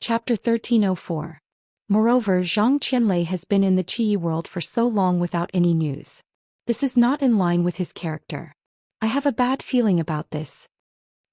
Chapter 1304. Moreover, Zhang Qianlei has been in the Qi world for so long without any news. This is not in line with his character. I have a bad feeling about this.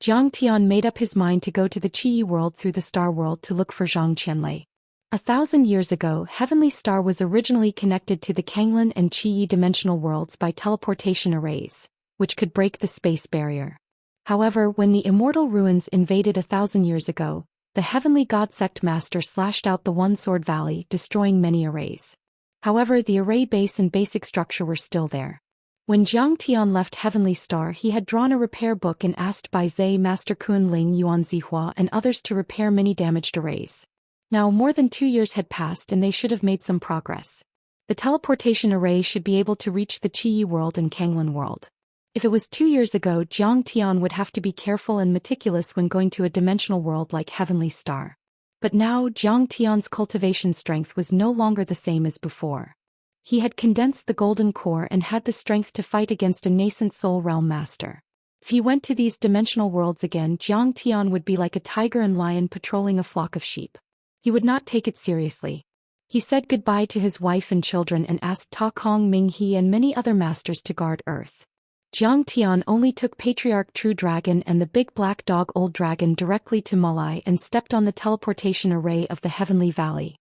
Jiang Tian made up his mind to go to the Qi world through the Star World to look for Zhang Qianlei. 1,000 years ago, Heavenly Star was originally connected to the Kanglin and Qi dimensional worlds by teleportation arrays, which could break the space barrier. However, when the immortal ruins invaded 1,000 years ago, the Heavenly God Sect Master slashed out the One Sword Valley, destroying many arrays. However, the array base and basic structure were still there. When Jiang Tian left Heavenly Star, he had drawn a repair book and asked Bai Zhe, Master Kun Ling, Yuan Zihua, and others to repair many damaged arrays. Now more than 2 years had passed and they should have made some progress. The teleportation array should be able to reach the Qi world and Kanglin world. If it was 2 years ago, Jiang Tian would have to be careful and meticulous when going to a dimensional world like Heavenly Star. But now, Jiang Tian's cultivation strength was no longer the same as before. He had condensed the golden core and had the strength to fight against a nascent soul realm master. If he went to these dimensional worlds again, Jiang Tian would be like a tiger and lion patrolling a flock of sheep. He would not take it seriously. He said goodbye to his wife and children and asked Ta Kong Ming He and many other masters to guard Earth. Jiang Tian only took Patriarch True Dragon and the big black dog Old Dragon directly to Malai and stepped on the teleportation array of the Heavenly Valley.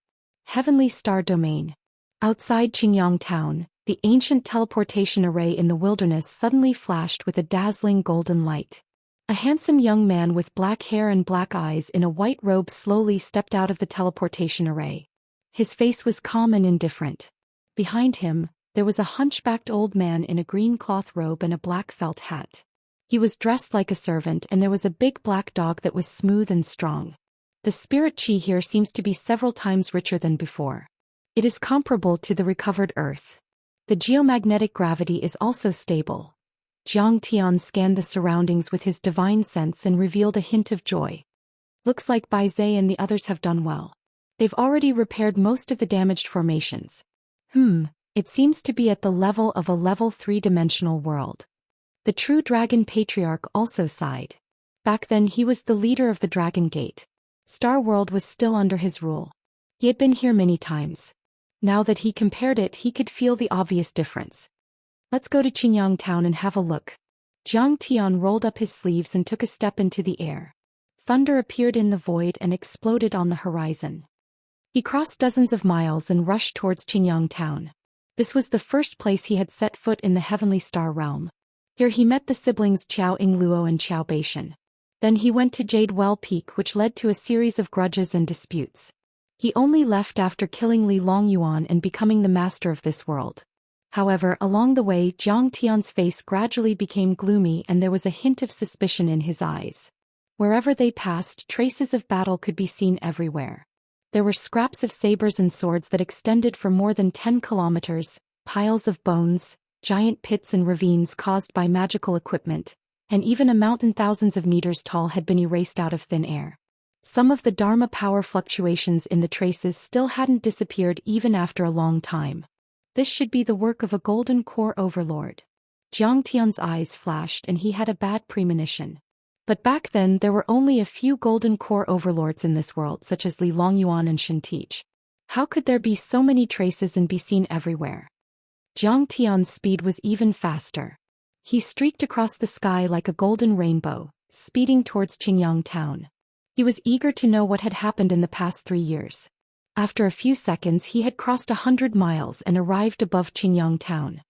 Heavenly Star Domain. Outside Qingyang Town, the ancient teleportation array in the wilderness suddenly flashed with a dazzling golden light. A handsome young man with black hair and black eyes in a white robe slowly stepped out of the teleportation array. His face was calm and indifferent. Behind him, there was a hunchbacked old man in a green cloth robe and a black felt hat. He was dressed like a servant and there was a big black dog that was smooth and strong. The spirit chi here seems to be several times richer than before. It is comparable to the recovered Earth. The geomagnetic gravity is also stable. Jiang Tian scanned the surroundings with his divine sense and revealed a hint of joy. Looks like Bai Zhe and the others have done well. They've already repaired most of the damaged formations. It seems to be at the level of a level 3-dimensional world. The True Dragon Patriarch also sighed. Back then he was the leader of the Dragon Gate. Star World was still under his rule. He had been here many times. Now that he compared it, he could feel the obvious difference. Let's go to Qingyang Town and have a look. Jiang Tian rolled up his sleeves and took a step into the air. Thunder appeared in the void and exploded on the horizon. He crossed dozens of miles and rushed towards Qingyang Town. This was the first place he had set foot in the Heavenly Star realm. Here he met the siblings Qiao Ingluo and Qiao Beishan. Then he went to Jade Well Peak, which led to a series of grudges and disputes. He only left after killing Li Longyuan and becoming the master of this world. However, along the way, Jiang Tian's face gradually became gloomy and there was a hint of suspicion in his eyes. Wherever they passed, traces of battle could be seen everywhere. There were scraps of sabers and swords that extended for more than 10 kilometers, piles of bones, giant pits and ravines caused by magical equipment, and even a mountain thousands of meters tall had been erased out of thin air. Some of the Dharma power fluctuations in the traces still hadn't disappeared even after a long time. This should be the work of a golden core overlord. Jiang Tian's eyes flashed and he had a bad premonition. But back then there were only a few golden core overlords in this world, such as Li Longyuan and Shen Teach. How could there be so many traces and be seen everywhere? Jiang Tian's speed was even faster. He streaked across the sky like a golden rainbow, speeding towards Qingyang Town. He was eager to know what had happened in the past 3 years. After a few seconds he had crossed 100 miles and arrived above Qingyang Town.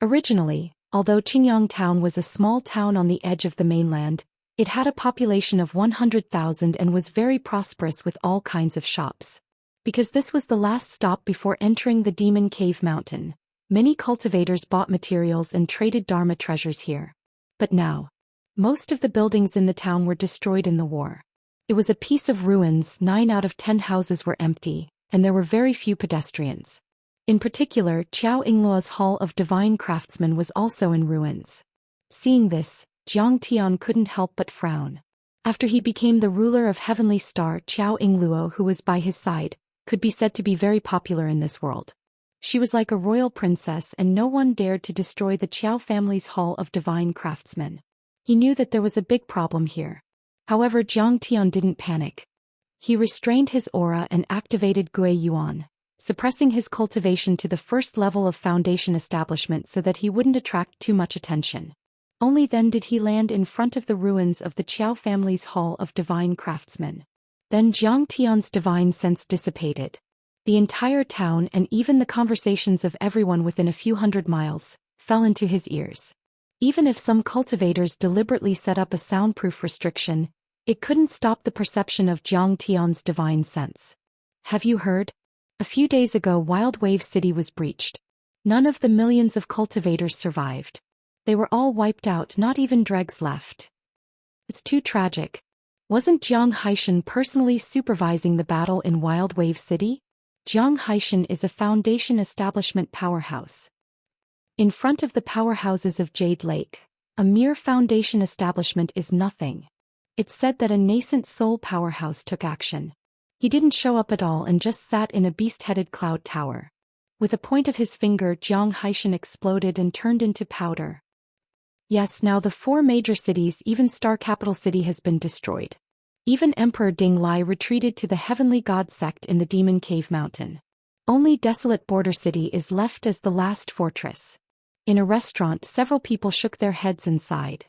Originally, although Qingyang Town was a small town on the edge of the mainland, it had a population of 100,000 and was very prosperous with all kinds of shops. Because this was the last stop before entering the Demon Cave Mountain, many cultivators bought materials and traded Dharma treasures here. But now, most of the buildings in the town were destroyed in the war. It was a piece of ruins. 9 out of 10 houses were empty, and there were very few pedestrians. In particular, Qiao Ingluo's Hall of Divine Craftsmen was also in ruins. Seeing this, Jiang Tian couldn't help but frown. After he became the ruler of Heavenly Star, Qiao Ingluo, who was by his side, could be said to be very popular in this world. She was like a royal princess and no one dared to destroy the Qiao family's Hall of Divine Craftsmen. He knew that there was a big problem here. However, Jiang Tian didn't panic. He restrained his aura and activated Gui Yuan, suppressing his cultivation to the first level of foundation establishment so that he wouldn't attract too much attention. Only then did he land in front of the ruins of the Qiao family's Hall of Divine Craftsmen. Then Jiang Tian's divine sense dissipated. The entire town and even the conversations of everyone within a few hundred miles fell into his ears. Even if some cultivators deliberately set up a soundproof restriction, it couldn't stop the perception of Jiang Tian's divine sense. Have you heard? A few days ago Wild Wave City was breached. None of the millions of cultivators survived. They were all wiped out, not even dregs left. It's too tragic. Wasn't Jiang Haishan personally supervising the battle in Wild Wave City? Jiang Haishan is a foundation establishment powerhouse. In front of the powerhouses of Jade Lake, a mere foundation establishment is nothing. It's said that a nascent soul powerhouse took action. He didn't show up at all and just sat in a beast-headed cloud tower. With a point of his finger, Jiang Haishan exploded and turned into powder. Yes, now the 4 major cities, even Star Capital City, has been destroyed. Even Emperor Ding Lai retreated to the Heavenly God sect in the Demon Cave Mountain. Only desolate Border City is left as the last fortress. In a restaurant, several people shook their heads and sighed.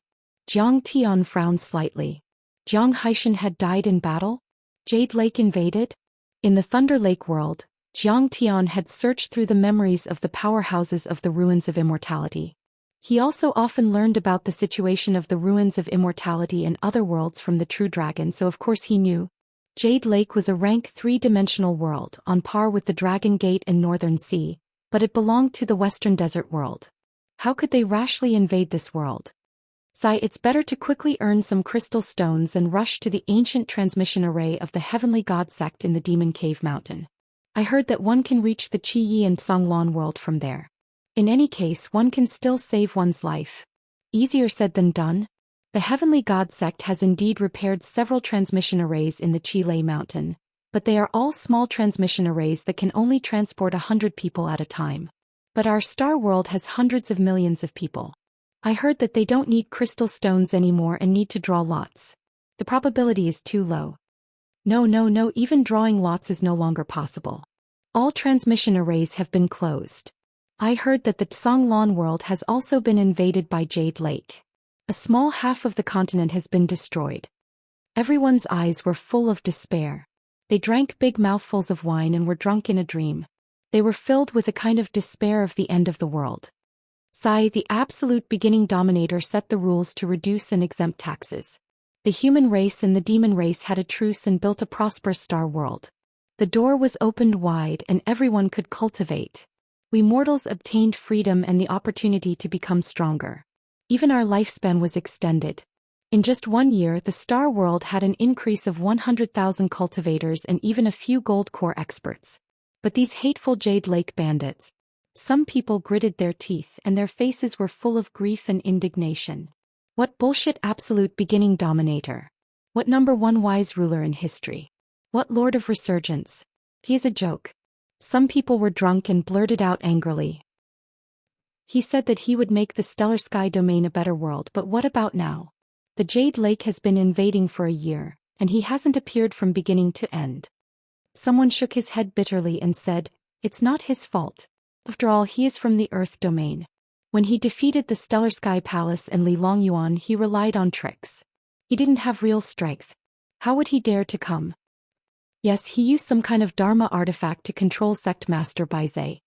Jiang Tian frowned slightly. Jiang Haishan had died in battle? Jade Lake invaded? In the Thunder Lake world, Jiang Tian had searched through the memories of the powerhouses of the Ruins of Immortality. He also often learned about the situation of the Ruins of Immortality in other worlds from the True Dragon, so of course he knew. Jade Lake was a rank 3-dimensional world on par with the Dragon Gate and Northern Sea, but it belonged to the Western Desert world. How could they rashly invade this world? It's better to quickly earn some crystal stones and rush to the ancient transmission array of the Heavenly God sect in the Demon Cave Mountain. I heard that one can reach the Qi Yi and Songlan world from there. In any case, one can still save one's life. Easier said than done. The Heavenly God sect has indeed repaired several transmission arrays in the Qilei Mountain, but they are all small transmission arrays that can only transport 100 people at a time. But our star world has hundreds of millions of people. I heard that they don't need crystal stones anymore and need to draw lots. The probability is too low. No, even drawing lots is no longer possible. All transmission arrays have been closed. I heard that the Songlan world has also been invaded by Jade Lake. A small half of the continent has been destroyed. Everyone's eyes were full of despair. They drank big mouthfuls of wine and were drunk in a dream. They were filled with a kind of despair of the end of the world. The absolute beginning dominator, set the rules to reduce and exempt taxes. The human race and the demon race had a truce and built a prosperous star world. The door was opened wide and everyone could cultivate. We mortals obtained freedom and the opportunity to become stronger. Even our lifespan was extended. In just 1 year, the star world had an increase of 100,000 cultivators and even a few gold core experts. But these hateful Jade Lake bandits. Some people gritted their teeth and their faces were full of grief and indignation. What bullshit absolute beginning dominator. What #1 wise ruler in history. What lord of resurgence. He is a joke. Some people were drunk and blurted out angrily. He said that he would make the Stellar Sky domain a better world, but what about now? The Jade Lake has been invading for a year, and he hasn't appeared from beginning to end. Someone shook his head bitterly and said, it's not his fault. After all, he is from the Earth domain. When he defeated the Stellar Sky Palace and Li Longyuan, he relied on tricks. He didn't have real strength. How would he dare to come? Yes, he used some kind of Dharma artifact to control Sect Master Baizhe.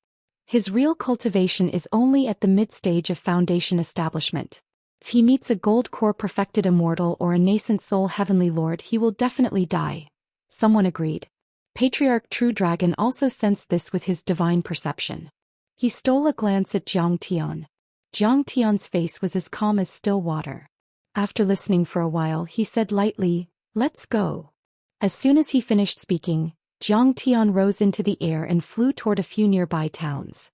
His real cultivation is only at the mid-stage of foundation establishment. If he meets a gold core perfected immortal or a nascent soul heavenly lord, he will definitely die. Someone agreed. Patriarch True Dragon also sensed this with his divine perception. He stole a glance at Jiang Tian. Jiang Tian's face was as calm as still water. After listening for a while, he said lightly, let's go. As soon as he finished speaking, Jiang Tian rose into the air and flew toward a few nearby towns.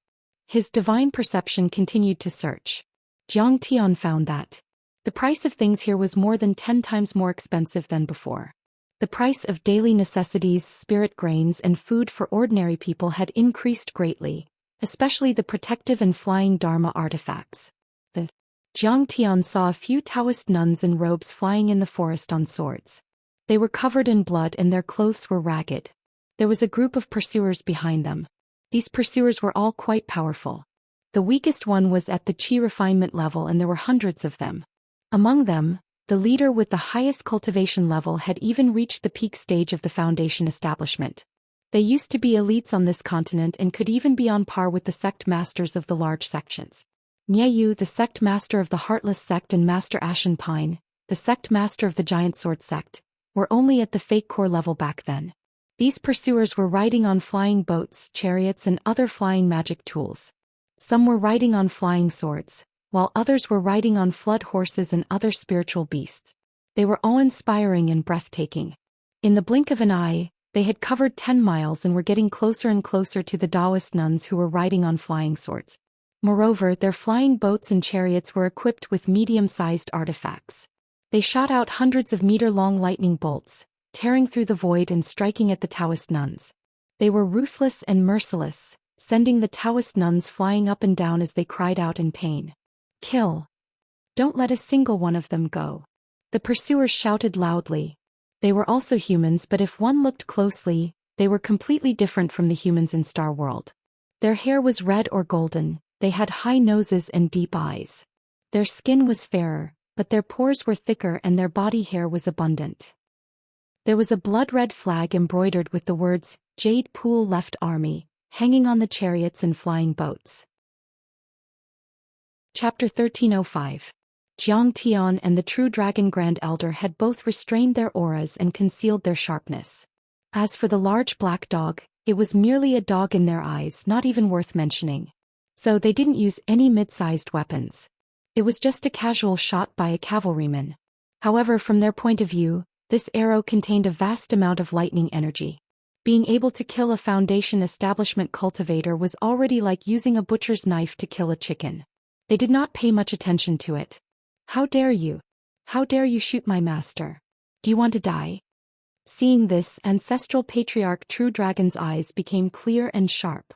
His divine perception continued to search. Jiang Tian found that the price of things here was more than 10 times more expensive than before. The price of daily necessities, spirit grains, and food for ordinary people had increased greatly, especially the protective and flying Dharma artifacts. Jiang Tian saw a few Taoist nuns in robes flying in the forest on swords. They were covered in blood and their clothes were ragged. There was a group of pursuers behind them. These pursuers were all quite powerful. The weakest one was at the Qi refinement level and there were hundreds of them. Among them, the leader with the highest cultivation level had even reached the peak stage of the Foundation establishment. They used to be elites on this continent and could even be on par with the sect masters of the large sections. Miayu, the sect master of the Heartless sect, and Master Ashen Pine, the sect master of the Giant Sword sect, were only at the fake core level back then. These pursuers were riding on flying boats, chariots, and other flying magic tools. Some were riding on flying swords, while others were riding on flood horses and other spiritual beasts. They were awe-inspiring and breathtaking. In the blink of an eye, they had covered 10 miles and were getting closer and closer to the Taoist nuns who were riding on flying swords. Moreover, their flying boats and chariots were equipped with medium-sized artifacts. They shot out hundreds of meter-long lightning bolts, tearing through the void and striking at the Taoist nuns. They were ruthless and merciless, sending the Taoist nuns flying up and down as they cried out in pain. "Kill! Don't let a single one of them go!" The pursuers shouted loudly. They were also humans, but if one looked closely, they were completely different from the humans in Star World. Their hair was red or golden, they had high noses and deep eyes. Their skin was fairer, but their pores were thicker and their body hair was abundant. There was a blood-red flag embroidered with the words, "Jade Pool Left Army," hanging on the chariots and flying boats. Chapter 1305. Jiang Tian and the True Dragon Grand Elder had both restrained their auras and concealed their sharpness. As for the large black dog, it was merely a dog in their eyes, not even worth mentioning. So they didn't use any mid-sized weapons. It was just a casual shot by a cavalryman. However, from their point of view, this arrow contained a vast amount of lightning energy. Being able to kill a Foundation establishment cultivator was already like using a butcher's knife to kill a chicken. They did not pay much attention to it. "How dare you? How dare you shoot my master? Do you want to die?" Seeing this, ancestral patriarch True Dragon's eyes became clear and sharp.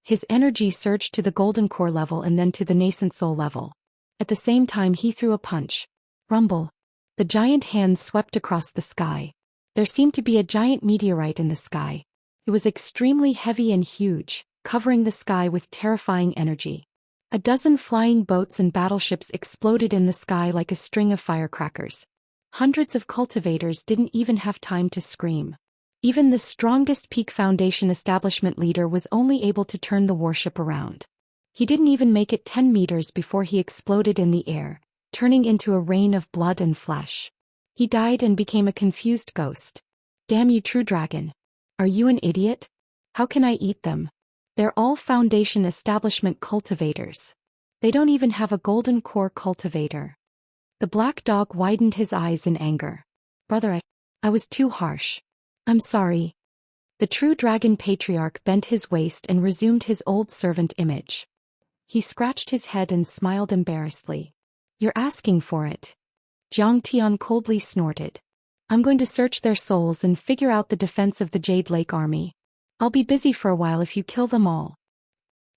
His energy surged to the golden core level and then to the nascent soul level. At the same time he threw a punch. Rumble. The giant hand swept across the sky. There seemed to be a giant meteorite in the sky. It was extremely heavy and huge, covering the sky with terrifying energy. A dozen flying boats and battleships exploded in the sky like a string of firecrackers. Hundreds of cultivators didn't even have time to scream. Even the strongest Peak Foundation establishment leader was only able to turn the warship around. He didn't even make it 10 meters before he exploded in the air, turning into a rain of blood and flesh. He died and became a confused ghost. "Damn you, True Dragon. Are you an idiot? How can I eat them? They're all Foundation establishment cultivators. They don't even have a golden core cultivator." The black dog widened his eyes in anger. "Brother, I was too harsh. I'm sorry." The True Dragon Patriarch bent his waist and resumed his old servant image. He scratched his head and smiled embarrassedly. "You're asking for it." Jiang Tian coldly snorted. "I'm going to search their souls and figure out the defense of the Jade Lake Army. I'll be busy for a while if you kill them all."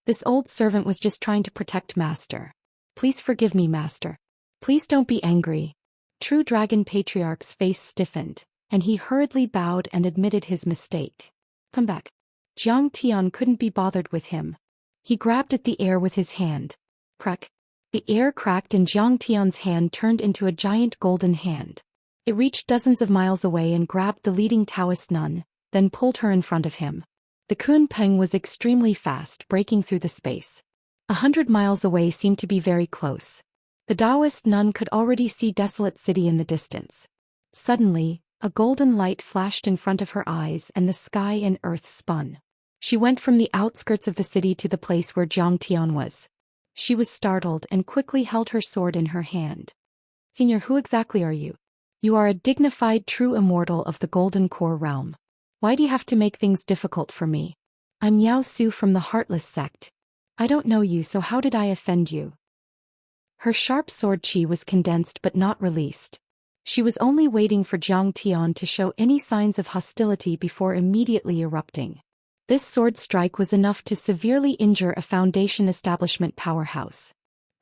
This old servant was just trying to protect Master. "Please forgive me, Master. Please don't be angry." True Dragon Patriarch's face stiffened, and he hurriedly bowed and admitted his mistake. "Come back." Jiang Tian couldn't be bothered with him. He grabbed at the air with his hand. Crack. The air cracked and Jiang Tian's hand turned into a giant golden hand. It reached dozens of miles away and grabbed the leading Taoist nun, then pulled her in front of him. The Kunpeng was extremely fast, breaking through the space. 100 miles away seemed to be very close. The Taoist nun could already see Desolate City in the distance. Suddenly, a golden light flashed in front of her eyes and the sky and earth spun. She went from the outskirts of the city to the place where Jiang Tian was. She was startled and quickly held her sword in her hand. "Senior, who exactly are you?" "You are a dignified true immortal of the Golden Core realm. Why do you have to make things difficult for me? I'm Yao Su from the Heartless sect. I don't know you, so how did I offend you?" Her sharp sword chi was condensed but not released. She was only waiting for Jiang Tian to show any signs of hostility before immediately erupting. This sword strike was enough to severely injure a Foundation establishment powerhouse.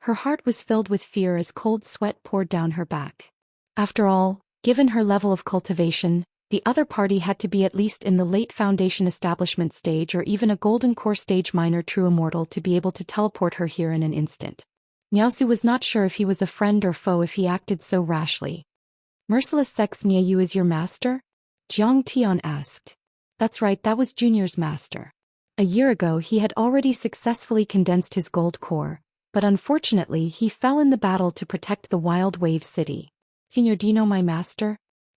Her heart was filled with fear as cold sweat poured down her back. After all, Given her level of cultivation, the other party had to be at least in the late foundation establishment stage or even a golden core stage minor true immortal to be able to teleport her here in an instant. Miaosu was not sure if he was a friend or foe if he acted so rashly. Merciless Sex Miaoyu is your master? Jiang Tian asked. That's right, that was Junior's master. A year ago he had already successfully condensed his gold core, but unfortunately he fell in the battle to protect the Wild Wave City. Senior, do you know my master?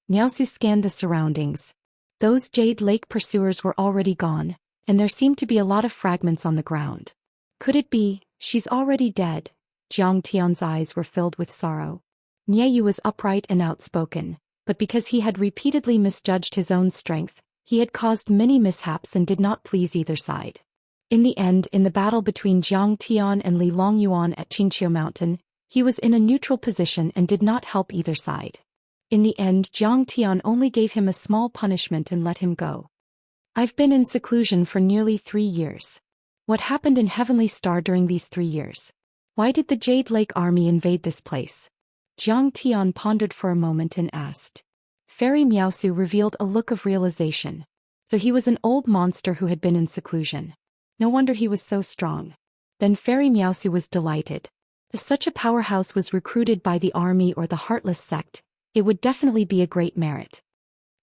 Miaosu scanned the surroundings. Those Jade Lake pursuers were already gone, and there seemed to be a lot of fragments on the ground. Could it be, she's already dead? Jiang Tian's eyes were filled with sorrow. Miaoyu was upright and outspoken, but because he had repeatedly misjudged his own strength, he had caused many mishaps and did not please either side. In the end, in the battle between Jiang Tian and Li Longyuan at Xianxia Mountain, he was in a neutral position and did not help either side. In the end, Jiang Tian only gave him a small punishment and let him go. I've been in seclusion for nearly 3 years. What happened in Heavenly Star during these 3 years? Why did the Jade Lake army invade this place? Jiang Tian pondered for a moment and asked. Fairy Miaosu revealed a look of realization. So he was an old monster who had been in seclusion. No wonder he was so strong. Then Fairy Miaosu was delighted. If such a powerhouse was recruited by the army or the Heartless sect, it would definitely be a great merit.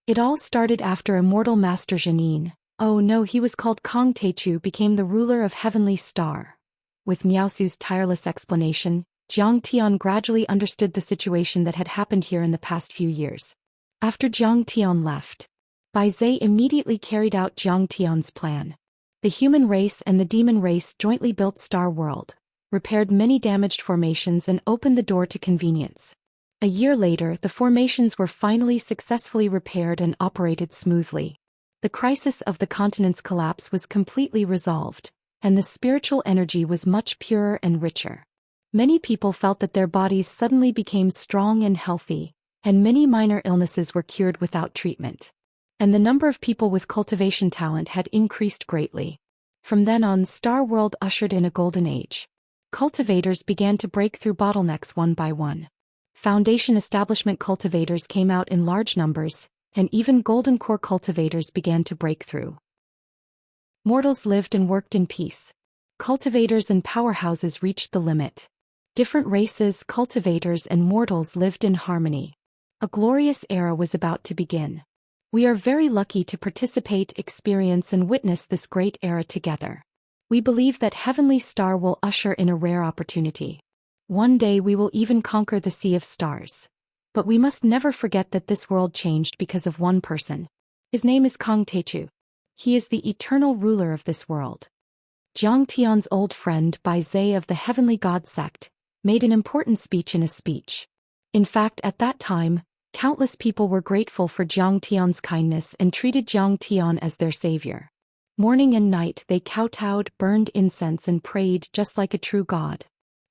It all started after Immortal Master Janine, oh no, he was called Kong Teichu, became the ruler of Heavenly Star. With Miaosu's tireless explanation, Jiang Tian gradually understood the situation that had happened here in the past few years. After Jiang Tian left, Bai Zhe immediately carried out Jiang Tian's plan. The human race and the demon race jointly built Star World, repaired many damaged formations and opened the door to convenience. A year later, the formations were finally successfully repaired and operated smoothly. The crisis of the continent's collapse was completely resolved, and the spiritual energy was much purer and richer. Many people felt that their bodies suddenly became strong and healthy, and many minor illnesses were cured without treatment. And the number of people with cultivation talent had increased greatly. From then on, Star World ushered in a golden age. Cultivators began to break through bottlenecks one by one. Foundation establishment cultivators came out in large numbers, and even golden core cultivators began to break through. Mortals lived and worked in peace. Cultivators and powerhouses reached the limit. Different races, cultivators and mortals lived in harmony. A glorious era was about to begin. We are very lucky to participate, experience and witness this great era together. We believe that Heavenly Star will usher in a rare opportunity. One day we will even conquer the Sea of Stars. But we must never forget that this world changed because of one person. His name is Kong Teichu. He is the eternal ruler of this world. Jiang Tian's old friend Bai Zhe of the Heavenly God sect made an important speech in a speech. In fact, at that time, countless people were grateful for Jiang Tian's kindness and treated Jiang Tian as their savior. Morning and night they kowtowed, burned incense and prayed just like a true god.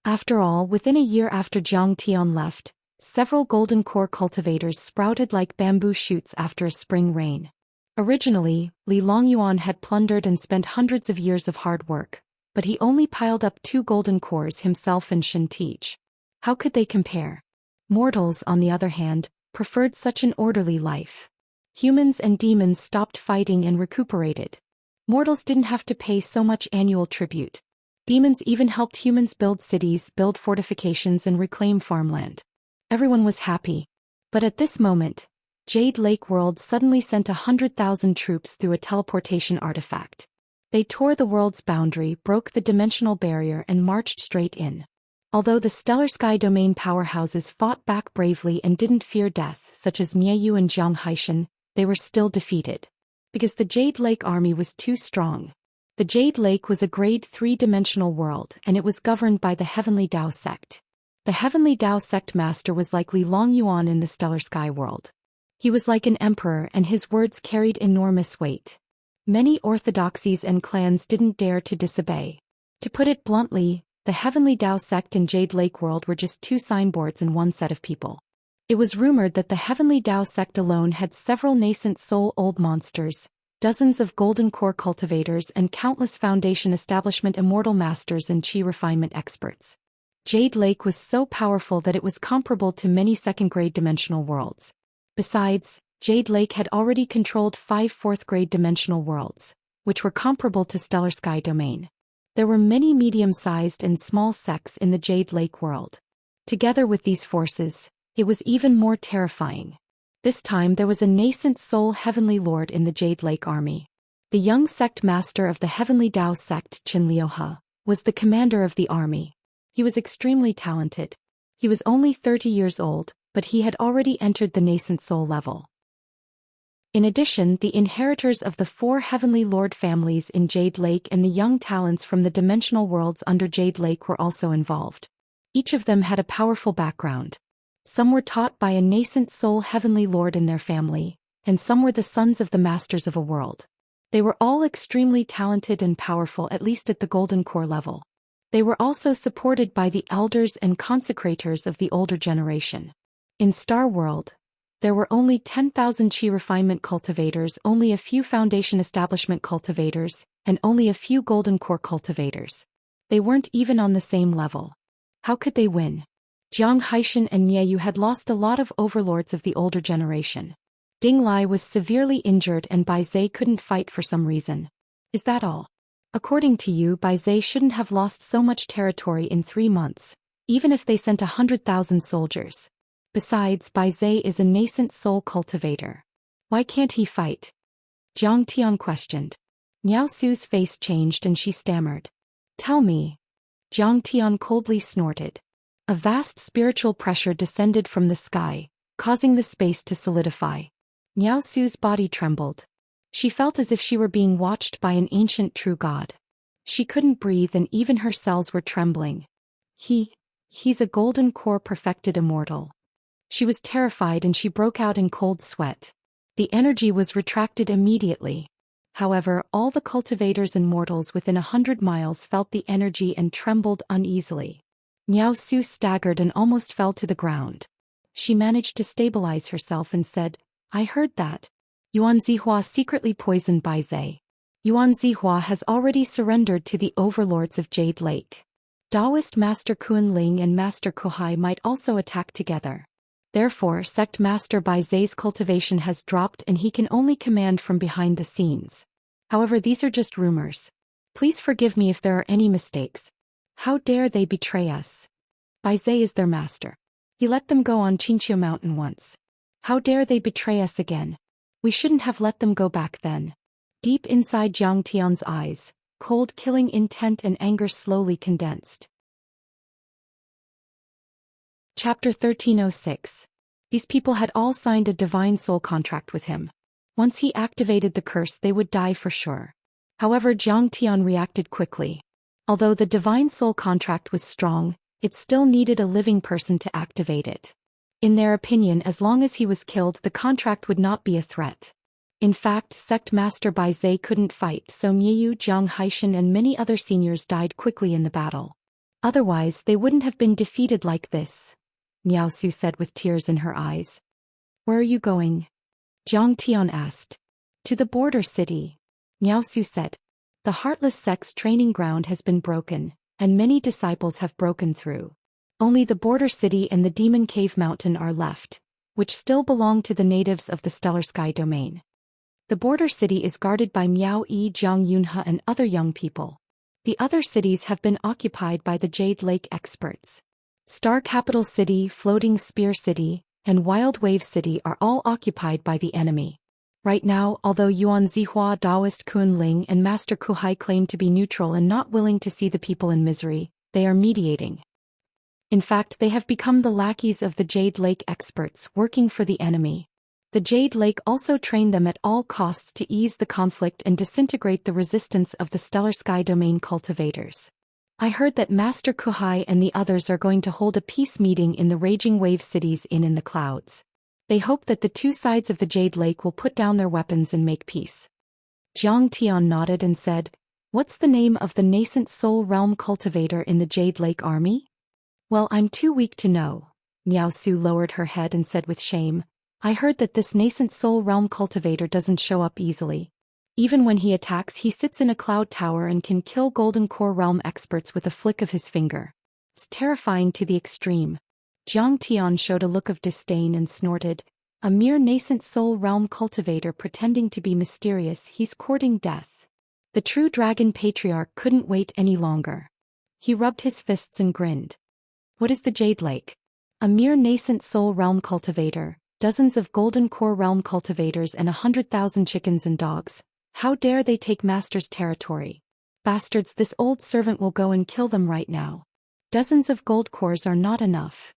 After all, within a year after Jiang Tian left, several golden core cultivators sprouted like bamboo shoots after a spring rain. Originally, Li Longyuan had plundered and spent hundreds of years of hard work, but he only piled up 2 golden cores himself and Shen Tij. How could they compare? Mortals, on the other hand, preferred such an orderly life. Humans and demons stopped fighting and recuperated. Mortals didn't have to pay so much annual tribute. Demons even helped humans build cities, build fortifications and reclaim farmland. Everyone was happy. But at this moment, Jade Lake World suddenly sent 100,000 troops through a teleportation artifact. They tore the world's boundary, broke the dimensional barrier and marched straight in. Although the Stellar Sky Domain powerhouses fought back bravely and didn't fear death, such as Miaoyu and Jiang Haishan, they were still defeated. Because the Jade Lake army was too strong. The Jade Lake was a grade 3-dimensional world and it was governed by the Heavenly Dao sect. The Heavenly Dao sect master was like Li Longyuan in the Stellar Sky world. He was like an emperor and his words carried enormous weight. Many orthodoxies and clans didn't dare to disobey. To put it bluntly, the Heavenly Dao sect and Jade Lake world were just 2 signboards and 1 set of people. It was rumored that the Heavenly Dao sect alone had several nascent soul-old monsters, dozens of golden core cultivators and countless foundation establishment immortal masters and chi refinement experts. Jade Lake was so powerful that it was comparable to many second-grade dimensional worlds. Besides, Jade Lake had already controlled 5 fourth-grade dimensional worlds, which were comparable to Stellar Sky Domain. There were many medium-sized and small sects in the Jade Lake world. Together with these forces, it was even more terrifying. This time there was a nascent soul heavenly lord in the Jade Lake army. The young sect master of the Heavenly Dao sect, Qin Liuhe, was the commander of the army. He was extremely talented. He was only 30 years old, but he had already entered the nascent soul level. In addition, the inheritors of the 4 Heavenly Lord families in Jade Lake and the young talents from the dimensional worlds under Jade Lake were also involved. Each of them had a powerful background. Some were taught by a nascent soul Heavenly Lord in their family, and some were the sons of the masters of a world. They were all extremely talented and powerful, at least at the Golden Core level. They were also supported by the elders and consecrators of the older generation. In Star World, there were only 10,000 Qi refinement cultivators, only a few foundation establishment cultivators, and only a few Golden Core cultivators. They weren't even on the same level. How could they win? Zhang Haishan and Miayu had lost a lot of overlords of the older generation. Ding Lai was severely injured and Bai Zhe couldn't fight for some reason. Is that all? According to you, Bai Zhe shouldn't have lost so much territory in 3 months, even if they sent 100,000 soldiers. Besides, Bai Zhe is a nascent soul cultivator. Why can't he fight? Jiang Tian questioned. Miao Su's face changed and she stammered. Tell me. Jiang Tian coldly snorted. A vast spiritual pressure descended from the sky, causing the space to solidify. Miao Su's body trembled. She felt as if she were being watched by an ancient true god. She couldn't breathe and even her cells were trembling. He's a Golden Core perfected immortal. She was terrified and she broke out in cold sweat. The energy was retracted immediately. However, all the cultivators and mortals within 100 miles felt the energy and trembled uneasily. Miao Su staggered and almost fell to the ground. She managed to stabilize herself and said, I heard that. Yuan Zihua secretly poisoned Bai Zhe. Yuan Zihua has already surrendered to the overlords of Jade Lake. Taoist Master Kuan Ling and Master Kohai might also attack together. Therefore, Sect Master Bai Zhe's cultivation has dropped and he can only command from behind the scenes. However, these are just rumors. Please forgive me if there are any mistakes. How dare they betray us? Bai Zhe is their master. He let them go on Xianxia Mountain once. How dare they betray us again? We shouldn't have let them go back then. Deep inside Jiang Tian's eyes, cold killing intent and anger slowly condensed. Chapter 1306. These people had all signed a divine soul contract with him. Once he activated the curse, they would die for sure. However, Jiang Tian reacted quickly. Although the divine soul contract was strong, it still needed a living person to activate it. In their opinion, as long as he was killed, the contract would not be a threat. In fact, Sect Master Bai Zhe couldn't fight, so Miayu, Zhang Haishan and many other seniors died quickly in the battle. Otherwise, they wouldn't have been defeated like this. Miao Su said with tears in her eyes. Where are you going? Jiang Tian asked. To the border city. Miao Su said. The Heartless Sect's training ground has been broken, and many disciples have broken through. Only the border city and the Demon Cave Mountain are left, which still belong to the natives of the Stellar Sky Domain. The border city is guarded by Miao Yi, Jiang Yunhe and other young people. The other cities have been occupied by the Jade Lake experts. Star Capital City, Floating Spear City, and Wild Wave City are all occupied by the enemy. Right now, although Yuan Zihua, Taoist Kuan Ling and Master Kuhai claim to be neutral and not willing to see the people in misery, they are mediating. In fact, they have become the lackeys of the Jade Lake experts working for the enemy. The Jade Lake also trained them at all costs to ease the conflict and disintegrate the resistance of the Stellar Sky Domain cultivators. I heard that Master Kuhai and the others are going to hold a peace meeting in the Raging Wave cities in the clouds. They hope that the two sides of the Jade Lake will put down their weapons and make peace. Jiang Tian nodded and said, What's the name of the nascent soul realm cultivator in the Jade Lake army? Well, I'm too weak to know. Miao Su lowered her head and said with shame, I heard that this nascent soul realm cultivator doesn't show up easily. Even when he attacks, he sits in a cloud tower and can kill Golden Core realm experts with a flick of his finger. It's terrifying to the extreme. Jiang Tian showed a look of disdain and snorted, A mere nascent soul realm cultivator pretending to be mysterious, he's courting death. The true dragon patriarch couldn't wait any longer. He rubbed his fists and grinned. What is the Jade Lake? A mere nascent soul realm cultivator, dozens of golden core realm cultivators and 100,000 chickens and dogs. How dare they take master's territory? Bastards, this old servant will go and kill them right now. Dozens of gold cores are not enough.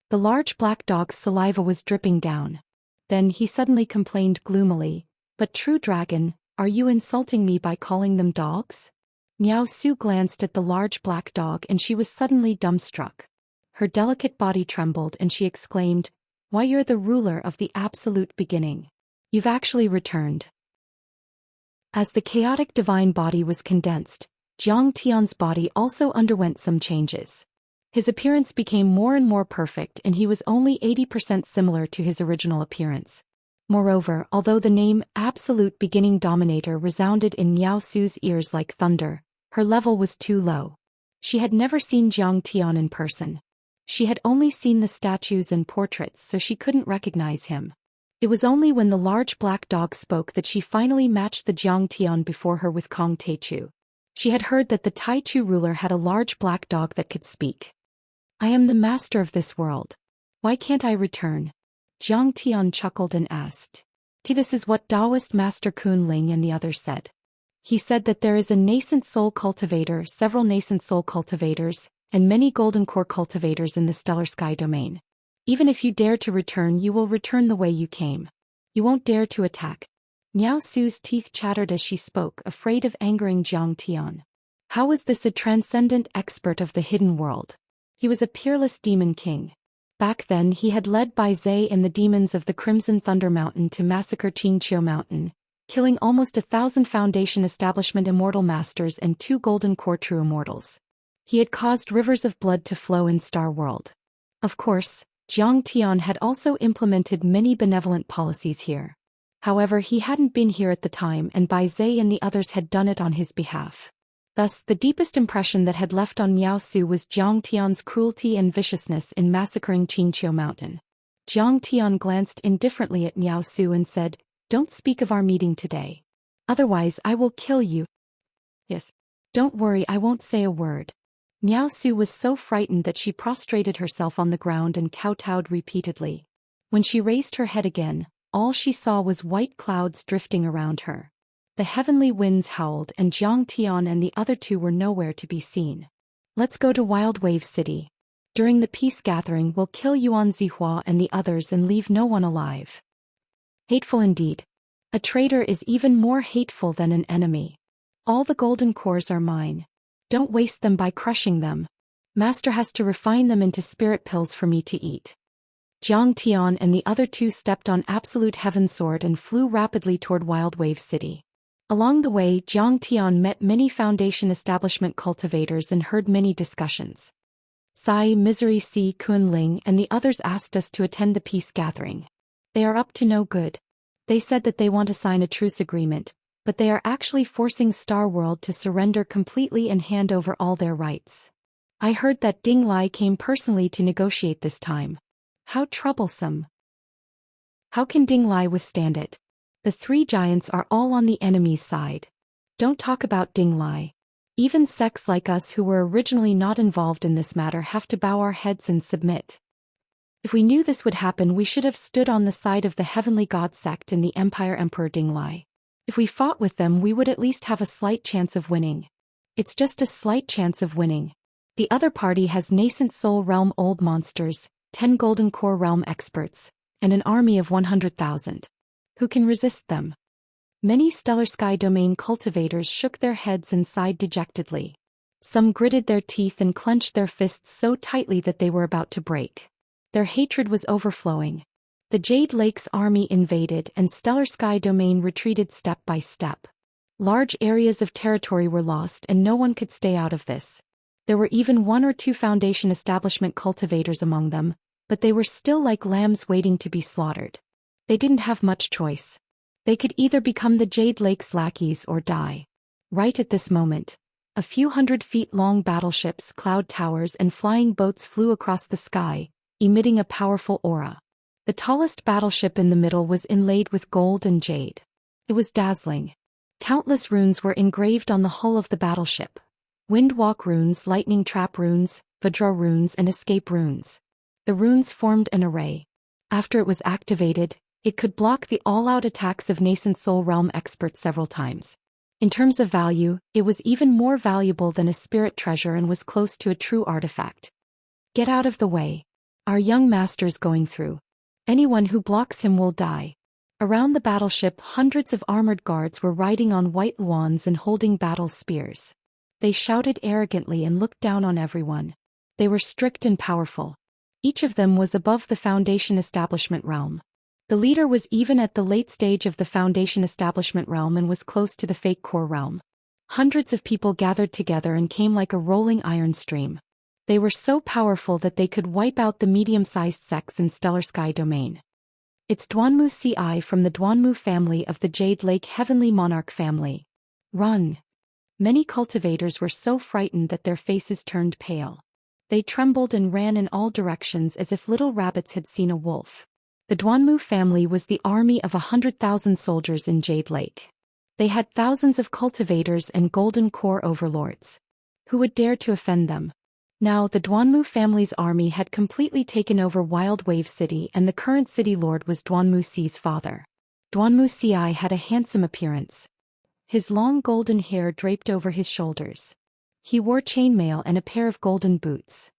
The large black dog's saliva was dripping down. Then he suddenly complained gloomily, "But true dragon, are you insulting me by calling them dogs?" Miao Su glanced at the large black dog and she was suddenly dumbstruck. Her delicate body trembled and she exclaimed, "Why, you're the ruler of the absolute beginning. You've actually returned." As the chaotic divine body was condensed, Jiang Tian's body also underwent some changes. His appearance became more and more perfect and he was only 80% similar to his original appearance. Moreover, although the name Absolute Beginning Dominator resounded in Miao Su's ears like thunder, her level was too low. She had never seen Jiang Tian in person. She had only seen the statues and portraits, so she couldn't recognize him. It was only when the large black dog spoke that she finally matched the Jiang Tian before her with Kong Taichu. She had heard that the Taichu ruler had a large black dog that could speak. "I am the master of this world. Why can't I return?" Jiang Tian chuckled and asked. This is what Taoist Master Kun Ling and the others said. He said that there is a nascent soul cultivator, several nascent soul cultivators, and many golden core cultivators in the stellar sky domain. Even if you dare to return, you will return the way you came. You won't dare to attack. Miao Su's teeth chattered as she spoke, afraid of angering Jiang Tian. How was this a transcendent expert of the hidden world? He was a peerless demon king. Back then he had led Bai Zhe and the demons of the Crimson Thunder Mountain to massacre Qingqiu Mountain, killing almost 1,000 Foundation Establishment Immortal Masters and 2 Golden Core True Immortals. He had caused rivers of blood to flow in Star World. Of course, Jiang Tian had also implemented many benevolent policies here. However, he hadn't been here at the time and Bai Zhe and the others had done it on his behalf. Thus, the deepest impression that had left on Miao Su was Jiang Tian's cruelty and viciousness in massacring Qingqiu Mountain. Jiang Tian glanced indifferently at Miao Su and said, "Don't speak of our meeting today. Otherwise I will kill you." "Yes. Don't worry, I won't say a word." Miao Su was so frightened that she prostrated herself on the ground and kowtowed repeatedly. When she raised her head again, all she saw was white clouds drifting around her. The heavenly winds howled and Jiang Tian and the other 2 were nowhere to be seen. "Let's go to Wild Wave City. During the peace gathering we'll kill Yuan Zihua and the others and leave no one alive." Hateful indeed. A traitor is even more hateful than an enemy. All the golden cores are mine. Don't waste them by crushing them. Master has to refine them into spirit pills for me to eat. Jiang Tian and the other 2 stepped on Absolute Heaven Sword and flew rapidly toward Wild Wave City. Along the way, Jiang Tian met many Foundation Establishment cultivators and heard many discussions. Sai, Misery C, Kun Ling and the others asked us to attend the peace gathering. They are up to no good. They said that they want to sign a truce agreement, but they are actually forcing Star World to surrender completely and hand over all their rights. I heard that Ding Lai came personally to negotiate this time. How troublesome. How can Ding Lai withstand it? The 3 giants are all on the enemy's side. Don't talk about Ding Lai. Even sects like us who were originally not involved in this matter have to bow our heads and submit. If we knew this would happen, we should have stood on the side of the Heavenly God sect and the Empire Emperor Ding Lai. If we fought with them, we would at least have a slight chance of winning. It's just a slight chance of winning. The other party has nascent soul realm old monsters, 10 golden core realm experts, and an army of 100,000. Who can resist them? Many stellar sky domain cultivators shook their heads and sighed dejectedly. Some gritted their teeth and clenched their fists so tightly that they were about to break. Their hatred was overflowing. The Jade Lake's army invaded and stellar sky domain retreated step by step. Large areas of territory were lost and no one could stay out of this. There were even 1 or 2 Foundation Establishment cultivators among them, but they were still like lambs waiting to be slaughtered. They didn't have much choice. They could either become the Jade Lake's lackeys or die. Right at this moment, a few 100-feet-long battleships, cloud towers and flying boats flew across the sky, emitting a powerful aura. The tallest battleship in the middle was inlaid with gold and jade. It was dazzling. Countless runes were engraved on the hull of the battleship. Windwalk runes, lightning trap runes, Vajra runes and escape runes. The runes formed an array. After it was activated, it could block the all-out attacks of nascent soul realm experts several times. In terms of value, it was even more valuable than a spirit treasure and was close to a true artifact. Get out of the way. Our young master's going through. Anyone who blocks him will die. Around the battleship, hundreds of armored guards were riding on white wands and holding battle spears. They shouted arrogantly and looked down on everyone. They were strict and powerful. Each of them was above the Foundation Establishment realm. The leader was even at the late stage of the Foundation Establishment realm and was close to the Fake Core realm. Hundreds of people gathered together and came like a rolling iron stream. They were so powerful that they could wipe out the medium-sized sects in Stellar Sky Domain. It's Duanmu Ci from the Duanmu family of the Jade Lake Heavenly Monarch family. Run! Many cultivators were so frightened that their faces turned pale. They trembled and ran in all directions as if little rabbits had seen a wolf. The Duanmu family was the army of 100,000 soldiers in Jade Lake. They had thousands of cultivators and golden core overlords. Who would dare to offend them? Now the Duanmu family's army had completely taken over Wild Wave City and the current city lord was Duanmu Ci's father. Duanmu Ci had a handsome appearance. His long golden hair draped over his shoulders. He wore chainmail and a pair of golden boots.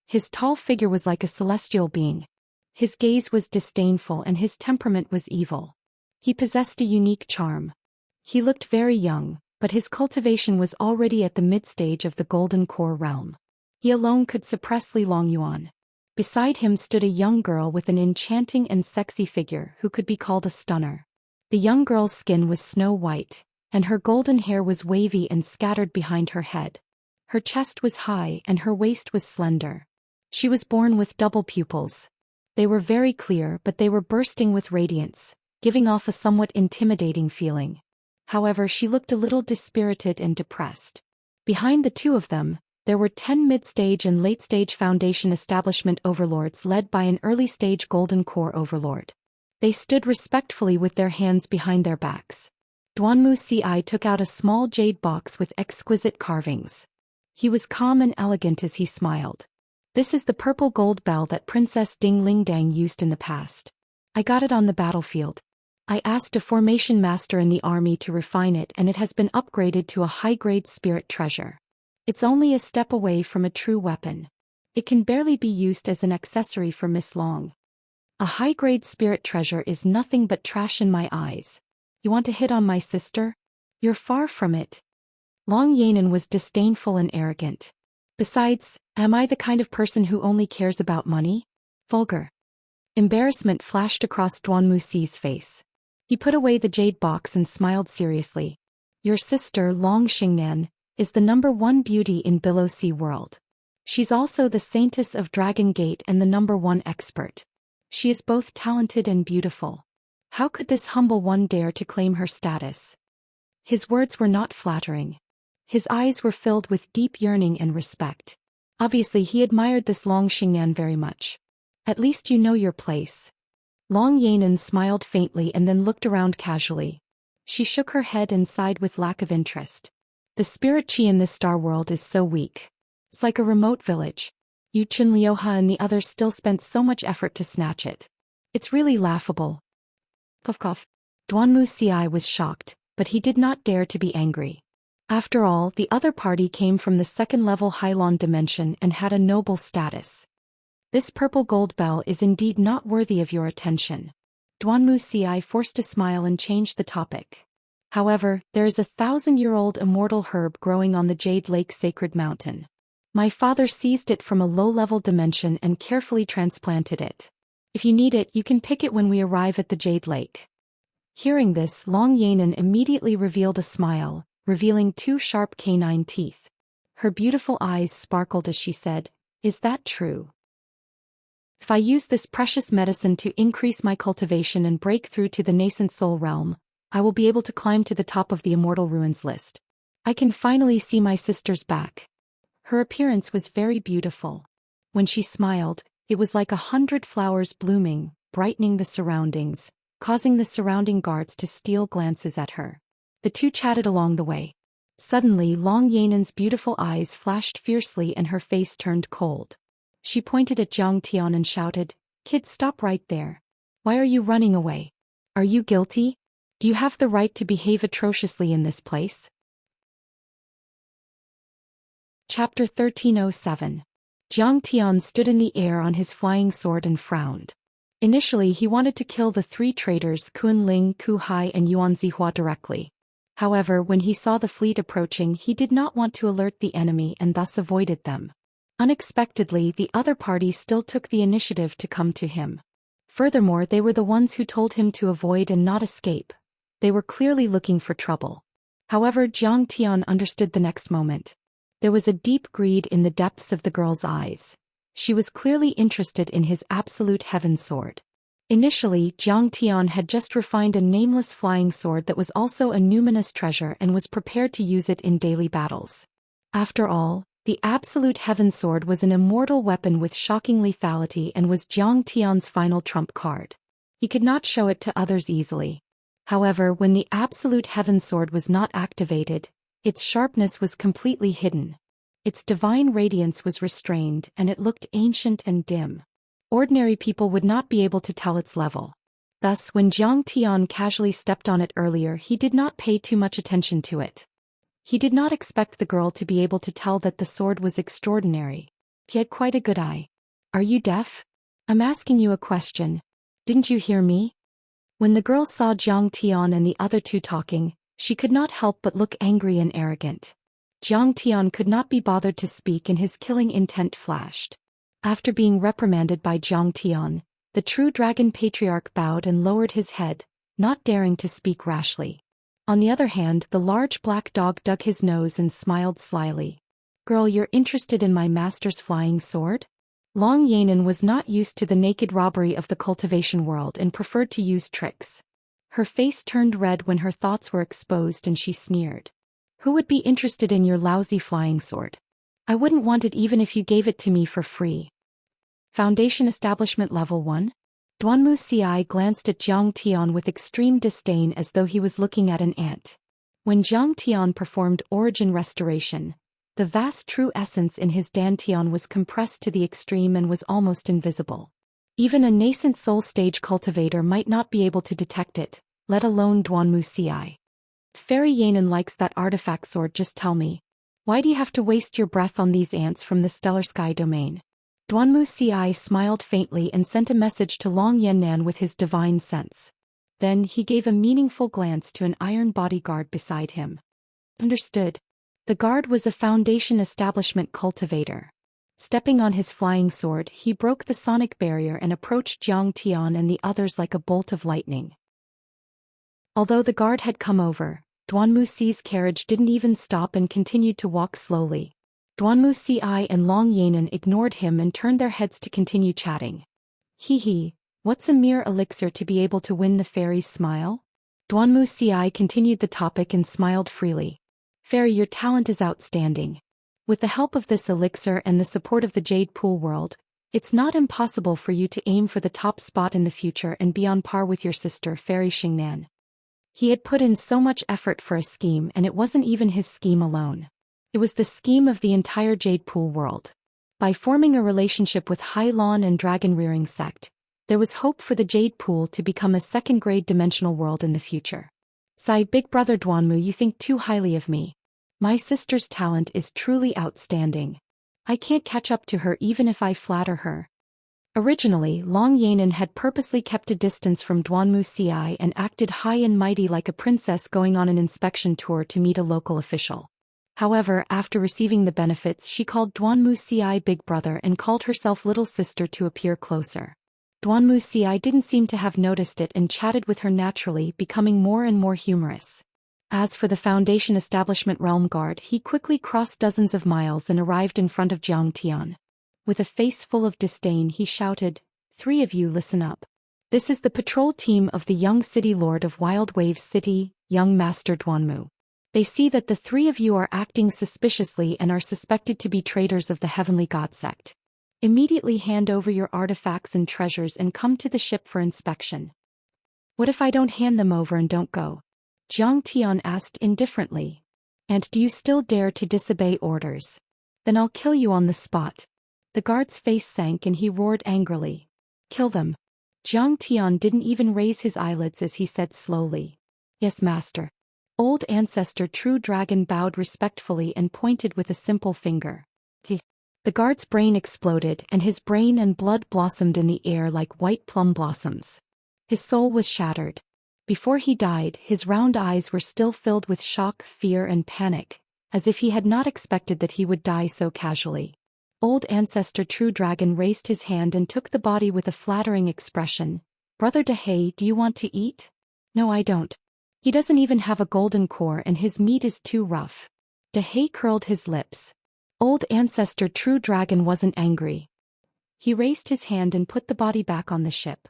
His tall figure was like a celestial being. His gaze was disdainful and his temperament was evil. He possessed a unique charm. He looked very young, but his cultivation was already at the mid-stage of the Golden Core realm. He alone could suppress Li Longyuan. Beside him stood a young girl with an enchanting and sexy figure who could be called a stunner. The young girl's skin was snow white, and her golden hair was wavy and scattered behind her head. Her chest was high and her waist was slender. She was born with double pupils. They were very clear but they were bursting with radiance, giving off a somewhat intimidating feeling. However, she looked a little dispirited and depressed. Behind the two of them, there were 10 mid-stage and late-stage Foundation Establishment overlords led by an early-stage Golden Core overlord. They stood respectfully with their hands behind their backs. Duanmu Ci took out a small jade box with exquisite carvings. He was calm and elegant as he smiled. This is the purple gold bell that Princess Ding Lingdang used in the past. I got it on the battlefield. I asked a formation master in the army to refine it and it has been upgraded to a high-grade spirit treasure. It's only a step away from a true weapon. It can barely be used as an accessory for Miss Long. A high-grade spirit treasure is nothing but trash in my eyes. You want to hit on my sister? You're far from it. Long Yanan was disdainful and arrogant. Besides, am I the kind of person who only cares about money? Vulgar. Embarrassment flashed across Duanmu Ci's face. He put away the jade box and smiled seriously. Your sister, Long Xingnan, is the #1 beauty in Below Sea World. She's also the saintess of Dragon Gate and the #1 expert. She is both talented and beautiful. How could this humble one dare to claim her status? His words were not flattering. His eyes were filled with deep yearning and respect. Obviously he admired this Long Xingnan very much. At least you know your place. Long Yanan smiled faintly and then looked around casually. She shook her head and sighed with lack of interest. The spirit chi in this star world is so weak. It's like a remote village. Yu Chen Liuha and the others still spent so much effort to snatch it. It's really laughable. Cough cough. Duanmu Ci was shocked, but he did not dare to be angry. After all, the other party came from the second-level Hylon dimension and had a noble status. This purple gold bell is indeed not worthy of your attention. Duanmu Ci forced a smile and changed the topic. However, there is a 1,000-year-old immortal herb growing on the Jade Lake Sacred Mountain. My father seized it from a low-level dimension and carefully transplanted it. If you need it, you can pick it when we arrive at the Jade Lake. Hearing this, Long Yanan immediately revealed a smile, revealing 2 sharp canine teeth. Her beautiful eyes sparkled as she said, "Is that true? If I use this precious medicine to increase my cultivation and break through to the nascent soul realm, I will be able to climb to the top of the Immortal Ruins list. I can finally see my sister's back." Her appearance was very beautiful. When she smiled, It was like 100 flowers blooming, brightening the surroundings, causing the surrounding guards to steal glances at her. The two chatted along the way. Suddenly Long Yanan's beautiful eyes flashed fiercely and her face turned cold. She pointed at Zhang Tian and shouted, "Kid, stop right there. Why are you running away? Are you guilty? Do you have the right to behave atrociously in this place?" Chapter 1307. Zhang Tian stood in the air on his flying sword and frowned. Initially he wanted to kill the three traitors Kun Ling, Ku Hai and Yuan Zihua directly. However, when he saw the fleet approaching, he did not want to alert the enemy and thus avoided them. Unexpectedly, the other party still took the initiative to come to him. Furthermore, they were the ones who told him to avoid and not escape. They were clearly looking for trouble. However, Zhang Tian understood the next moment. There was a deep greed in the depths of the girl's eyes. She was clearly interested in his absolute heaven sword. Initially, Zhang Tian had just refined a nameless flying sword that was also a numinous treasure and was prepared to use it in daily battles. After all, the absolute heaven sword was an immortal weapon with shocking lethality and was Zhang Tian's final trump card. He could not show it to others easily. However, when the absolute heaven sword was not activated, its sharpness was completely hidden. Its divine radiance was restrained and it looked ancient and dim. Ordinary people would not be able to tell its level. Thus, when Zhang Tian casually stepped on it earlier, he did not pay too much attention to it. He did not expect the girl to be able to tell that the sword was extraordinary. He had quite a good eye. "Are you deaf? I'm asking you a question. Didn't you hear me?" When the girl saw Zhang Tian and the other two talking, she could not help but look angry and arrogant. Zhang Tian could not be bothered to speak and his killing intent flashed. After being reprimanded by Zhang Tian, the true dragon patriarch bowed and lowered his head, not daring to speak rashly. On the other hand, the large black dog dug his nose and smiled slyly. "Girl, you're interested in my master's flying sword?" Long Yanan was not used to the naked robbery of the cultivation world and preferred to use tricks. Her face turned red when her thoughts were exposed and she sneered. "Who would be interested in your lousy flying sword? I wouldn't want it even if you gave it to me for free." Foundation Establishment Level 1? Duanmu Ci glanced at Zhang Tian with extreme disdain as though he was looking at an ant. When Zhang Tian performed origin restoration, the vast true essence in his dantian was compressed to the extreme and was almost invisible. Even a nascent soul stage cultivator might not be able to detect it, let alone Duanmu Ci. "Fairy Yanan likes that artifact sword, just tell me. Why do you have to waste your breath on these ants from the stellar sky domain?" Duanmu Ci smiled faintly and sent a message to Long Yannan with his divine sense. Then he gave a meaningful glance to an iron bodyguard beside him. Understood. The guard was a Foundation Establishment cultivator. Stepping on his flying sword, he broke the sonic barrier and approached Zhang Tian and the others like a bolt of lightning. Although the guard had come over, Duanmu Ci's carriage didn't even stop and continued to walk slowly. Duanmu Ci and Long Yanan ignored him and turned their heads to continue chatting. "Hee, what's a mere elixir to be able to win the fairy's smile?" Duanmu Ci continued the topic and smiled freely. "Fairy, your talent is outstanding. With the help of this elixir and the support of the Jade Pool world, it's not impossible for you to aim for the top spot in the future and be on par with your sister, Fairy Xingnan." He had put in so much effort for a scheme, and it wasn't even his scheme alone. It was the scheme of the entire Jade Pool world. By forming a relationship with Hai Lan and Dragon Rearing Sect, there was hope for the Jade Pool to become a second-grade dimensional world in the future. "Sai, big brother Duanmu, you think too highly of me. My sister's talent is truly outstanding. I can't catch up to her even if I flatter her." Originally, Long Yanan had purposely kept a distance from Duanmu Ci and acted high and mighty like a princess going on an inspection tour to meet a local official. However, after receiving the benefits, she called Duanmu Ci big brother and called herself little sister to appear closer. Duanmu Ci didn't seem to have noticed it and chatted with her naturally, becoming more and more humorous. As for the Foundation Establishment Realm Guard, he quickly crossed dozens of miles and arrived in front of Zhang Tian. With a face full of disdain, he shouted, "Three of you listen up. This is the patrol team of the young city lord of Wild Waves City, young Master Duanmu. They see that the three of you are acting suspiciously and are suspected to be traitors of the Heavenly God Sect. Immediately hand over your artifacts and treasures and come to the ship for inspection. What if I don't hand them over and don't go? Zhang Tian asked indifferently. And do you still dare to disobey orders? Then I'll kill you on the spot. The guard's face sank and he roared angrily. Kill them. Zhang Tian didn't even raise his eyelids as he said slowly. Yes, master. Old ancestor True Dragon bowed respectfully and pointed with a simple finger. The guard's brain exploded and his brain and blood blossomed in the air like white plum blossoms. His soul was shattered. Before he died, his round eyes were still filled with shock, fear and panic, as if he had not expected that he would die so casually. Old ancestor True Dragon raised his hand and took the body with a flattering expression. Brother Dehei, do you want to eat? No, I don't. He doesn't even have a golden core and his meat is too rough. Dehei curled his lips. Old ancestor True Dragon wasn't angry. He raised his hand and put the body back on the ship.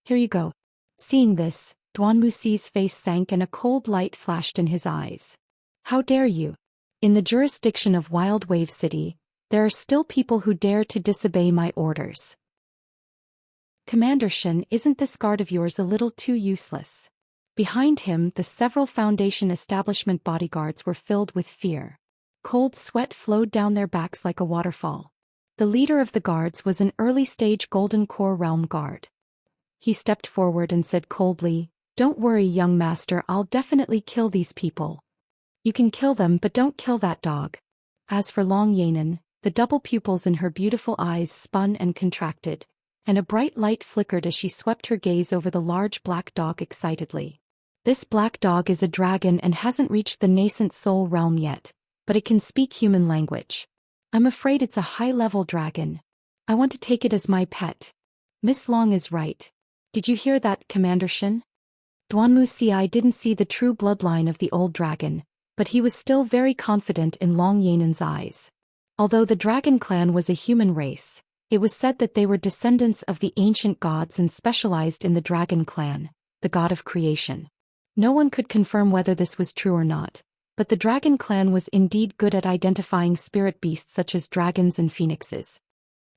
Here you go. Seeing this, Duan Muxi's face sank and a cold light flashed in his eyes. How dare you? In the jurisdiction of Wild Wave City, there are still people who dare to disobey my orders. Commander Shen, isn't this guard of yours a little too useless? Behind him, the several Foundation establishment bodyguards were filled with fear. Cold sweat flowed down their backs like a waterfall. The leader of the guards was an early-stage Golden Core Realm guard. He stepped forward and said coldly, Don't worry, young master, I'll definitely kill these people. You can kill them, but don't kill that dog. As for Long Yanan, the double pupils in her beautiful eyes spun and contracted, and a bright light flickered as she swept her gaze over the large black dog excitedly. This black dog is a dragon and hasn't reached the nascent soul realm yet, but it can speak human language. I'm afraid it's a high-level dragon. I want to take it as my pet. Miss Long is right. Did you hear that, Commander Shen? Duan Muxi didn't see the true bloodline of the old dragon, but he was still very confident in Long Yanan's eyes. Although the dragon clan was a human race, it was said that they were descendants of the ancient gods and specialized in the dragon clan, the god of creation. No one could confirm whether this was true or not, but the dragon clan was indeed good at identifying spirit beasts such as dragons and phoenixes.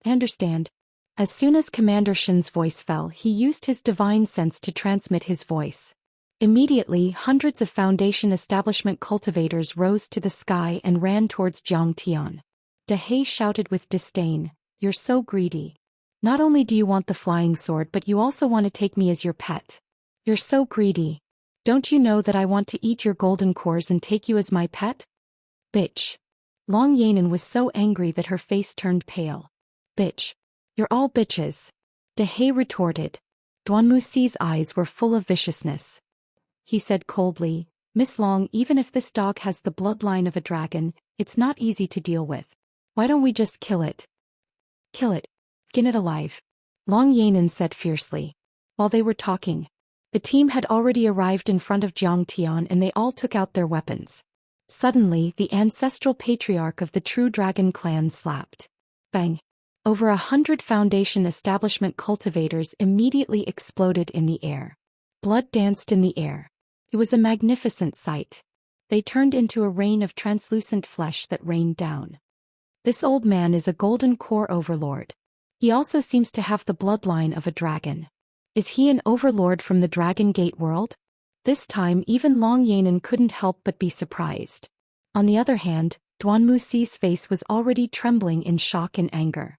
I understand. As soon as Commander Shen's voice fell, he used his divine sense to transmit his voice. Immediately, hundreds of Foundation establishment cultivators rose to the sky and ran towards Zhang Tian. Dehei shouted with disdain, You're so greedy. Not only do you want the flying sword but you also want to take me as your pet. You're so greedy. Don't you know that I want to eat your golden cores and take you as my pet? Bitch. Long Yanan was so angry that her face turned pale. Bitch. You're all bitches. Dehei retorted. Duan Muxi's eyes were full of viciousness. He said coldly, Miss Long, even if this dog has the bloodline of a dragon, it's not easy to deal with. Why don't we just kill it? Kill it. Skin it alive. Long Yanan said fiercely. While they were talking, the team had already arrived in front of Zhang Tian and they all took out their weapons. Suddenly, the ancestral patriarch of the True Dragon clan slapped. Bang! Over 100 Foundation establishment cultivators immediately exploded in the air. Blood danced in the air. It was a magnificent sight. They turned into a rain of translucent flesh that rained down. This old man is a golden core overlord. He also seems to have the bloodline of a dragon. Is he an overlord from the Dragon Gate world? This time even Long Yanan couldn't help but be surprised. On the other hand, Duan Muxi's face was already trembling in shock and anger.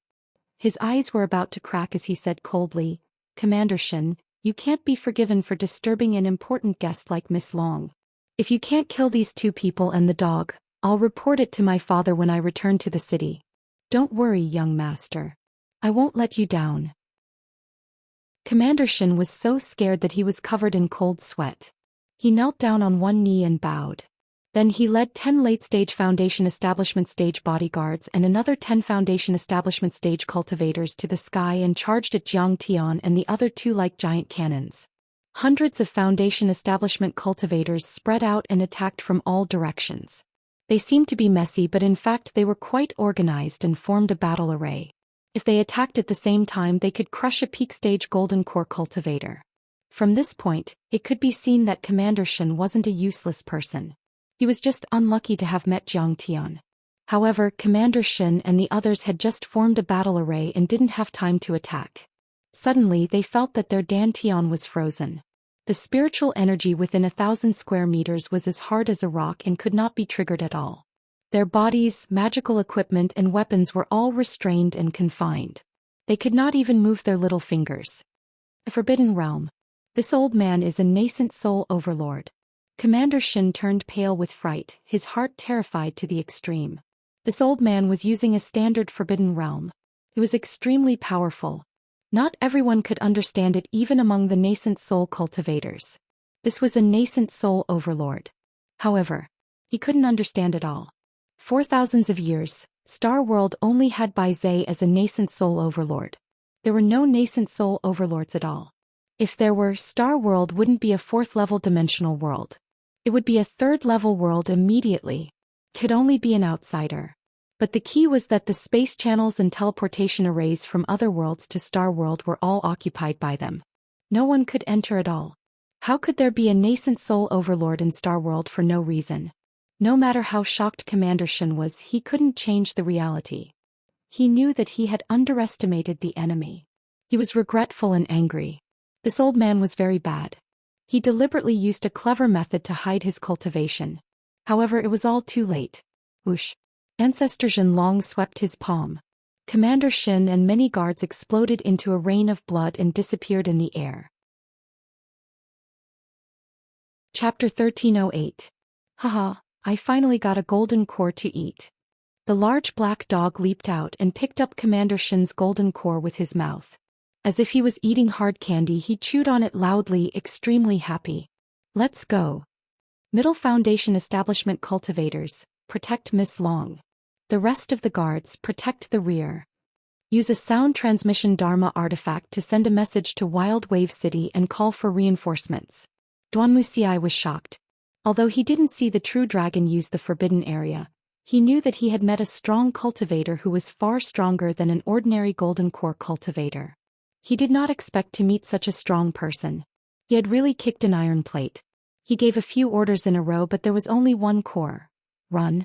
His eyes were about to crack as he said coldly, Commander Shen, you can't be forgiven for disturbing an important guest like Miss Long. If you can't kill these two people and the dog, I'll report it to my father when I return to the city. Don't worry, young master. I won't let you down. Commander Shen was so scared that he was covered in cold sweat. He knelt down on one knee and bowed. Then he led 10 late-stage Foundation Establishment Stage bodyguards and another 10 Foundation Establishment Stage cultivators to the sky and charged at Zhang Tian and the other two like giant cannons. Hundreds of Foundation Establishment cultivators spread out and attacked from all directions. They seemed to be messy, but in fact they were quite organized and formed a battle array. If they attacked at the same time, they could crush a peak-stage Golden Core cultivator. From this point, it could be seen that Commander Shen wasn't a useless person. He was just unlucky to have met Zhang Tian. However, Commander Shin and the others had just formed a battle array and didn't have time to attack. Suddenly they felt that their dantian was frozen. The spiritual energy within 1,000 square meters was as hard as a rock and could not be triggered at all. Their bodies, magical equipment and weapons were all restrained and confined. They could not even move their little fingers. A forbidden realm. This old man is a nascent soul overlord. Commander Shin turned pale with fright, his heart terrified to the extreme. This old man was using a standard forbidden realm. It was extremely powerful. Not everyone could understand it, even among the nascent soul cultivators. This was a nascent soul overlord. However, he couldn't understand it all. For thousands of years, Star World only had Bai Zhe as a nascent soul overlord. There were no nascent soul overlords at all. If there were, Star World wouldn't be a 4th-level dimensional world. It would be a 3rd-level world immediately. Could only be an outsider. But the key was that the space channels and teleportation arrays from other worlds to Star World were all occupied by them. No one could enter at all. How could there be a nascent soul overlord in Star World for no reason? No matter how shocked Commander Shin was, he couldn't change the reality. He knew that he had underestimated the enemy. He was regretful and angry. This old man was very bad. He deliberately used a clever method to hide his cultivation. However, it was all too late. Whoosh. Ancestor Zhen Long swept his palm. Commander Shin and many guards exploded into a rain of blood and disappeared in the air. Chapter 1308. Haha, I finally got a golden core to eat. The large black dog leaped out and picked up Commander Shin's golden core with his mouth. As if he was eating hard candy, he chewed on it loudly, extremely happy. Let's go. Middle Foundation Establishment Cultivators, protect Miss Long. The rest of the guards, protect the rear. Use a sound transmission Dharma artifact to send a message to Wild Wave City and call for reinforcements. Wuxia was shocked. Although he didn't see the true dragon use the forbidden area, he knew that he had met a strong cultivator who was far stronger than an ordinary golden core cultivator. He did not expect to meet such a strong person. He had really kicked an iron plate. He gave a few orders in a row, but there was only one core. Run.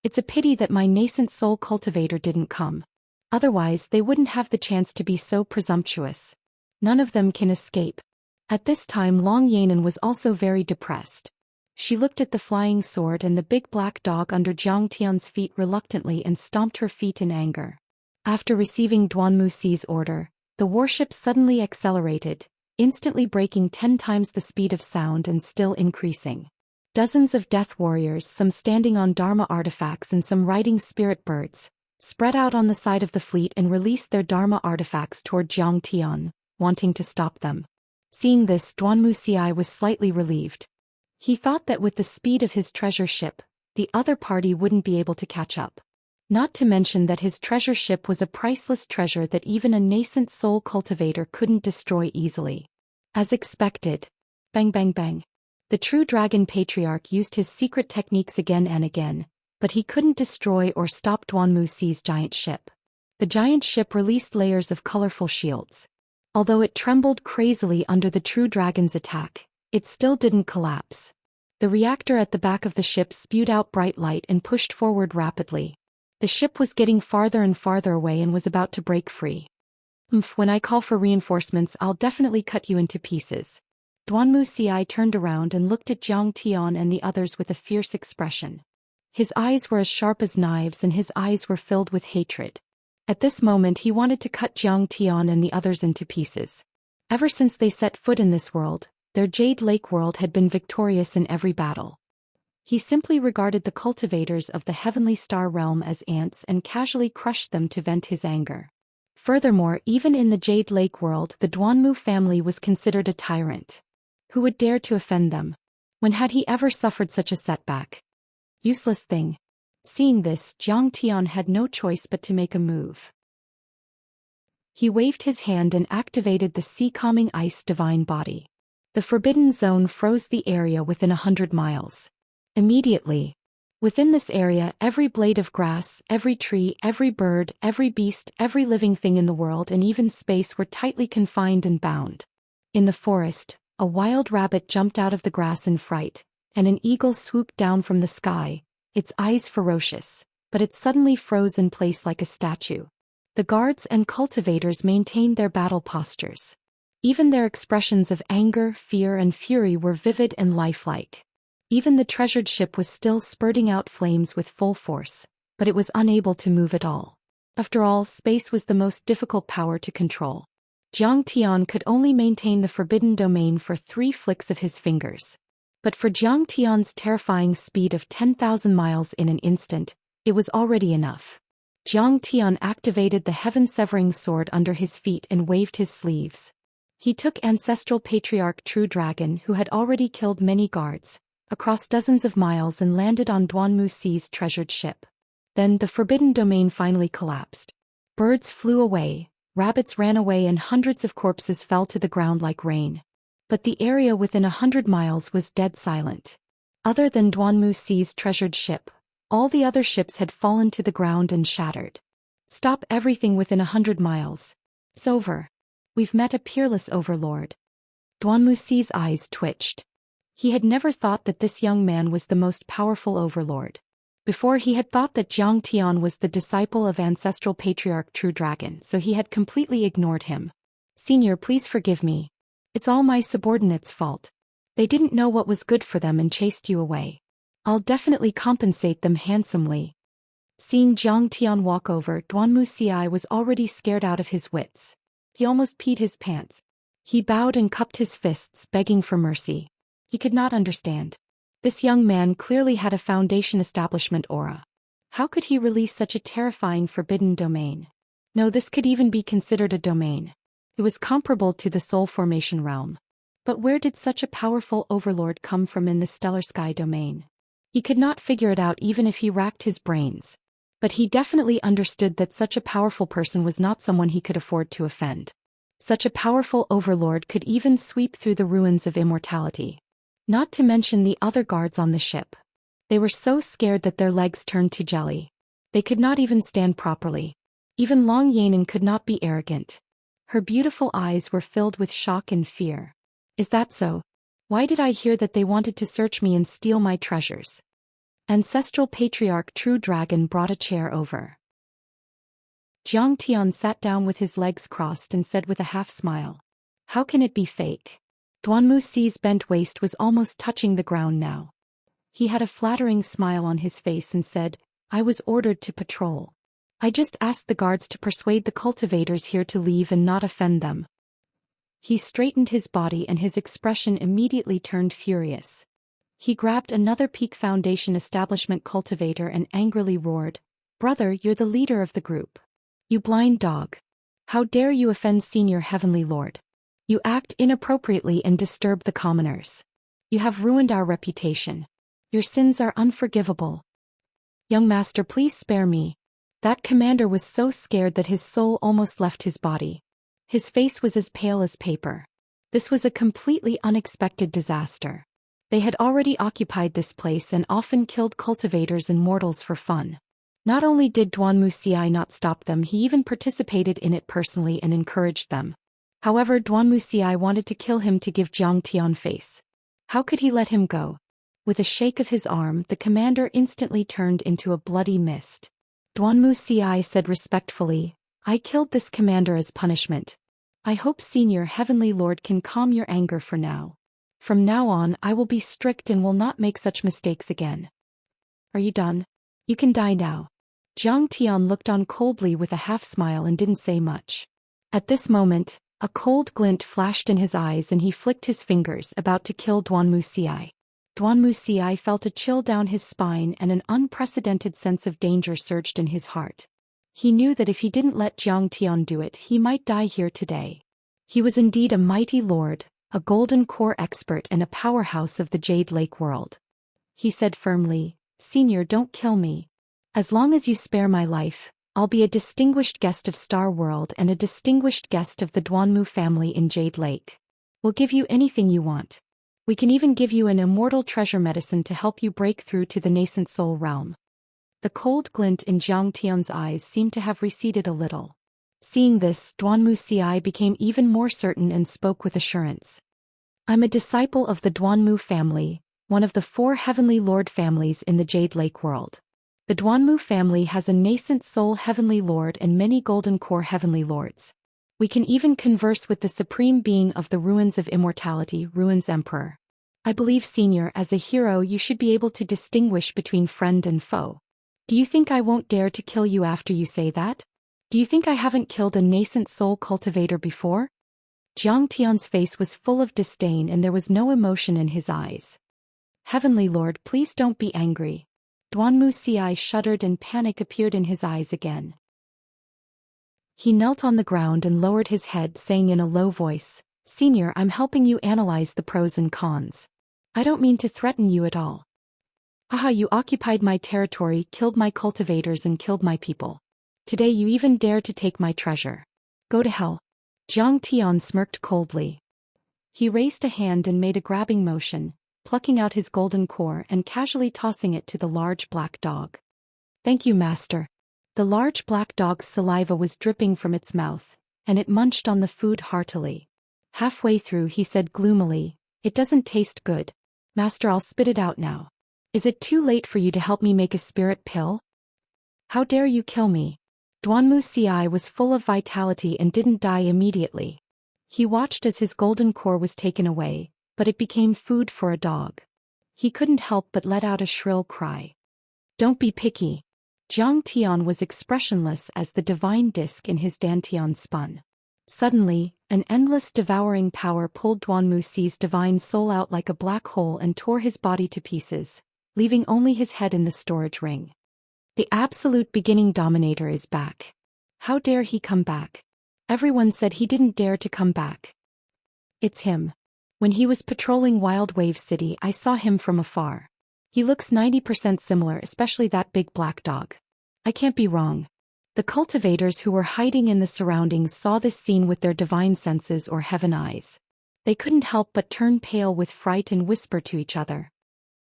It's a pity that my nascent soul cultivator didn't come. Otherwise they wouldn't have the chance to be so presumptuous. None of them can escape. At this time Long Yanan was also very depressed. She looked at the flying sword and the big black dog under Jiang Tian's feet reluctantly and stomped her feet in anger. After receiving Duanmu Si's order, the warship suddenly accelerated, instantly breaking 10 times the speed of sound and still increasing. Dozens of death warriors, some standing on Dharma artifacts and some riding spirit birds, spread out on the side of the fleet and released their Dharma artifacts toward Jiang Tian, wanting to stop them. Seeing this, Duanmu Si was slightly relieved. He thought that with the speed of his treasure ship, the other party wouldn't be able to catch up. Not to mention that his treasure ship was a priceless treasure that even a nascent soul cultivator couldn't destroy easily. As expected. Bang bang bang. The true dragon patriarch used his secret techniques again and again, but he couldn't destroy or stop Duanmu Si's giant ship. The giant ship released layers of colorful shields. Although it trembled crazily under the true dragon's attack, it still didn't collapse. The reactor at the back of the ship spewed out bright light and pushed forward rapidly. The ship was getting farther and farther away and was about to break free. When I call for reinforcements, I'll definitely cut you into pieces. Duanmu Si turned around and looked at Jiang Tian and the others with a fierce expression. His eyes were as sharp as knives and his eyes were filled with hatred. At this moment he wanted to cut Jiang Tian and the others into pieces. Ever since they set foot in this world, their Jade Lake world had been victorious in every battle. He simply regarded the cultivators of the Heavenly Star Realm as ants and casually crushed them to vent his anger. Furthermore, even in the Jade Lake world, the Duanmu family was considered a tyrant. Who would dare to offend them? When had he ever suffered such a setback? Useless thing. Seeing this, Jiang Tian had no choice but to make a move. He waved his hand and activated the sea-calming ice divine body. The forbidden zone froze the area within 100 miles. Immediately. Within this area, every blade of grass, every tree, every bird, every beast, every living thing in the world and even space were tightly confined and bound. In the forest, a wild rabbit jumped out of the grass in fright, and an eagle swooped down from the sky, its eyes ferocious. but it suddenly froze in place like a statue. The guards and cultivators maintained their battle postures. Even their expressions of anger, fear, and fury were vivid and lifelike. Even the treasured ship was still spurting out flames with full force, but it was unable to move at all. After all, space was the most difficult power to control. Zhang Tian could only maintain the forbidden domain for 3 flicks of his fingers. But for Zhang Tian's terrifying speed of 10,000 miles in an instant, it was already enough. Zhang Tian activated the heaven-severing sword under his feet and waved his sleeves. He took ancestral patriarch True Dragon, who had already killed many guards, across dozens of miles and landed on Duanmu Sea's treasured ship. Then the forbidden domain finally collapsed. Birds flew away, rabbits ran away, and hundreds of corpses fell to the ground like rain. But the area within 100 miles was dead silent. Other than Duanmu Sea's treasured ship, all the other ships had fallen to the ground and shattered. Stop everything within 100 miles. It's over. We've met a peerless overlord. Duanmu Sea's eyes twitched. He had never thought that this young man was the most powerful overlord. Before, he had thought that Zhang Tian was the disciple of ancestral patriarch True Dragon, so he had completely ignored him. Senior, please forgive me. It's all my subordinates' fault. They didn't know what was good for them and chased you away. I'll definitely compensate them handsomely. Seeing Zhang Tian walk over, Duanmu Xi was already scared out of his wits. He almost peed his pants. He bowed and cupped his fists, begging for mercy. He could not understand. This young man clearly had a Foundation establishment aura. How could he release such a terrifying forbidden domain? No, this could even be considered a domain. It was comparable to the soul formation realm. But where did such a powerful overlord come from in the stellar sky domain? He could not figure it out even if he racked his brains. But he definitely understood that such a powerful person was not someone he could afford to offend. Such a powerful overlord could even sweep through the ruins of immortality. Not to mention the other guards on the ship. They were so scared that their legs turned to jelly. They could not even stand properly. Even Long Yanin could not be arrogant. Her beautiful eyes were filled with shock and fear. Is that so? Why did I hear that they wanted to search me and steal my treasures? Ancestral patriarch True Dragon brought a chair over. Zhang Tian sat down with his legs crossed and said with a half-smile, "How can it be fake?" Duanmu Xi's bent waist was almost touching the ground now. He had a flattering smile on his face and said, "I was ordered to patrol. I just asked the guards to persuade the cultivators here to leave and not offend them." He straightened his body and his expression immediately turned furious. He grabbed another Peak Foundation establishment cultivator and angrily roared, "Brother, you're the leader of the group. You blind dog. How dare you offend Senior Heavenly Lord? You act inappropriately and disturb the commoners. You have ruined our reputation. Your sins are unforgivable. Young master, please spare me." That commander was so scared that his soul almost left his body. His face was as pale as paper. This was a completely unexpected disaster. They had already occupied this place and often killed cultivators and mortals for fun. Not only did Duanmu Xi not stop them, he even participated in it personally and encouraged them. However, Duanmu Xi wanted to kill him to give Zhang Tian face. How could he let him go? With a shake of his arm, the commander instantly turned into a bloody mist. Duanmu Xi said respectfully, "I killed this commander as punishment. I hope Senior Heavenly Lord can calm your anger for now. From now on, I will be strict and will not make such mistakes again. Are you done? You can die now." Zhang Tian looked on coldly with a half-smile and didn't say much. At this moment, a cold glint flashed in his eyes and he flicked his fingers, about to kill Duanmu Xi. Duanmu Xi felt a chill down his spine and an unprecedented sense of danger surged in his heart. He knew that if he didn't let Zhang Tian do it, he might die here today. He was indeed a mighty lord, a golden core expert and a powerhouse of the Jade Lake world. He said firmly, "Senior, don't kill me. As long as you spare my life, I'll be a distinguished guest of Star World and a distinguished guest of the Duanmu family in Jade Lake. We'll give you anything you want. We can even give you an immortal treasure medicine to help you break through to the nascent soul realm." The cold glint in Zhang Tian's eyes seemed to have receded a little. Seeing this, Duanmu Xi became even more certain and spoke with assurance. "I'm a disciple of the Duanmu family, one of the 4 Heavenly Lord families in the Jade Lake world. The Duanmu family has a nascent soul heavenly lord and many golden core heavenly lords. We can even converse with the supreme being of the ruins of immortality, Ruins Emperor. I believe, Senior, as a hero you should be able to distinguish between friend and foe. Do you think I won't dare to kill you after you say that? Do you think I haven't killed a nascent soul cultivator before? Jiang Tian's face was full of disdain and there was no emotion in his eyes. Heavenly Lord, please don't be angry. Duanmu Xi shuddered and panic appeared in his eyes again. He knelt on the ground and lowered his head, saying in a low voice, Senior, I'm helping you analyze the pros and cons. I don't mean to threaten you at all. Aha, you occupied my territory, killed my cultivators and killed my people. Today you even dare to take my treasure. Go to hell. Jiang Tian smirked coldly. He raised a hand and made a grabbing motion, plucking out his golden core and casually tossing it to the large black dog. Thank you, master. The large black dog's saliva was dripping from its mouth, and it munched on the food heartily. Halfway through he said gloomily, It doesn't taste good. Master, I'll spit it out now. Is it too late for you to help me make a spirit pill? How dare you kill me? Duanmu Xi was full of vitality and didn't die immediately. He watched as his golden core was taken away, but it became food for a dog. He couldn't help but let out a shrill cry. Don't be picky. Jiang Tian was expressionless as the divine disc in his dantian spun. Suddenly, an endless devouring power pulled Duanmu Xi's divine soul out like a black hole and tore his body to pieces, leaving only his head in the storage ring. The absolute beginning dominator is back. How dare he come back? Everyone said he didn't dare to come back. It's him. When he was patrolling Wild Wave City, I saw him from afar. He looks 90% similar, especially that big black dog. I can't be wrong. The cultivators who were hiding in the surroundings saw this scene with their divine senses or heaven eyes. They couldn't help but turn pale with fright and whisper to each other.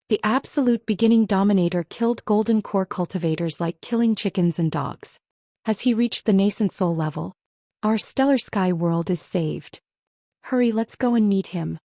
The absolute beginning dominator killed golden core cultivators like killing chickens and dogs. Has he reached the nascent soul level? Our stellar sky world is saved. Hurry, let's go and meet him.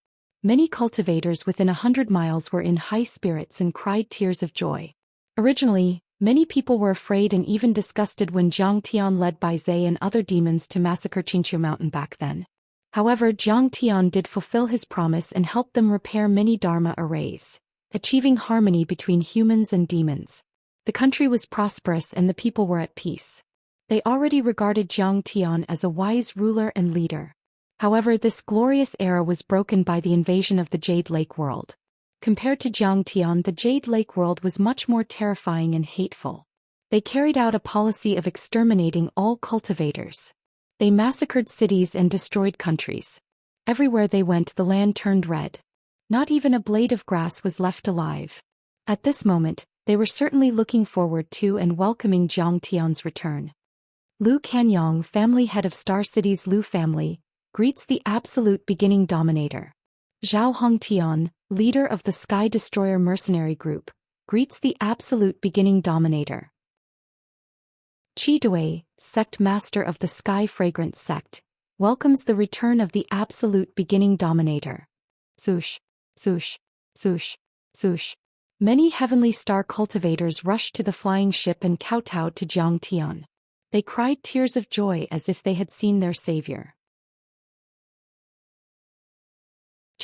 Many cultivators within 100 miles were in high spirits and cried tears of joy. Originally, many people were afraid and even disgusted when Jiang Tian led Bai Zhe and other demons to massacre Xianxia Mountain back then. However, Jiang Tian did fulfill his promise and helped them repair many Dharma arrays, achieving harmony between humans and demons. The country was prosperous and the people were at peace. They already regarded Jiang Tian as a wise ruler and leader. However, this glorious era was broken by the invasion of the Jade Lake world. Compared to Jiang Tian, the Jade Lake world was much more terrifying and hateful. They carried out a policy of exterminating all cultivators. They massacred cities and destroyed countries. Everywhere they went, the land turned red. Not even a blade of grass was left alive. At this moment, they were certainly looking forward to and welcoming Jiang Tian's return. Lu Canyong, family head of Star City's Lu family, greets the absolute beginning dominator. Zhao Hongtian, leader of the Sky Destroyer mercenary group, greets the absolute beginning dominator. Qi Dui, sect master of the Sky Fragrance sect, welcomes the return of the absolute beginning dominator. Sush, sush, sush, sush. Many heavenly star cultivators rushed to the flying ship and kowtowed to Jiang Tian. They cried tears of joy as if they had seen their savior.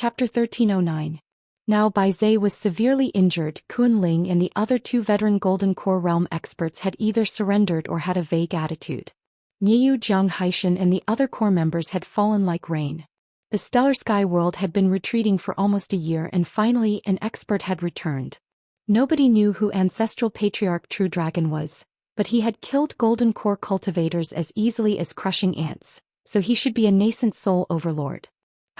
Chapter 1309. Now Bai Zhe was severely injured. Kun Ling and the other two veteran Golden Core Realm experts had either surrendered or had a vague attitude. Miyu Jiang Haishan and the other core members had fallen like rain. The stellar sky world had been retreating for almost a year and finally an expert had returned. Nobody knew who Ancestral Patriarch True Dragon was, but he had killed Golden Core cultivators as easily as crushing ants, so he should be a nascent soul overlord.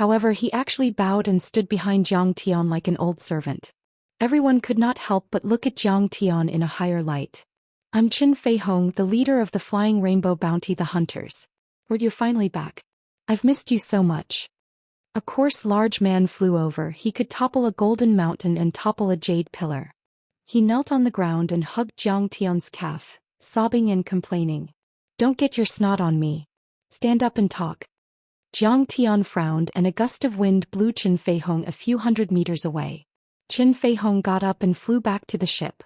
However, he actually bowed and stood behind Jiang Tian like an old servant. Everyone could not help but look at Jiang Tian in a higher light. I'm Qin Fei Hong, the leader of the Flying Rainbow Bounty, the Hunters. You're finally back. I've missed you so much. A coarse large man flew over. He could topple a golden mountain and topple a jade pillar. He knelt on the ground and hugged Jiang Tian's calf, sobbing and complaining. Don't get your snot on me. Stand up and talk. Jiang Tian frowned and a gust of wind blew Qin Fei Hong a few hundred meters away. Qin Fei Hong got up and flew back to the ship.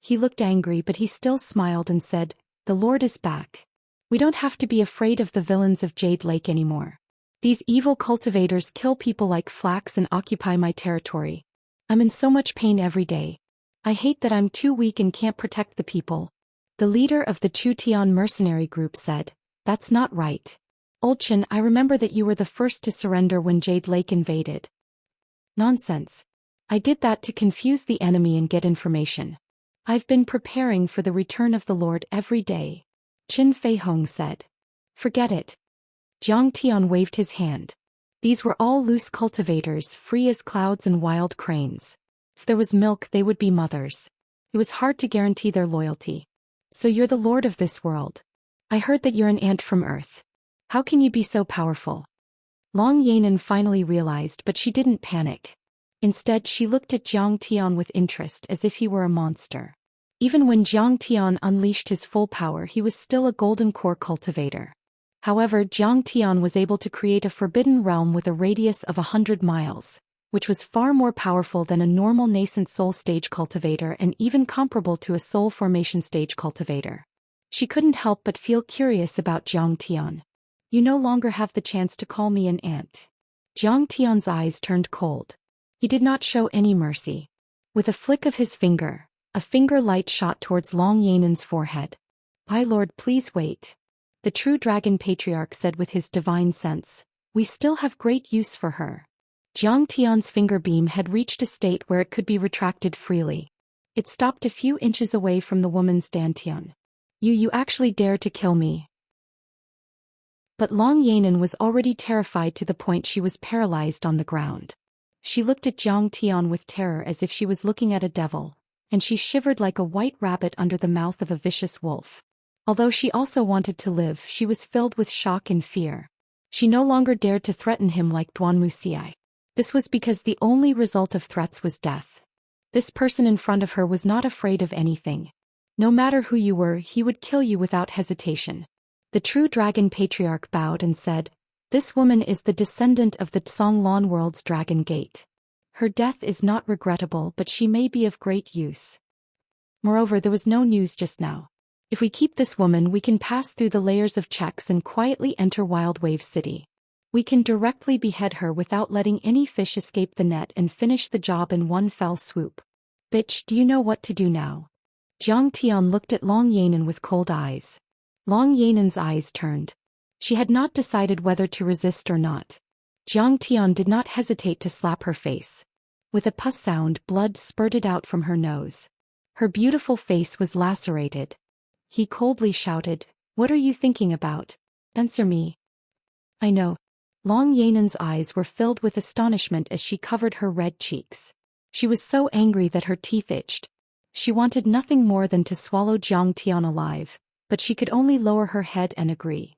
He looked angry, but he still smiled and said, "The Lord is back. We don't have to be afraid of the villains of Jade Lake anymore. These evil cultivators kill people like flax and occupy my territory. I'm in so much pain every day. I hate that I'm too weak and can't protect the people." The leader of the Zhou Xian mercenary group said, "That's not right. Old Chen, I remember that you were the first to surrender when Jade Lake invaded." "Nonsense. I did that to confuse the enemy and get information. I've been preparing for the return of the Lord every day," Qin Fei Hong said. "Forget it." Jiang Tian waved his hand. These were all loose cultivators, free as clouds and wild cranes. If there was milk, they would be mothers. It was hard to guarantee their loyalty. "So you're the lord of this world. I heard that you're an ant from Earth. How can you be so powerful?" Long Yanan finally realized, but she didn't panic. Instead, she looked at Jiang Tian with interest, as if he were a monster. Even when Jiang Tian unleashed his full power, he was still a golden core cultivator. However, Jiang Tian was able to create a forbidden realm with a radius of 100 miles, which was far more powerful than a normal nascent soul stage cultivator and even comparable to a soul formation stage cultivator. She couldn't help but feel curious about Jiang Tian. "You no longer have the chance to call me an ant." Jiang Tian's eyes turned cold. He did not show any mercy. With a flick of his finger, a finger light shot towards Long Yanan's forehead. "My lord, please wait," the true dragon patriarch said with his divine sense. "We still have great use for her." Jiang Tian's finger beam had reached a state where it could be retracted freely. It stopped a few inches away from the woman's dantian. You actually dare to kill me?" But Long Yanan was already terrified to the point she was paralyzed on the ground. She looked at Jiang Tian with terror as if she was looking at a devil, and she shivered like a white rabbit under the mouth of a vicious wolf. Although she also wanted to live, she was filled with shock and fear. She no longer dared to threaten him like Duan Wuxia. This was because the only result of threats was death. This person in front of her was not afraid of anything. No matter who you were, he would kill you without hesitation. The true dragon patriarch bowed and said, "This woman is the descendant of the Tsonglan world's dragon gate. Her death is not regrettable, but she may be of great use. Moreover, there was no news just now. If we keep this woman, we can pass through the layers of checks and quietly enter Wild Wave City. We can directly behead her without letting any fish escape the net and finish the job in one fell swoop. Bitch, do you know what to do now?" Jiang Tian looked at Long Yanan with cold eyes. Long Yanan's eyes turned. She had not decided whether to resist or not. Jiang Tian did not hesitate to slap her face. With a pus sound, blood spurted out from her nose. Her beautiful face was lacerated. He coldly shouted, "What are you thinking about? Answer me." "I know." Long Yanan's eyes were filled with astonishment as she covered her red cheeks. She was so angry that her teeth itched. She wanted nothing more than to swallow Jiang Tian alive, but she could only lower her head and agree.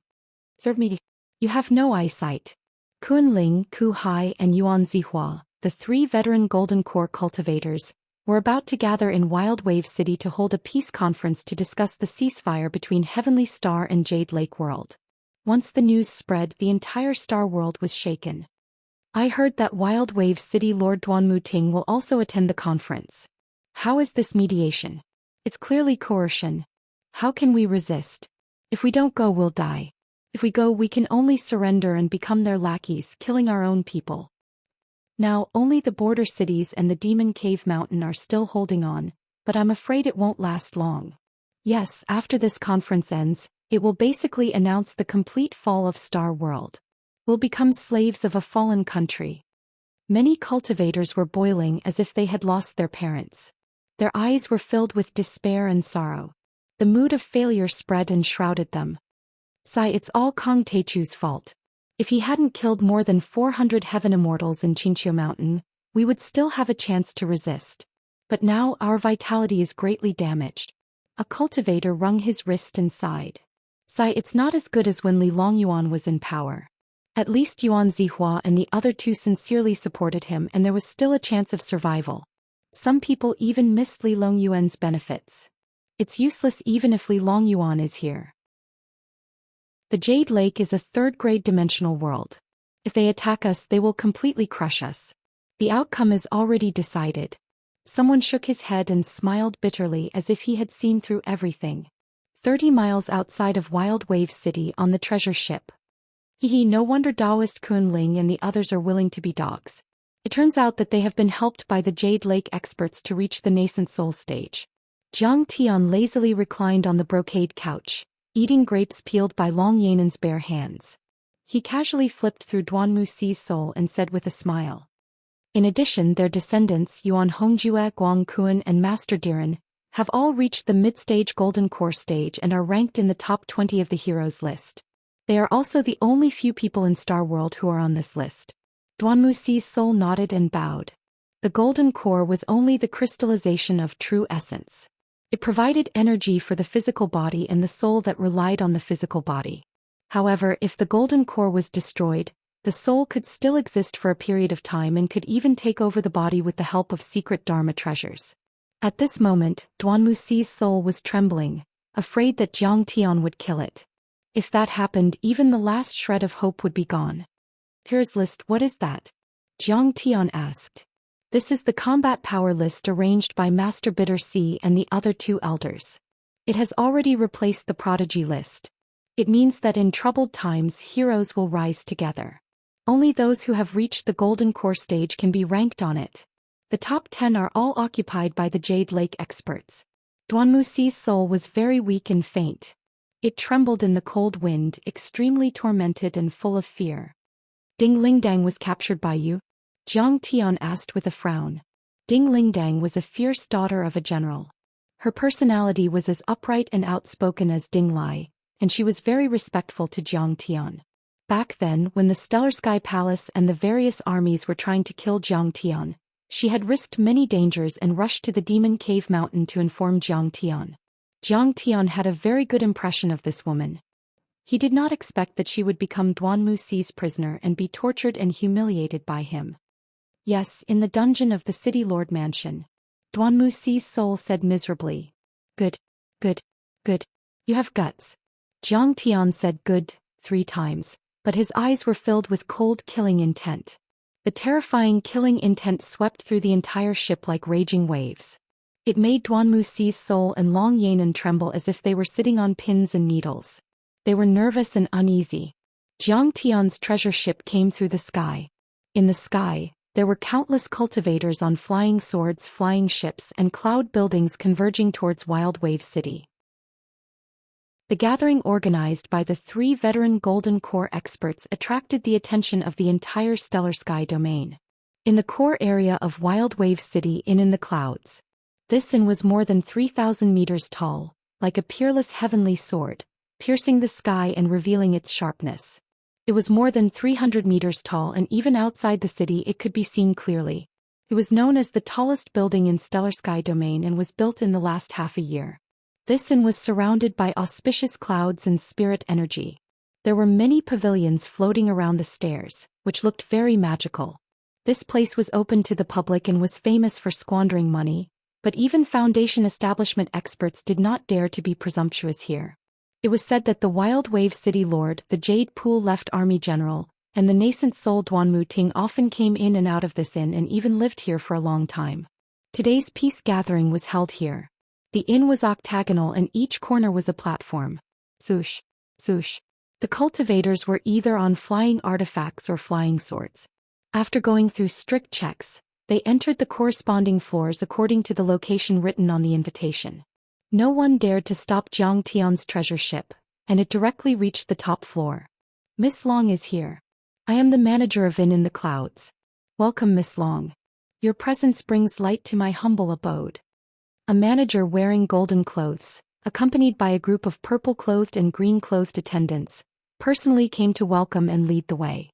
"Serve me. You have no eyesight." Kun Ling, Ku Hai, and Yuan Zihua, the three veteran Golden Core cultivators, were about to gather in Wild Wave City to hold a peace conference to discuss the ceasefire between Heavenly Star and Jade Lake World. Once the news spread, the entire Star World was shaken. "I heard that Wild Wave City Lord Duan Muting will also attend the conference. How is this mediation? It's clearly coercion. How can we resist? If we don't go, we'll die. If we go, we can only surrender and become their lackeys, killing our own people. Now, only the border cities and the Demon Cave Mountain are still holding on, but I'm afraid it won't last long. Yes, after this conference ends, it will basically announce the complete fall of Star World. We'll become slaves of a fallen country." Many cultivators were boiling as if they had lost their parents. Their eyes were filled with despair and sorrow. The mood of failure spread and shrouded them. It's all Kong Teichu's fault. If he hadn't killed more than 400 heaven immortals in Xianxia Mountain, we would still have a chance to resist. But now our vitality is greatly damaged." A cultivator wrung his wrist and sighed. It's not as good as when Li Longyuan was in power. At least Yuan Zihua and the other two sincerely supported him, and there was still a chance of survival. Some people even missed Li Longyuan's benefits. It's useless even if Li Longyuan is here. The Jade Lake is a third-grade dimensional world. If they attack us, they will completely crush us. The outcome is already decided. Someone shook his head and smiled bitterly as if he had seen through everything. 30 miles outside of Wild Wave City on the treasure ship. Hehe, no wonder Taoist Kunling and the others are willing to be dogs. It turns out that they have been helped by the Jade Lake experts to reach the nascent soul stage. Jiang Tian lazily reclined on the brocade couch, eating grapes peeled by Long Yanan's bare hands. He casually flipped through Duan Muxi's soul and said with a smile. In addition, their descendants Yuan Hongjue, Guang Kuan and Master Diren have all reached the mid-stage Golden Core stage and are ranked in the top 20 of the heroes list. They are also the only few people in Star World who are on this list. Duan Muxi's soul nodded and bowed. The Golden Core was only the crystallization of true essence. It provided energy for the physical body and the soul that relied on the physical body. However, if the Golden Core was destroyed, the soul could still exist for a period of time and could even take over the body with the help of secret Dharma treasures. At this moment, Duan Muxi's soul was trembling, afraid that Jiang Tian would kill it. If that happened, even the last shred of hope would be gone. Here's list, what is that? Jiang Tian asked. This is the combat power list arranged by Master Bitter C and the other two elders. It has already replaced the prodigy list. It means that in troubled times heroes will rise together. Only those who have reached the Golden Core stage can be ranked on it. The top 10 are all occupied by the Jade Lake experts. Duan Muxi's soul was very weak and faint. It trembled in the cold wind, extremely tormented and full of fear. Ding Lingdang was captured by you? Jiang Tian asked with a frown. Ding Lingdang was a fierce daughter of a general. Her personality was as upright and outspoken as Ding Lai, and she was very respectful to Jiang Tian. Back then, when the Stellar Sky Palace and the various armies were trying to kill Jiang Tian, she had risked many dangers and rushed to the Demon Cave Mountain to inform Jiang Tian. Jiang Tian had a very good impression of this woman. He did not expect that she would become Duan Muxi's prisoner and be tortured and humiliated by him. Yes, in the dungeon of the City Lord Mansion. Duan Muxi's soul said miserably. Good, good, good. You have guts. Jiang Tian said good 3 times, but his eyes were filled with cold killing intent. The terrifying killing intent swept through the entire ship like raging waves. It made Duan Muxi's soul and Long Yanan tremble as if they were sitting on pins and needles. They were nervous and uneasy. Jiang Tian's treasure ship came through the sky. In the sky, there were countless cultivators on flying swords, flying ships, and cloud buildings converging towards Wild Wave City. The gathering organized by the 3 veteran Golden Core experts attracted the attention of the entire Stellar Sky domain. In the core area of Wild Wave City in the clouds. This inn was more than 3,000 meters tall, like a peerless heavenly sword, piercing the sky and revealing its sharpness. It was more than 300 meters tall and even outside the city it could be seen clearly. It was known as the tallest building in Stellar Sky domain and was built in the last half a year. This inn was surrounded by auspicious clouds and spirit energy. There were many pavilions floating around the stairs, which looked very magical. This place was open to the public and was famous for squandering money, but even Foundation establishment experts did not dare to be presumptuous here. It was said that the Wild Wave City Lord, the Jade Pool Left Army General, and the nascent soul Duan Muting often came in and out of this inn and even lived here for a long time. Today's peace gathering was held here. The inn was octagonal and each corner was a platform. Swoosh, swoosh. The cultivators were either on flying artifacts or flying swords. After going through strict checks, they entered the corresponding floors according to the location written on the invitation. No one dared to stop Jiang Tian's treasure ship, and it directly reached the top floor. Miss Long is here. I am the manager of Inn in the Clouds. Welcome, Miss Long. Your presence brings light to my humble abode. A manager wearing golden clothes, accompanied by a group of purple-clothed and green-clothed attendants, personally came to welcome and lead the way.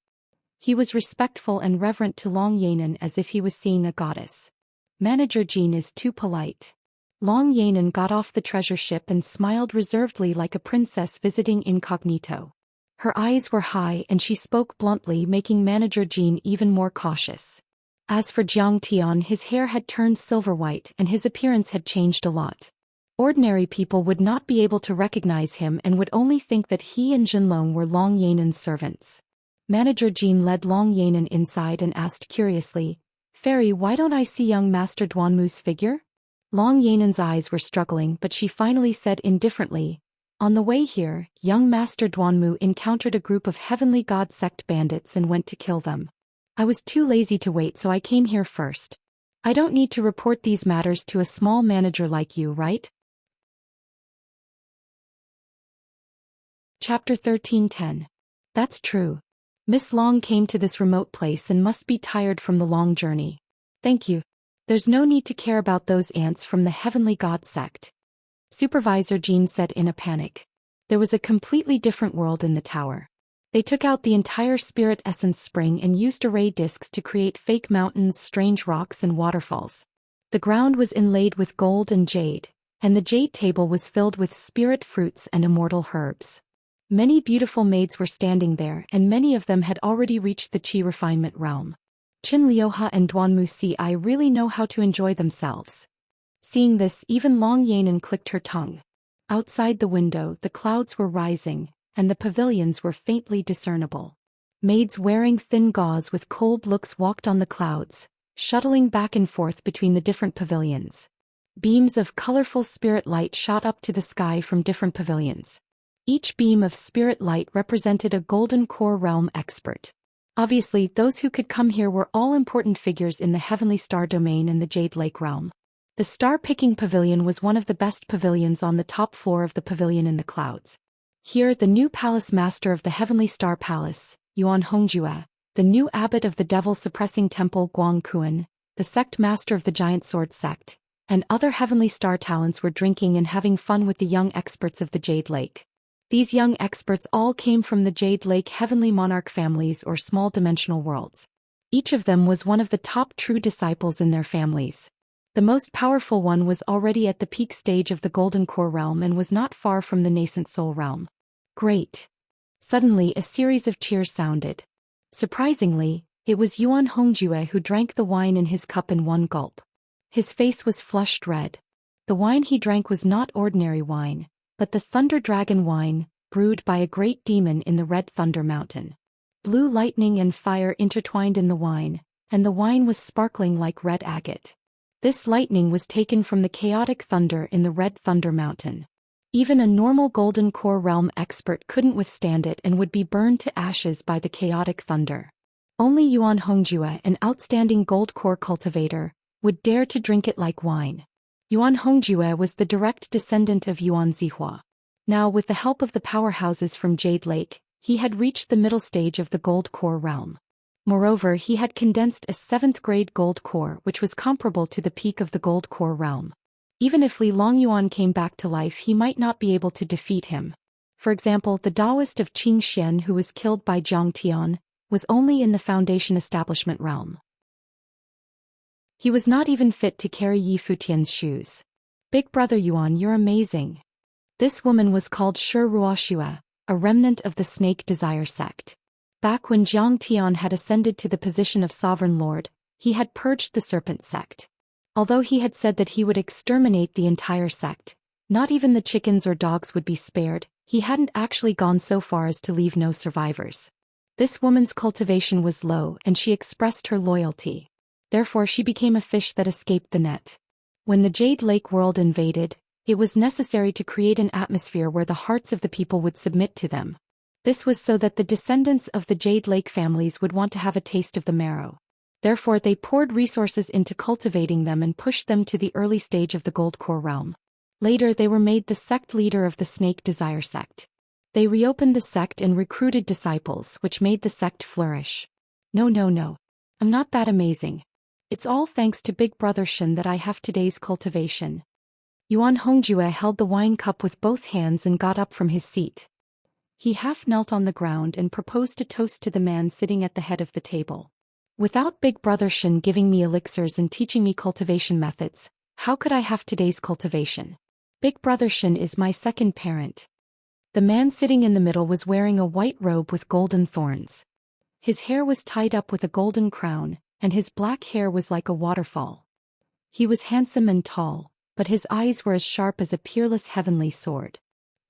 He was respectful and reverent to Long Yanan as if he was seeing a goddess. Manager Jean is too polite. Long Yanan got off the treasure ship and smiled reservedly like a princess visiting incognito. Her eyes were high and she spoke bluntly, making Manager Jean even more cautious. As for Jiang Tian, his hair had turned silver white and his appearance had changed a lot. Ordinary people would not be able to recognize him and would only think that he and Jinlong were Long Yanan's servants. Manager Jean led Long Yanan inside and asked curiously, Fairy, why don't I see young Master Duanmu's figure? Long Yanan's eyes were struggling, but she finally said indifferently, on the way here, young Master Duanmu encountered a group of heavenly god sect bandits and went to kill them. I was too lazy to wait, so I came here first. I don't need to report these matters to a small manager like you, right? Chapter 13:10. That's true. Miss Long came to this remote place and must be tired from the long journey. Thank you. There's no need to care about those ants from the heavenly god sect. Supervisor Jean said in a panic. There was a completely different world in the tower. They took out the entire spirit essence spring and used array discs to create fake mountains, strange rocks and waterfalls. The ground was inlaid with gold and jade, and the jade table was filled with spirit fruits and immortal herbs. Many beautiful maids were standing there, and many of them had already reached the Qi refinement realm. Qin Liuha and Duanmu Si really know how to enjoy themselves. Seeing this, even Long Yanan clicked her tongue. Outside the window, the clouds were rising, and the pavilions were faintly discernible. Maids wearing thin gauze with cold looks walked on the clouds, shuttling back and forth between the different pavilions. Beams of colorful spirit light shot up to the sky from different pavilions. Each beam of spirit light represented a golden core realm expert. Obviously, those who could come here were all important figures in the Heavenly Star domain and the Jade Lake realm. The star-picking pavilion was one of the best pavilions on the top floor of the pavilion in the clouds. Here, the new palace master of the Heavenly Star Palace, Yuan Hongjue, the new abbot of the devil-suppressing temple Guang Kuan, the sect master of the Giant Sword sect, and other Heavenly Star talents were drinking and having fun with the young experts of the Jade Lake. These young experts all came from the Jade Lake Heavenly Monarch families or small dimensional worlds. Each of them was one of the top true disciples in their families. The most powerful one was already at the peak stage of the Golden Core realm and was not far from the nascent Soul realm. Great! Suddenly a series of cheers sounded. Surprisingly, it was Yuan Hongjue who drank the wine in his cup in one gulp. His face was flushed red. The wine he drank was not ordinary wine, but the Thunder Dragon wine, brewed by a great demon in the Red Thunder Mountain. Blue lightning and fire intertwined in the wine, and the wine was sparkling like red agate. This lightning was taken from the chaotic thunder in the Red Thunder Mountain. Even a normal Golden Core realm expert couldn't withstand it and would be burned to ashes by the chaotic thunder. Only Yuan Hongjue, an outstanding Gold Core cultivator, would dare to drink it like wine. Yuan Hongjue was the direct descendant of Yuan Zihua. Now, with the help of the powerhouses from Jade Lake, he had reached the middle stage of the Gold Core realm. Moreover, he had condensed a 7th-grade Gold Core, which was comparable to the peak of the Gold Core realm. Even if Li Longyuan came back to life, he might not be able to defeat him. For example, the Taoist of Qing Xian who was killed by Jiang Tian was only in the Foundation Establishment realm. He was not even fit to carry Yi Futian's shoes. Big brother Yuan, you're amazing. This woman was called Shi Ruoxue, a remnant of the Snake Desire sect. Back when Jiang Tian had ascended to the position of sovereign lord, he had purged the serpent sect. Although he had said that he would exterminate the entire sect, not even the chickens or dogs would be spared, he hadn't actually gone so far as to leave no survivors. This woman's cultivation was low and she expressed her loyalty. Therefore she became a fish that escaped the net. When the Jade Lake world invaded, it was necessary to create an atmosphere where the hearts of the people would submit to them. This was so that the descendants of the Jade Lake families would want to have a taste of the marrow. Therefore they poured resources into cultivating them and pushed them to the early stage of the Gold Core realm. Later they were made the sect leader of the Snake Desire sect. They reopened the sect and recruited disciples, which made the sect flourish. No. I'm not that amazing. It's all thanks to Big Brother Shen that I have today's cultivation. Yuan Hongjue held the wine cup with both hands and got up from his seat. He half knelt on the ground and proposed a toast to the man sitting at the head of the table. Without Big Brother Shen giving me elixirs and teaching me cultivation methods, how could I have today's cultivation? Big Brother Shen is my second parent. The man sitting in the middle was wearing a white robe with golden thorns. His hair was tied up with a golden crown, and his black hair was like a waterfall. He was handsome and tall, but his eyes were as sharp as a peerless heavenly sword.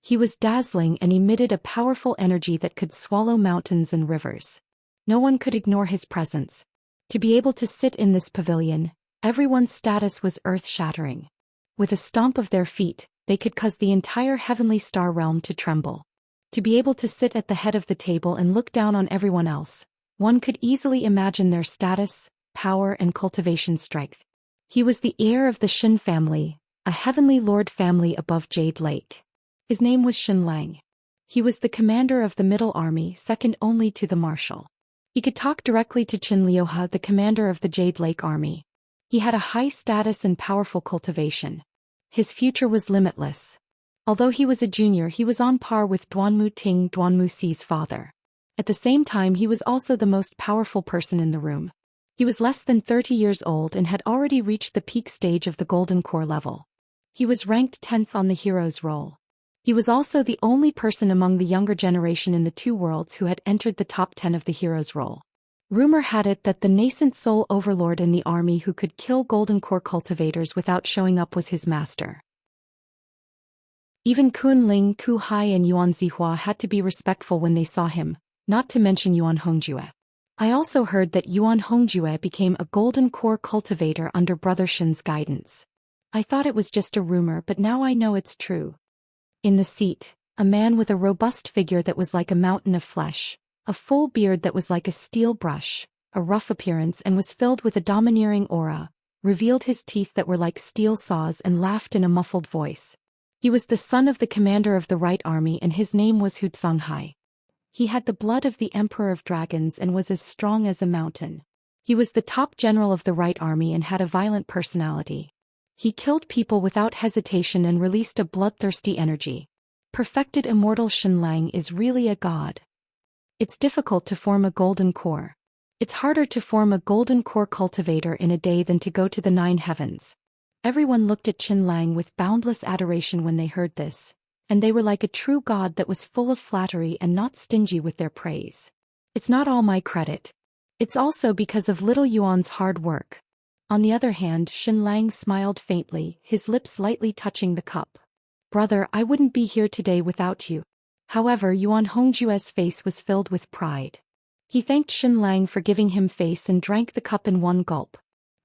He was dazzling and emitted a powerful energy that could swallow mountains and rivers. No one could ignore his presence. To be able to sit in this pavilion, everyone's status was earth-shattering. With a stomp of their feet, they could cause the entire heavenly star realm to tremble. To be able to sit at the head of the table and look down on everyone else, one could easily imagine their status, power and cultivation strength. He was the heir of the Xin family, a heavenly lord family above Jade Lake. His name was Xinlang. He was the commander of the Middle Army, second only to the marshal. He could talk directly to Qin Liuhe, the commander of the Jade Lake Army. He had a high status and powerful cultivation. His future was limitless. Although he was a junior, he was on par with Duanmu Ting, Duanmu Si's father. At the same time, he was also the most powerful person in the room. He was less than 30 years old and had already reached the peak stage of the Golden Core level. He was ranked 10th on the hero's roll. He was also the only person among the younger generation in the two worlds who had entered the top 10 of the hero's roll. Rumor had it that the nascent soul overlord in the army who could kill Golden Core cultivators without showing up was his master. Even Kunling, Ku Hai and Yuan Zihua had to be respectful when they saw him, not to mention Yuan Hongjue. I also heard that Yuan Hongjue became a Golden Core cultivator under Brother Shin's guidance. I thought it was just a rumor, but now I know it's true. In the seat, a man with a robust figure that was like a mountain of flesh, a full beard that was like a steel brush, a rough appearance and was filled with a domineering aura, revealed his teeth that were like steel saws and laughed in a muffled voice. He was the son of the commander of the Right Army and his name was Hu Tsanghai. He had the blood of the Emperor of Dragons and was as strong as a mountain. He was the top general of the Right Army and had a violent personality. He killed people without hesitation and released a bloodthirsty energy. Perfected immortal Xinlang is really a god. It's difficult to form a Golden Core. It's harder to form a Golden Core cultivator in a day than to go to the 9 heavens. Everyone looked at Xinlang with boundless adoration when they heard this, and they were like a true god that was full of flattery and not stingy with their praise. It's not all my credit. It's also because of little Yuan's hard work. On the other hand, Xinlang smiled faintly, his lips lightly touching the cup. Brother, I wouldn't be here today without you. However, Yuan Hongjue's face was filled with pride. He thanked Xinlang for giving him face and drank the cup in one gulp.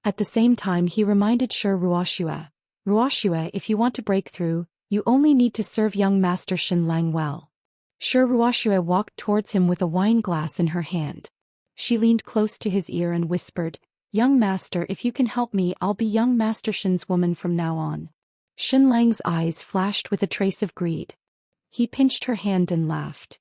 At the same time, he reminded Shi Ruoxue, Ruoxue, if you want to break through, you only need to serve young Master Xinlang well. Shi Ruoxue walked towards him with a wine glass in her hand. She leaned close to his ear and whispered, Young Master, if you can help me, I'll be young Master Shin's woman from now on. Xinlang's eyes flashed with a trace of greed. He pinched her hand and laughed.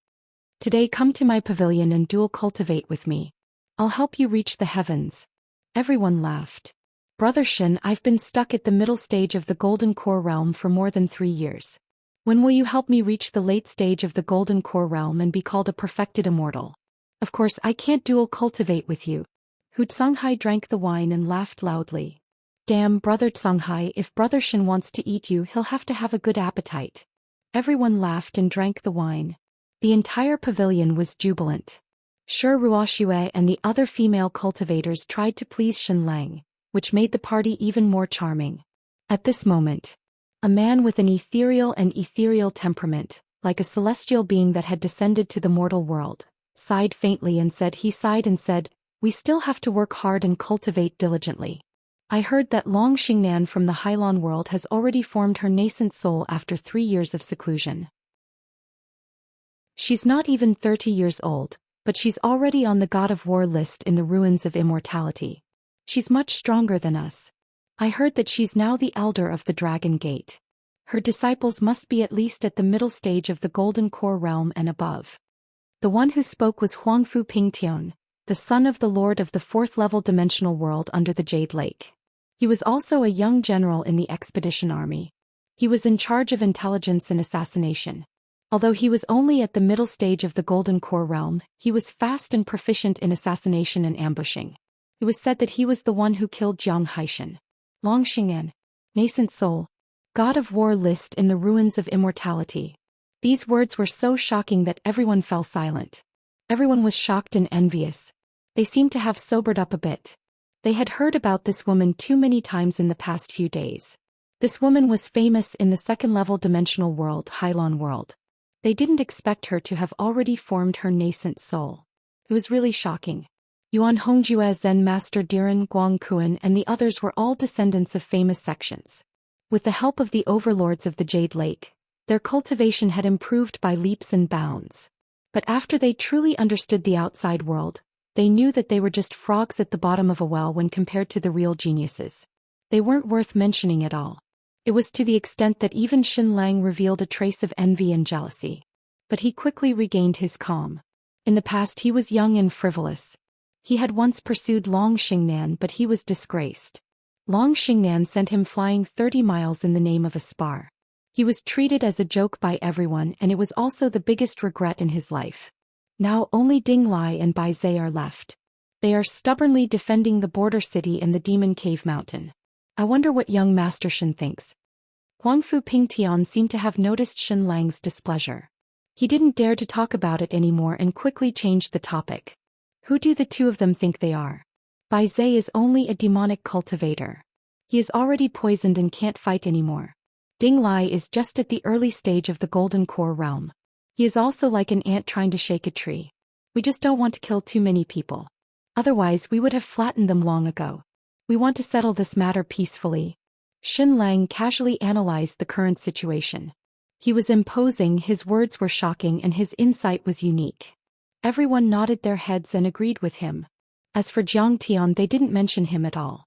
Today come to my pavilion and dual cultivate with me. I'll help you reach the heavens. Everyone laughed. Brother Shin, I've been stuck at the middle stage of the Golden Core realm for more than 3 years. When will you help me reach the late stage of the Golden Core realm and be called a perfected immortal? Of course I can't dual cultivate with you. Hu Tsanghai drank the wine and laughed loudly. Damn, Brother Tsanghai, if Brother Shin wants to eat you, he'll have to have a good appetite. Everyone laughed and drank the wine. The entire pavilion was jubilant. Shi Ruoxue and the other female cultivators tried to please Xinlang, which made the party even more charming. At this moment, a man with an ethereal temperament, like a celestial being that had descended to the mortal world, sighed faintly and said, we still have to work hard and cultivate diligently. I heard that Long Xingnan from the Hylon world has already formed her nascent soul after 3 years of seclusion. She's not even 30 years old, but she's already on the God of War list in the ruins of immortality. She's much stronger than us. I heard that she's now the elder of the Dragon Gate. Her disciples must be at least at the middle stage of the Golden Core realm and above. The one who spoke was Huangfu Pingtian, the son of the lord of the 4th level dimensional world under the Jade Lake. He was also a young general in the expedition army. He was in charge of intelligence and assassination. Although he was only at the middle stage of the Golden Core realm, he was fast and proficient in assassination and ambushing. It was said that he was the one who killed Jiang Haishan. Long Xing'an, nascent soul, God of War list in the ruins of immortality. These words were so shocking that everyone fell silent. Everyone was shocked and envious. They seemed to have sobered up a bit. They had heard about this woman too many times in the past few days. This woman was famous in the 2nd level dimensional world, Hylon world. They didn't expect her to have already formed her nascent soul. It was really shocking. Yuan Hongjue Zen Master Diren Guangkuan and the others were all descendants of famous sections. With the help of the overlords of the Jade Lake, their cultivation had improved by leaps and bounds. But after they truly understood the outside world, they knew that they were just frogs at the bottom of a well when compared to the real geniuses. They weren't worth mentioning at all. It was to the extent that even Xinlang revealed a trace of envy and jealousy. But he quickly regained his calm. In the past he was young and frivolous. He had once pursued Long Xingnan, but he was disgraced. Long Xingnan sent him flying 30 miles in the name of a spar. He was treated as a joke by everyone, and it was also the biggest regret in his life. Now only Ding Lai and Bai Zhe are left. They are stubbornly defending the border city and the Demon Cave Mountain. I wonder what young Master Shen thinks. Huangfu Pingtian seemed to have noticed Xinlang's displeasure. He didn't dare to talk about it anymore and quickly changed the topic. Who do the two of them think they are? Bai Zhe is only a demonic cultivator. He is already poisoned and can't fight anymore. Ding Lai is just at the early stage of the Golden Core realm. He is also like an ant trying to shake a tree. We just don't want to kill too many people. Otherwise we would have flattened them long ago. We want to settle this matter peacefully. Xinlang casually analyzed the current situation. He was imposing, his words were shocking, and his insight was unique. Everyone nodded their heads and agreed with him. As for Jiang Tian, they didn't mention him at all.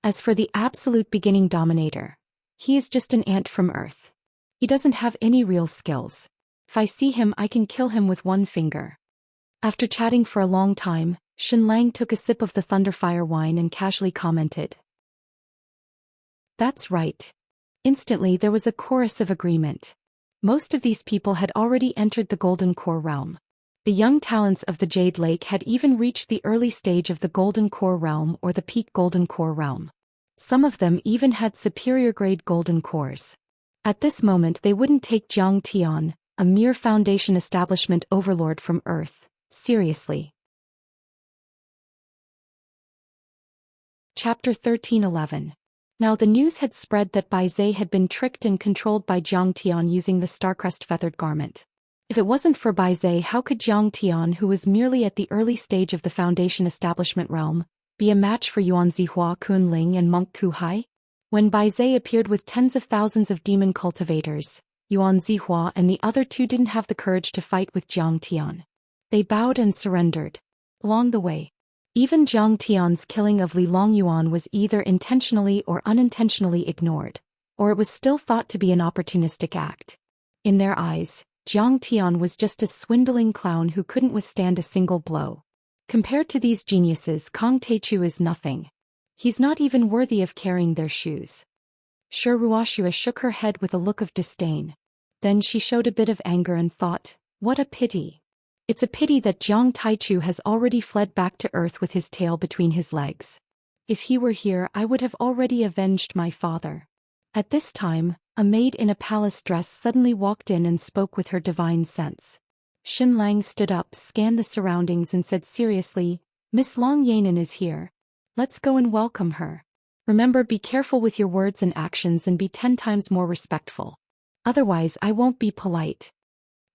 As for the absolute beginning dominator, he is just an ant from Earth. He doesn't have any real skills. If I see him, I can kill him with one finger. After chatting for a long time, Xinlang took a sip of the Thunderfire wine and casually commented. That's right. Instantly there was a chorus of agreement. Most of these people had already entered the Golden Core realm. The young talents of the Jade Lake had even reached the early stage of the Golden Core realm or the peak Golden Core realm. Some of them even had superior-grade golden cores. At this moment they wouldn't take Jiang Tian, a mere Foundation establishment overlord from Earth, seriously. Chapter 13:11. Now the news had spread that Bai Zhe had been tricked and controlled by Jiang Tian using the Starcrest feathered garment. If it wasn't for Bai Zhe, how could Jiang Tian, who was merely at the early stage of the Foundation establishment realm, be a match for Yuan Zihua, Kun Ling and Monk Ku Hai? When Bai Zhe appeared with tens of thousands of demon cultivators, Yuan Zihua and the other two didn't have the courage to fight with Jiang Tian. They bowed and surrendered. Along the way, even Jiang Tian's killing of Li Longyuan was either intentionally or unintentionally ignored, or it was still thought to be an opportunistic act. In their eyes, Jiang Tian was just a swindling clown who couldn't withstand a single blow. Compared to these geniuses, Kong Teichu is nothing. He's not even worthy of carrying their shoes. Shi Ruoxue shook her head with a look of disdain. Then she showed a bit of anger and thought, what a pity. It's a pity that Jiang Taichu has already fled back to Earth with his tail between his legs. If he were here, I would have already avenged my father. At this time, a maid in a palace dress suddenly walked in and spoke with her divine sense. Xinlang stood up, scanned the surroundings and said seriously, Miss Long Yanan is here. Let's go and welcome her. Remember, be careful with your words and actions and be 10 times more respectful. Otherwise I won't be polite.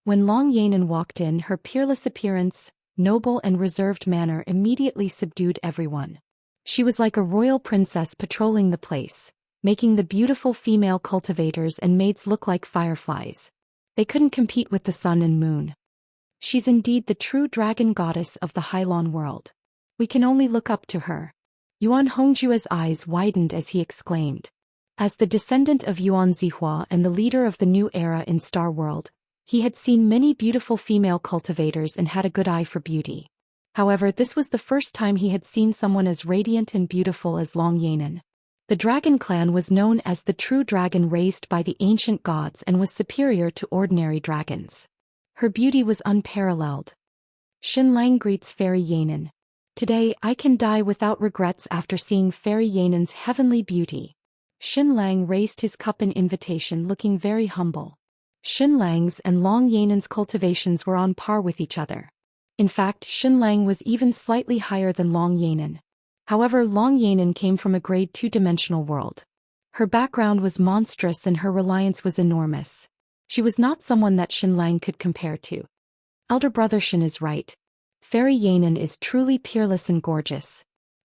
When Long Yanan walked in, her peerless appearance, noble and reserved manner immediately subdued everyone. She was like a royal princess patrolling the place, making the beautiful female cultivators and maids look like fireflies. They couldn't compete with the sun and moon. She's indeed the true dragon goddess of the Hylon world. We can only look up to her. Yuan Hongjue's eyes widened as he exclaimed. As the descendant of Yuan Zihua and the leader of the new era in Star World, he had seen many beautiful female cultivators and had a good eye for beauty. However, this was the first time he had seen someone as radiant and beautiful as Long Yanan. The dragon clan was known as the true dragon raised by the ancient gods and was superior to ordinary dragons. Her beauty was unparalleled. Xinlang greets Fairy Yanan. Today I can die without regrets after seeing Fairy Yanan's heavenly beauty. Xinlang raised his cup in invitation, looking very humble. Xinlang's and Long Yanan's cultivations were on par with each other. In fact, Xinlang was even slightly higher than Long Yanan. However, Long Yanan came from a grade 2-dimensional world. Her background was monstrous and her reliance was enormous. She was not someone that Xinlang could compare to. Elder brother Xin is right. Fairy Yanan is truly peerless and gorgeous.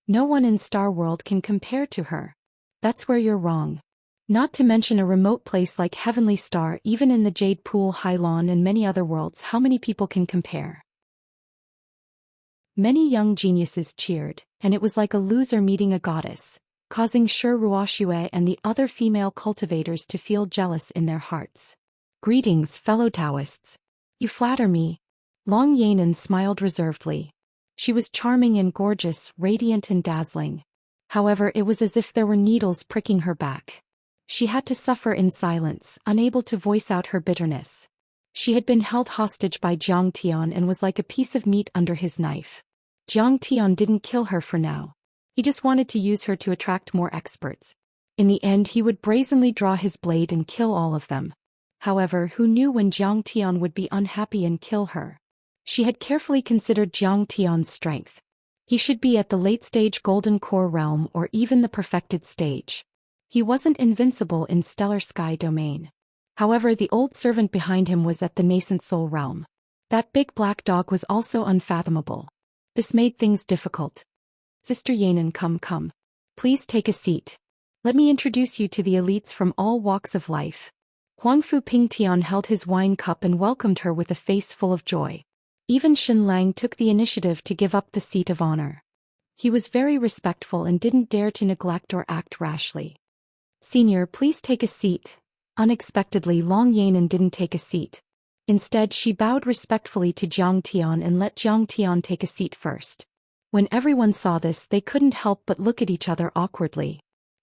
No one in Star World can compare to her. That's where you're wrong. Not to mention a remote place like Heavenly Star, even in the Jade Pool, Hylon, and many other worlds, how many people can compare? Many young geniuses cheered, and it was like a loser meeting a goddess, causing Shi Ruoxue and the other female cultivators to feel jealous in their hearts. Greetings, fellow Taoists. You flatter me. Long Yanan smiled reservedly. She was charming and gorgeous, radiant and dazzling. However, it was as if there were needles pricking her back. She had to suffer in silence, unable to voice out her bitterness. She had been held hostage by Zhang Tian and was like a piece of meat under his knife. Zhang Tian didn't kill her for now. He just wanted to use her to attract more experts. In the end, he would brazenly draw his blade and kill all of them. However, who knew when Zhang Tian would be unhappy and kill her? She had carefully considered Zhang Tian's strength. He should be at the late-stage Golden Core realm or even the perfected stage. He wasn't invincible in Stellar Sky domain. However, the old servant behind him was at the nascent Soul realm. That big black dog was also unfathomable. This made things difficult. Sister Yanan, come. Please take a seat. Let me introduce you to the elites from all walks of life. Huangfu Pingtian held his wine cup and welcomed her with a face full of joy. Even Xinlang took the initiative to give up the seat of honor. He was very respectful and didn't dare to neglect or act rashly. Senior, please take a seat. Unexpectedly, Long Yanan didn't take a seat. Instead, she bowed respectfully to Zhang Tian and let Zhang Tian take a seat first. When everyone saw this, they couldn't help but look at each other awkwardly.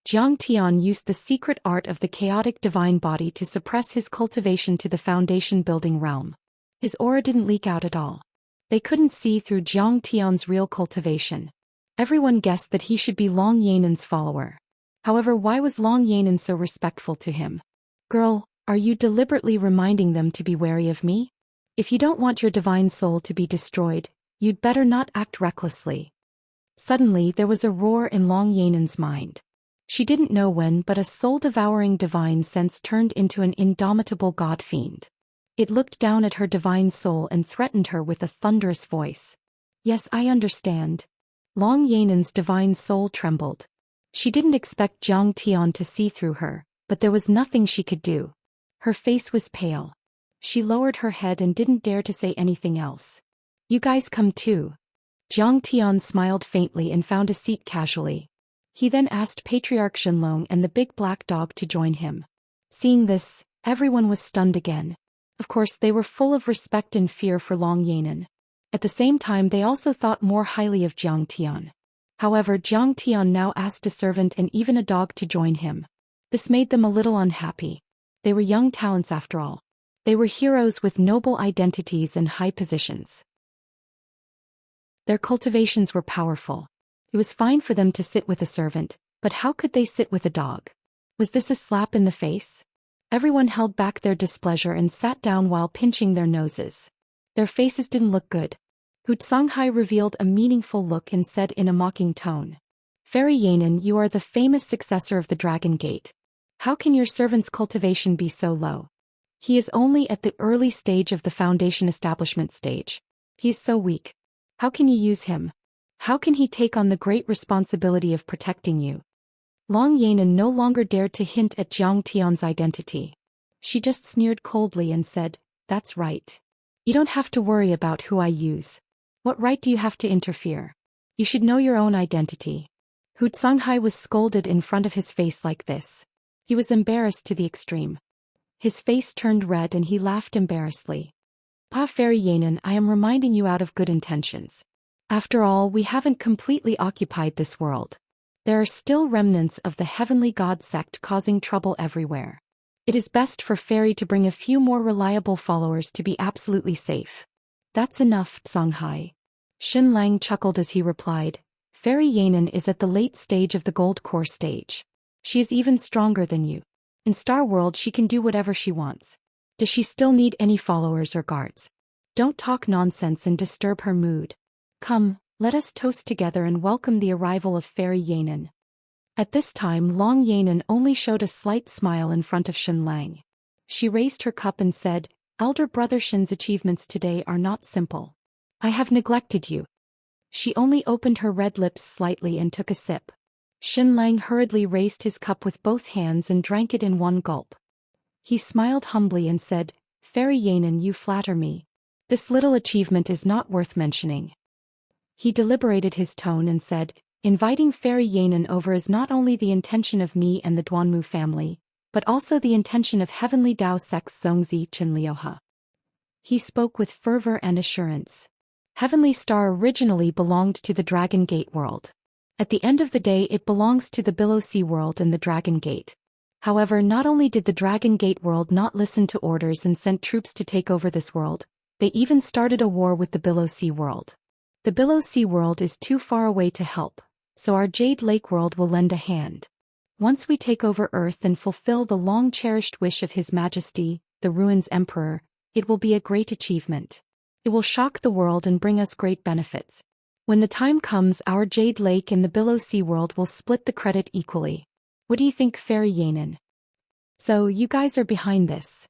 Zhang Tian used the secret art of the chaotic divine body to suppress his cultivation to the foundation building realm. His aura didn't leak out at all. They couldn't see through Zhang Tian's real cultivation. Everyone guessed that he should be Long Yanan's follower. However, why was Long Yanan so respectful to him? Girl, are you deliberately reminding them to be wary of me? If you don't want your divine soul to be destroyed, you'd better not act recklessly. Suddenly, there was a roar in Long Yanan's mind. She didn't know when, but a soul-devouring divine sense turned into an indomitable god-fiend. It looked down at her divine soul and threatened her with a thunderous voice. Yes, I understand. Long Yanan's divine soul trembled. She didn't expect Zhang Tian to see through her, but there was nothing she could do. Her face was pale. She lowered her head and didn't dare to say anything else. You guys come too. Zhang Tian smiled faintly and found a seat casually. He then asked Patriarch Shenlong and the big black dog to join him. Seeing this, everyone was stunned again. Of course, they were full of respect and fear for Long Yanan. At the same time, they also thought more highly of Zhang Tian. However, Zhang Tian now asked a servant and even a dog to join him. This made them a little unhappy. They were young talents after all. They were heroes with noble identities and high positions. Their cultivations were powerful. It was fine for them to sit with a servant, but how could they sit with a dog? Was this a slap in the face? Everyone held back their displeasure and sat down while pinching their noses. Their faces didn't look good. Hu Songhai revealed a meaningful look and said in a mocking tone, Fairy Yanan, you are the famous successor of the Dragon Gate. How can your servant's cultivation be so low? He is only at the early stage of the foundation establishment stage. He is so weak. How can you use him? How can he take on the great responsibility of protecting you? Long Yanan no longer dared to hint at Zhang Tian's identity. She just sneered coldly and said, That's right. You don't have to worry about who I use. What right do you have to interfere? You should know your own identity. Hu Songhai was scolded in front of his face like this. He was embarrassed to the extreme. His face turned red and he laughed embarrassedly. Fairy Yanan, I am reminding you out of good intentions. After all, we haven't completely occupied this world. There are still remnants of the heavenly god sect causing trouble everywhere. It is best for Fairy to bring a few more reliable followers to be absolutely safe. That's enough, Songhai. Xinlang chuckled as he replied, Fairy Yanan is at the late stage of the gold core stage. She is even stronger than you. In Star World she can do whatever she wants. Does she still need any followers or guards? Don't talk nonsense and disturb her mood. Come, let us toast together and welcome the arrival of Fairy Yanan. At this time Long Yanan only showed a slight smile in front of Xinlang. She raised her cup and said, Elder Brother Shin's achievements today are not simple. I have neglected you. She only opened her red lips slightly and took a sip. Xin Lang hurriedly raised his cup with both hands and drank it in one gulp. He smiled humbly and said, Fairy Yanan, you flatter me. This little achievement is not worth mentioning. He deliberated his tone and said, inviting Fairy Yanan over is not only the intention of me and the Duanmu family, but also the intention of Heavenly Dao Sect's Zhongzi Chenliuhe. He spoke with fervor and assurance. Heavenly Star originally belonged to the Dragon Gate world. At the end of the day it belongs to the Below Sea world and the Dragon Gate. However, not only did the Dragon Gate world not listen to orders and sent troops to take over this world, they even started a war with the Below Sea world. The Below Sea world is too far away to help, so our Jade Lake world will lend a hand. Once we take over Earth and fulfill the long-cherished wish of His Majesty, the Ruins Emperor, it will be a great achievement. It will shock the world and bring us great benefits. When the time comes, our Jade Lake and the Below Sea world will split the credit equally. What do you think, Fairy Yanan? So, you guys are behind this.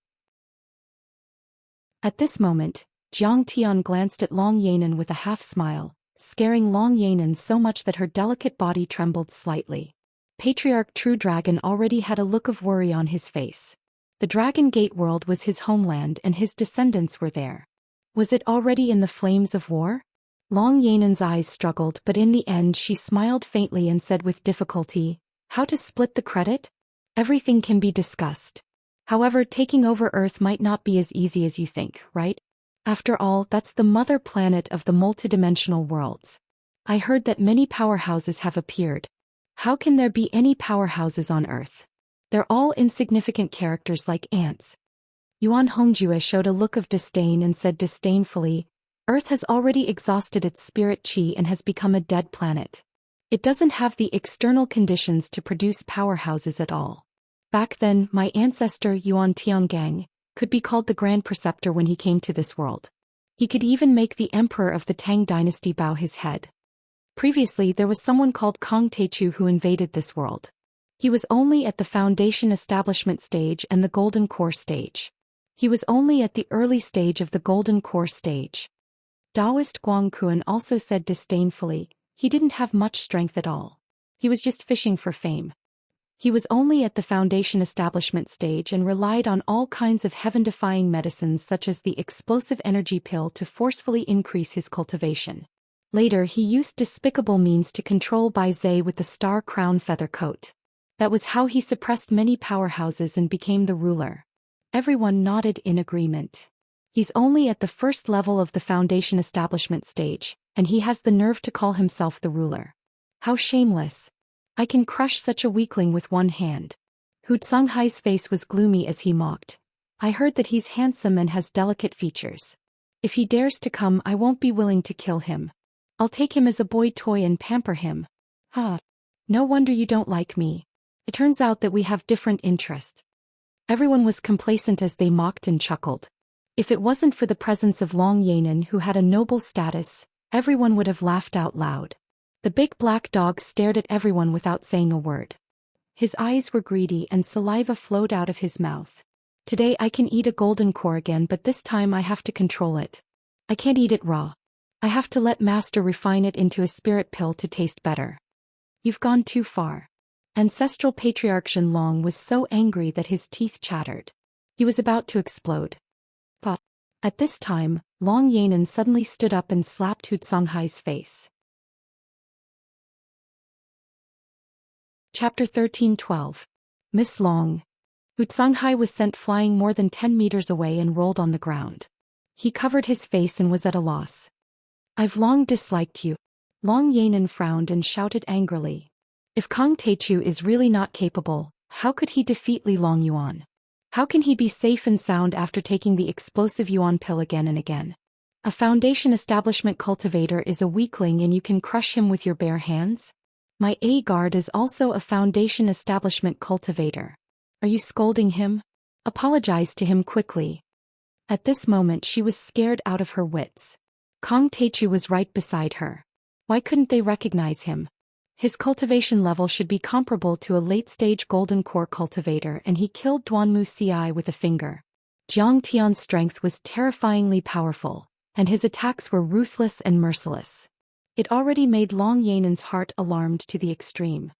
At this moment, Jiang Tian glanced at Long Yanan with a half-smile, scaring Long Yanan so much that her delicate body trembled slightly. Patriarch True Dragon already had a look of worry on his face. The Dragon Gate world was his homeland and his descendants were there. Was it already in the flames of war? Long Yanan's eyes struggled, but in the end she smiled faintly and said with difficulty, how to split the credit? Everything can be discussed. However, taking over Earth might not be as easy as you think, right? After all, that's the mother planet of the multidimensional worlds. I heard that many powerhouses have appeared. How can there be any powerhouses on Earth? They're all insignificant characters like ants. Yuan Hongjue showed a look of disdain and said disdainfully, Earth has already exhausted its spirit chi and has become a dead planet. It doesn't have the external conditions to produce powerhouses at all. Back then, my ancestor Yuan Tiangang could be called the Grand Preceptor when he came to this world. He could even make the Emperor of the Tang dynasty bow his head. Previously there was someone called Kong Teichu who invaded this world. He was only at the Foundation Establishment stage and the Golden Core stage. He was only at the early stage of the Golden Core stage. Taoist Guang Kuan also said disdainfully, he didn't have much strength at all. He was just fishing for fame. He was only at the Foundation Establishment stage and relied on all kinds of heaven-defying medicines such as the explosive energy pill to forcefully increase his cultivation. Later he used despicable means to control Bai Zhe with the star crown feather coat. That was how he suppressed many powerhouses and became the ruler. Everyone nodded in agreement. He's only at the first level of the Foundation Establishment stage, and he has the nerve to call himself the ruler. How shameless. I can crush such a weakling with one hand. Hu Tsanghai's face was gloomy as he mocked. I heard that he's handsome and has delicate features. If he dares to come, I won't be willing to kill him. I'll take him as a boy toy and pamper him. Ah. No wonder you don't like me. It turns out that we have different interests. Everyone was complacent as they mocked and chuckled. If it wasn't for the presence of Long Yanan who had a noble status, everyone would have laughed out loud. The big black dog stared at everyone without saying a word. His eyes were greedy and saliva flowed out of his mouth. Today I can eat a golden core again, but this time I have to control it. I can't eat it raw. I have to let Master refine it into a spirit pill to taste better. You've gone too far. Ancestral Patriarch Zhenlong was so angry that his teeth chattered. He was about to explode. But at this time, Long Yanan suddenly stood up and slapped Hu Tsanghai's face. Chapter 13:12. Miss Long. Hu Tsanghai was sent flying more than 10 meters away and rolled on the ground. He covered his face and was at a loss. I've long disliked you. Long Yanan frowned and shouted angrily. If Kong Teichu is really not capable, how could he defeat Li Long Yuan? How can he be safe and sound after taking the explosive Yuan pill again and again? A Foundation Establishment cultivator is a weakling and you can crush him with your bare hands? My A-guard is also a Foundation Establishment cultivator. Are you scolding him? Apologize to him quickly. At this moment she was scared out of her wits. Kong Teichu was right beside her. Why couldn't they recognize him? His cultivation level should be comparable to a late-stage golden core cultivator, and he killed Duanmu Ci with a finger. Jiang Tian's strength was terrifyingly powerful. and his attacks were ruthless and merciless. It already made Long Yanan's heart alarmed to the extreme.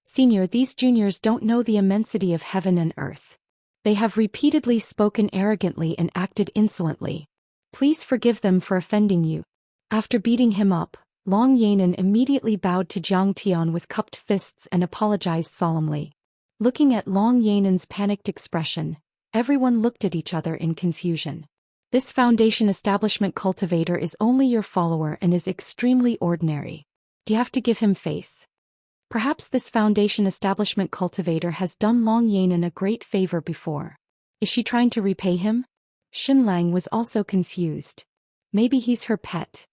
Senior, these juniors don't know the immensity of heaven and earth. They have repeatedly spoken arrogantly and acted insolently. Please forgive them for offending you. After beating him up, Long Yanan immediately bowed to Jiang Tian with cupped fists and apologized solemnly. Looking at Long Yanan's panicked expression, everyone looked at each other in confusion. This Foundation establishment cultivator is only your follower and is extremely ordinary. Do you have to give him face? Perhaps this Foundation establishment cultivator has done Long Yanan a great favor before. Is she trying to repay him? Xinlang was also confused. Maybe he's her pet.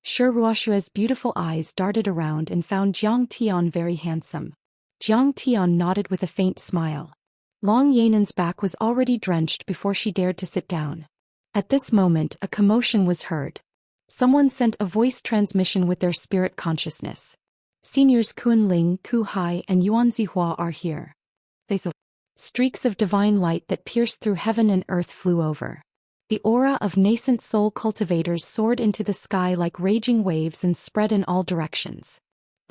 Sure, Ruoshua's beautiful eyes darted around and found Jiang Tian very handsome. Jiang Tian nodded with a faint smile. Long Yanan's back was already drenched before she dared to sit down. At this moment, a commotion was heard. Someone sent a voice transmission with their spirit consciousness. Seniors Kunling, Ku Hai, and Yuan Zihua are here. They saw streaks of divine light that pierced through heaven and earth flew over. The aura of nascent soul cultivators soared into the sky like raging waves and spread in all directions.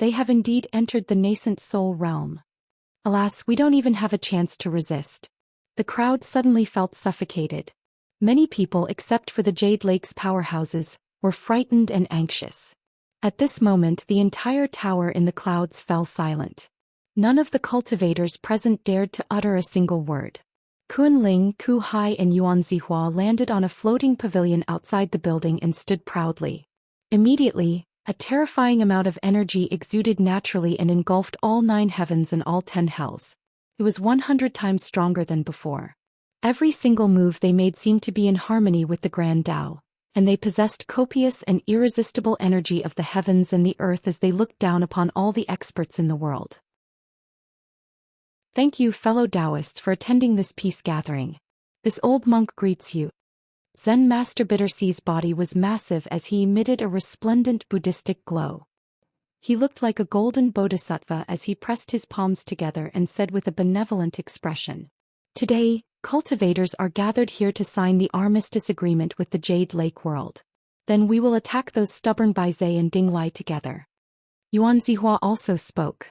They have indeed entered the nascent soul realm. Alas, we don't even have a chance to resist. The crowd suddenly felt suffocated. Many people, except for the Jade Lake's powerhouses, were frightened and anxious. At this moment, the entire tower in the clouds fell silent. None of the cultivators present dared to utter a single word. Kunling, Ku Hai, and Yuan Zihua landed on a floating pavilion outside the building and stood proudly. Immediately, a terrifying amount of energy exuded naturally and engulfed all 9 heavens and all 10 hells. It was 100 times stronger than before. Every single move they made seemed to be in harmony with the Grand Tao, and they possessed copious and irresistible energy of the heavens and the earth as they looked down upon all the experts in the world. Thank you, fellow Taoists, for attending this peace gathering. This old monk greets you. Zen Master Bittersea's body was massive as he emitted a resplendent Buddhistic glow. He looked like a golden bodhisattva as he pressed his palms together and said with a benevolent expression, "Today, cultivators are gathered here to sign the armistice agreement with the Jade Lake world. Then we will attack those stubborn Baizai and Dinglai together." Yuan Zihua also spoke.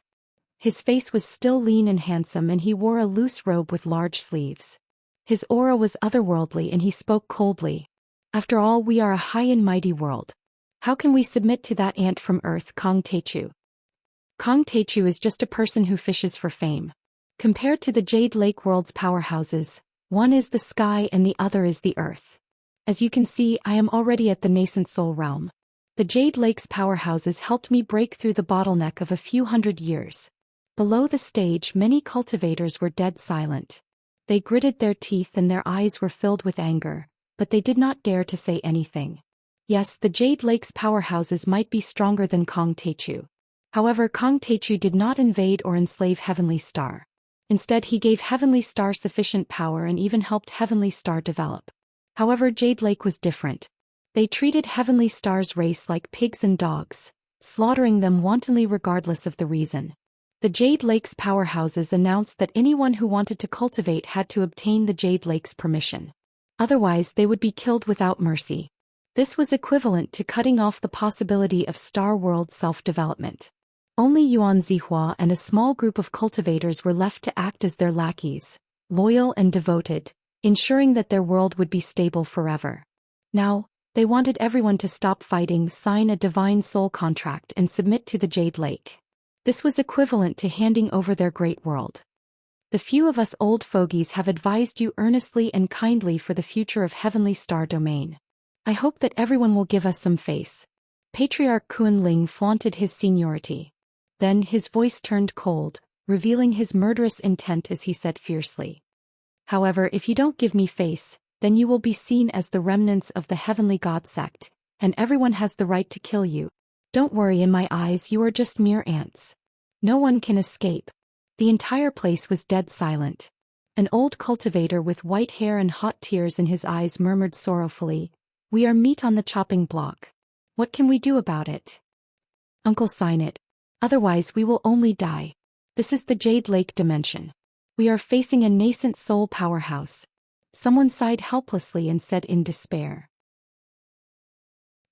His face was still lean and handsome, and he wore a loose robe with large sleeves. His aura was otherworldly, and he spoke coldly. "After all, we are a high and mighty world. How can we submit to that ant from Earth, Kong Techu? Kong Techu is just a person who fishes for fame. Compared to the Jade Lake world's powerhouses, one is the sky and the other is the earth. As you can see, I am already at the nascent soul realm. The Jade Lake's powerhouses helped me break through the bottleneck of a few hundred years." Below the stage, many cultivators were dead silent. They gritted their teeth and their eyes were filled with anger, but they did not dare to say anything. Yes, the Jade Lake's powerhouses might be stronger than Kong Techu. However, Kong Techu did not invade or enslave Heavenly Star. Instead, he gave Heavenly Star sufficient power and even helped Heavenly Star develop. However, Jade Lake was different. They treated Heavenly Star's race like pigs and dogs, slaughtering them wantonly regardless of the reason. The Jade Lake's powerhouses announced that anyone who wanted to cultivate had to obtain the Jade Lake's permission. Otherwise, they would be killed without mercy. This was equivalent to cutting off the possibility of Star World self-development. Only Yuan Zihua and a small group of cultivators were left to act as their lackeys, loyal and devoted, ensuring that their world would be stable forever. Now, they wanted everyone to stop fighting, sign a divine soul contract, and submit to the Jade Lake. This was equivalent to handing over their great world. The few of us old fogies have advised you earnestly and kindly for the future of Heavenly Star Domain. I hope that everyone will give us some face. Patriarch Kunling flaunted his seniority. Then his voice turned cold, revealing his murderous intent as he said fiercely, "However, if you don't give me face, then you will be seen as the remnants of the Heavenly God sect, and everyone has the right to kill you. Don't worry, in my eyes you are just mere ants. No one can escape." The entire place was dead silent. An old cultivator with white hair and hot tears in his eyes murmured sorrowfully, "We are meat on the chopping block. What can we do about it? Uncle, sign it. Otherwise we will only die. This is the Jade Lake dimension. We are facing a nascent soul powerhouse." Someone sighed helplessly and said in despair,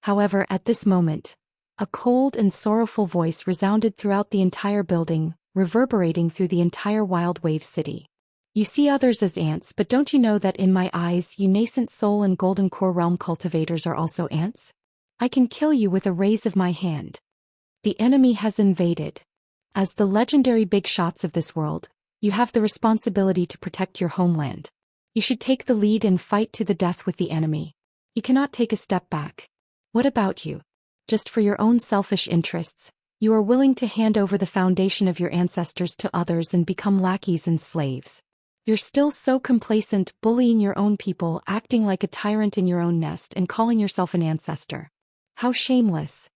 However, at this moment, a cold and sorrowful voice resounded throughout the entire building, reverberating through the entire Wild Wave City. You see others as ants, but don't you know that in my eyes you nascent soul and golden core realm cultivators are also ants? I can kill you with a raise of my hand. The enemy has invaded. As the legendary big shots of this world, you have the responsibility to protect your homeland. You should take the lead and fight to the death with the enemy. You cannot take a step back. What about you? Just for your own selfish interests, you are willing to hand over the foundation of your ancestors to others and become lackeys and slaves. You're still so complacent, bullying your own people, acting like a tyrant in your own nest and calling yourself an ancestor. How shameless.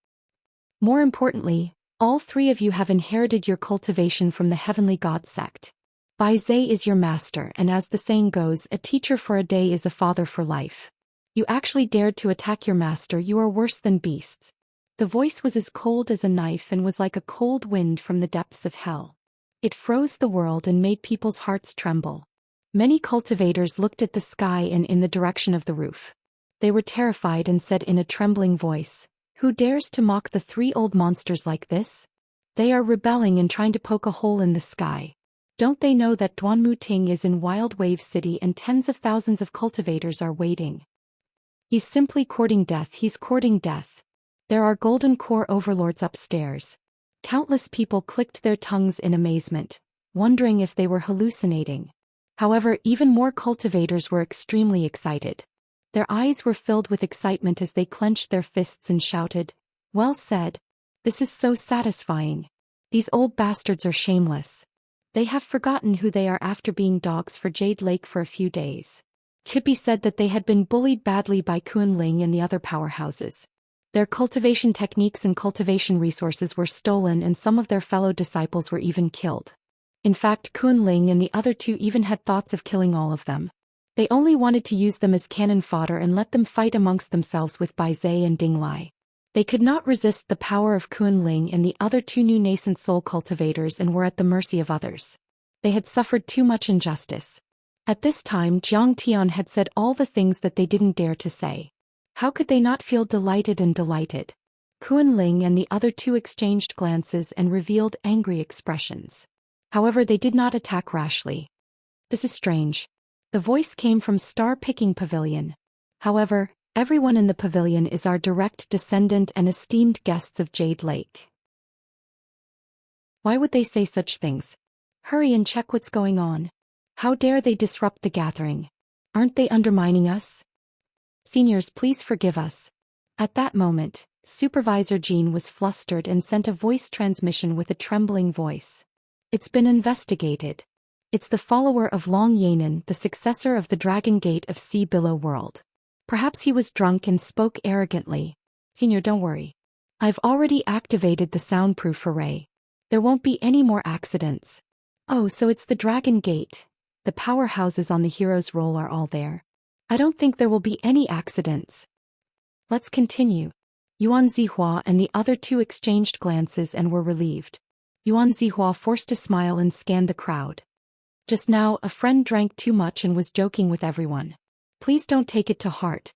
More importantly, all three of you have inherited your cultivation from the heavenly god sect. Bai Zhe is your master, and as the saying goes, a teacher for a day is a father for life. You actually dared to attack your master. You are worse than beasts. The voice was as cold as a knife and was like a cold wind from the depths of hell. It froze the world and made people's hearts tremble. Many cultivators looked at the sky and in the direction of the roof. They were terrified and said in a trembling voice, "Who dares to mock the three old monsters like this? They are rebelling and trying to poke a hole in the sky. Don't they know that Duanmu Ting is in Wild Wave City and tens of thousands of cultivators are waiting? He's simply courting death. He's courting death. There are golden core overlords upstairs." Countless people clicked their tongues in amazement, wondering if they were hallucinating. However, even more cultivators were extremely excited. Their eyes were filled with excitement as they clenched their fists and shouted, "Well said. This is so satisfying. These old bastards are shameless. They have forgotten who they are after being dogs for Jade Lake for a few days." Could be said that they had been bullied badly by Kunling and the other powerhouses. Their cultivation techniques and cultivation resources were stolen, and some of their fellow disciples were even killed. In fact, Kunling and the other two even had thoughts of killing all of them. They only wanted to use them as cannon fodder and let them fight amongst themselves with Bai Zhe and Ding Lai. They could not resist the power of Kunling and the other two new nascent soul cultivators and were at the mercy of others. They had suffered too much injustice. At this time, Jiang Tian had said all the things that they didn't dare to say. How could they not feel delighted and delighted? Kunling and the other two exchanged glances and revealed angry expressions. However, they did not attack rashly. This is strange. The voice came from Star Picking Pavilion. However, everyone in the pavilion is our direct descendant and esteemed guests of Jade Lake. Why would they say such things? Hurry and check what's going on. How dare they disrupt the gathering? Aren't they undermining us? Seniors, please forgive us. At that moment, Supervisor Jean was flustered and sent a voice transmission with a trembling voice. It's been investigated. It's the follower of Long Yanan, the successor of the Dragon Gate of Sea Billow World. Perhaps he was drunk and spoke arrogantly. Senior, don't worry. I've already activated the soundproof array. There won't be any more accidents. Oh, so it's the Dragon Gate. The powerhouses on the hero's roll are all there. I don't think there will be any accidents. Let's continue. Yuan Zihua and the other two exchanged glances and were relieved. Yuan Zihua forced a smile and scanned the crowd. Just now, a friend drank too much and was joking with everyone. Please don't take it to heart.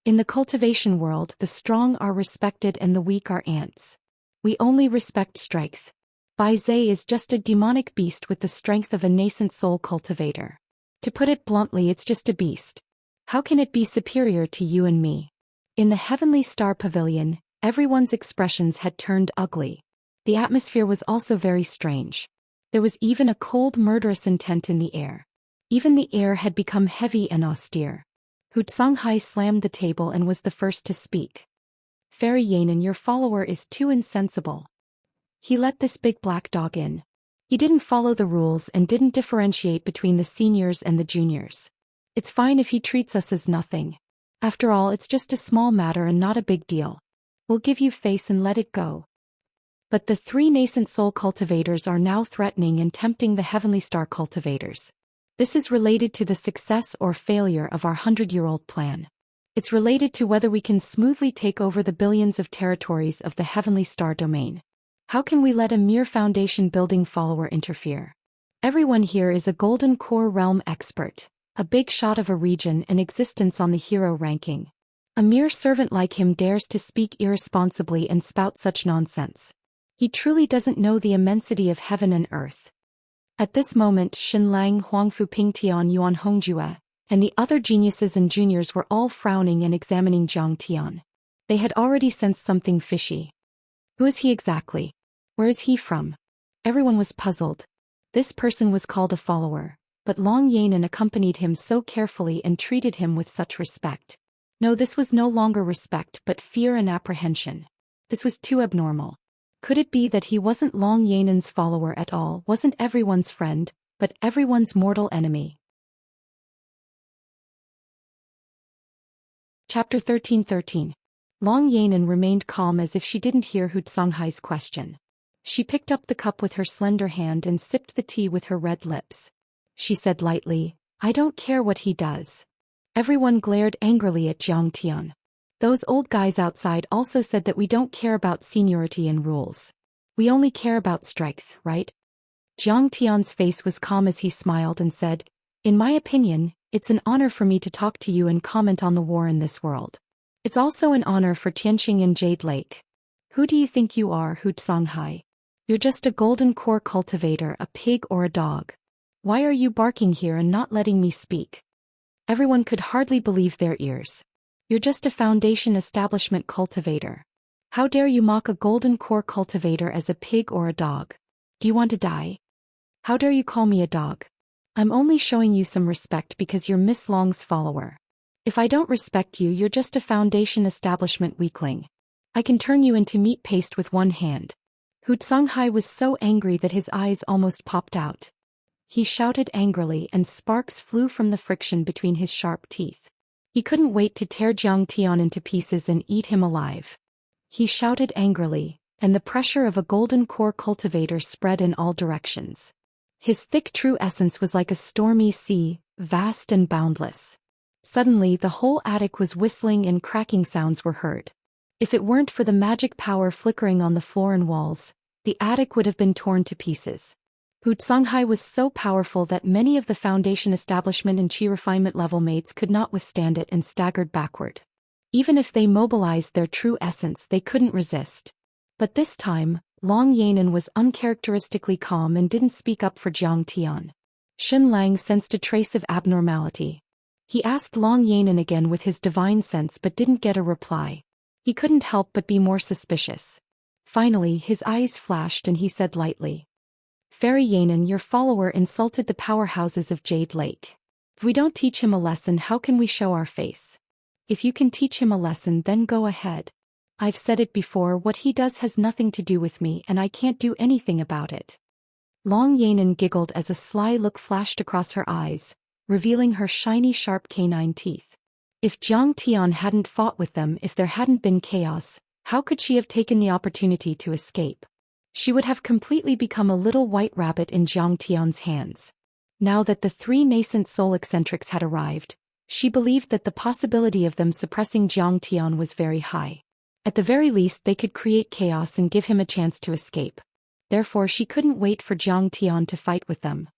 In the cultivation world, the strong are respected and the weak are ants. We only respect strength. Bai Zhe is just a demonic beast with the strength of a nascent soul cultivator. To put it bluntly, it's just a beast. How can it be superior to you and me? In the Heavenly Star Pavilion, everyone's expressions had turned ugly. The atmosphere was also very strange. There was even a cold, murderous intent in the air. Even the air had become heavy and austere. Hu Songhai slammed the table and was the first to speak. Fairy Yanan, your follower is too insensible. He let this big black dog in. He didn't follow the rules and didn't differentiate between the seniors and the juniors. It's fine if he treats us as nothing. After all, it's just a small matter and not a big deal. We'll give you face and let it go. But the three nascent soul cultivators are now threatening and tempting the Heavenly Star cultivators. This is related to the success or failure of our 100-year-old plan. It's related to whether we can smoothly take over the billions of territories of the Heavenly Star domain. How can we let a mere foundation-building follower interfere? Everyone here is a Golden Core realm expert, a big shot of a region and existence on the hero ranking. A mere servant like him dares to speak irresponsibly and spout such nonsense. He truly doesn't know the immensity of heaven and earth. At this moment Xinlang, Huangfu Pingtian, Yuan Hongjue, and the other geniuses and juniors were all frowning and examining Zhang Tian. They had already sensed something fishy. Who is he exactly? Where is he from? Everyone was puzzled. This person was called a follower, but Long Yanan accompanied him so carefully and treated him with such respect. No, this was no longer respect but fear and apprehension. This was too abnormal. Could it be that he wasn't Long Yanan's follower at all, wasn't everyone's friend, but everyone's mortal enemy? Chapter 13:13. Long Yanan remained calm as if she didn't hear Hu Songhai's question. She picked up the cup with her slender hand and sipped the tea with her red lips. She said lightly, "I don't care what he does." Everyone glared angrily at Zhang Tian. Those old guys outside also said that we don't care about seniority and rules. We only care about strength, right? Zhang Tian's face was calm as he smiled and said, "In my opinion, it's an honor for me to talk to you and comment on the war in this world. It's also an honor for Tianxing and Jade Lake. Who do you think you are, Hu Songhai? You're just a golden core cultivator, a pig or a dog. Why are you barking here and not letting me speak?" Everyone could hardly believe their ears. "You're just a foundation establishment cultivator. How dare you mock a golden core cultivator as a pig or a dog? Do you want to die? How dare you call me a dog? I'm only showing you some respect because you're Miss Long's follower. If I don't respect you, you're just a foundation establishment weakling. I can turn you into meat paste with one hand." Hu Songhai was so angry that his eyes almost popped out. He shouted angrily and sparks flew from the friction between his sharp teeth. He couldn't wait to tear Zhang Tian into pieces and eat him alive. He shouted angrily, and the pressure of a golden core cultivator spread in all directions. His thick true essence was like a stormy sea, vast and boundless. Suddenly the whole attic was whistling and cracking sounds were heard. If it weren't for the magic power flickering on the floor and walls, the attic would have been torn to pieces. Hu Songhai was so powerful that many of the foundation establishment and chi refinement level mates could not withstand it and staggered backward. Even if they mobilized their true essence, they couldn't resist. But this time, Long Yanan was uncharacteristically calm and didn't speak up for Zhang Tian. Xinlang sensed a trace of abnormality. He asked Long Yanan again with his divine sense but didn't get a reply. He couldn't help but be more suspicious. Finally, his eyes flashed and he said lightly, "Fairy Yanan, your follower insulted the powerhouses of Jade Lake. If we don't teach him a lesson, how can we show our face? If you can teach him a lesson, then go ahead. I've said it before, what he does has nothing to do with me and I can't do anything about it." Long Yanan giggled as a sly look flashed across her eyes, revealing her shiny sharp canine teeth. If Zhang Tian hadn't fought with them, if there hadn't been chaos, how could she have taken the opportunity to escape? She would have completely become a little white rabbit in Zhang Tian's hands. Now that the three nascent soul eccentrics had arrived, she believed that the possibility of them suppressing Zhang Tian was very high. At the very least, they could create chaos and give him a chance to escape. Therefore, she couldn't wait for Zhang Tian to fight with them.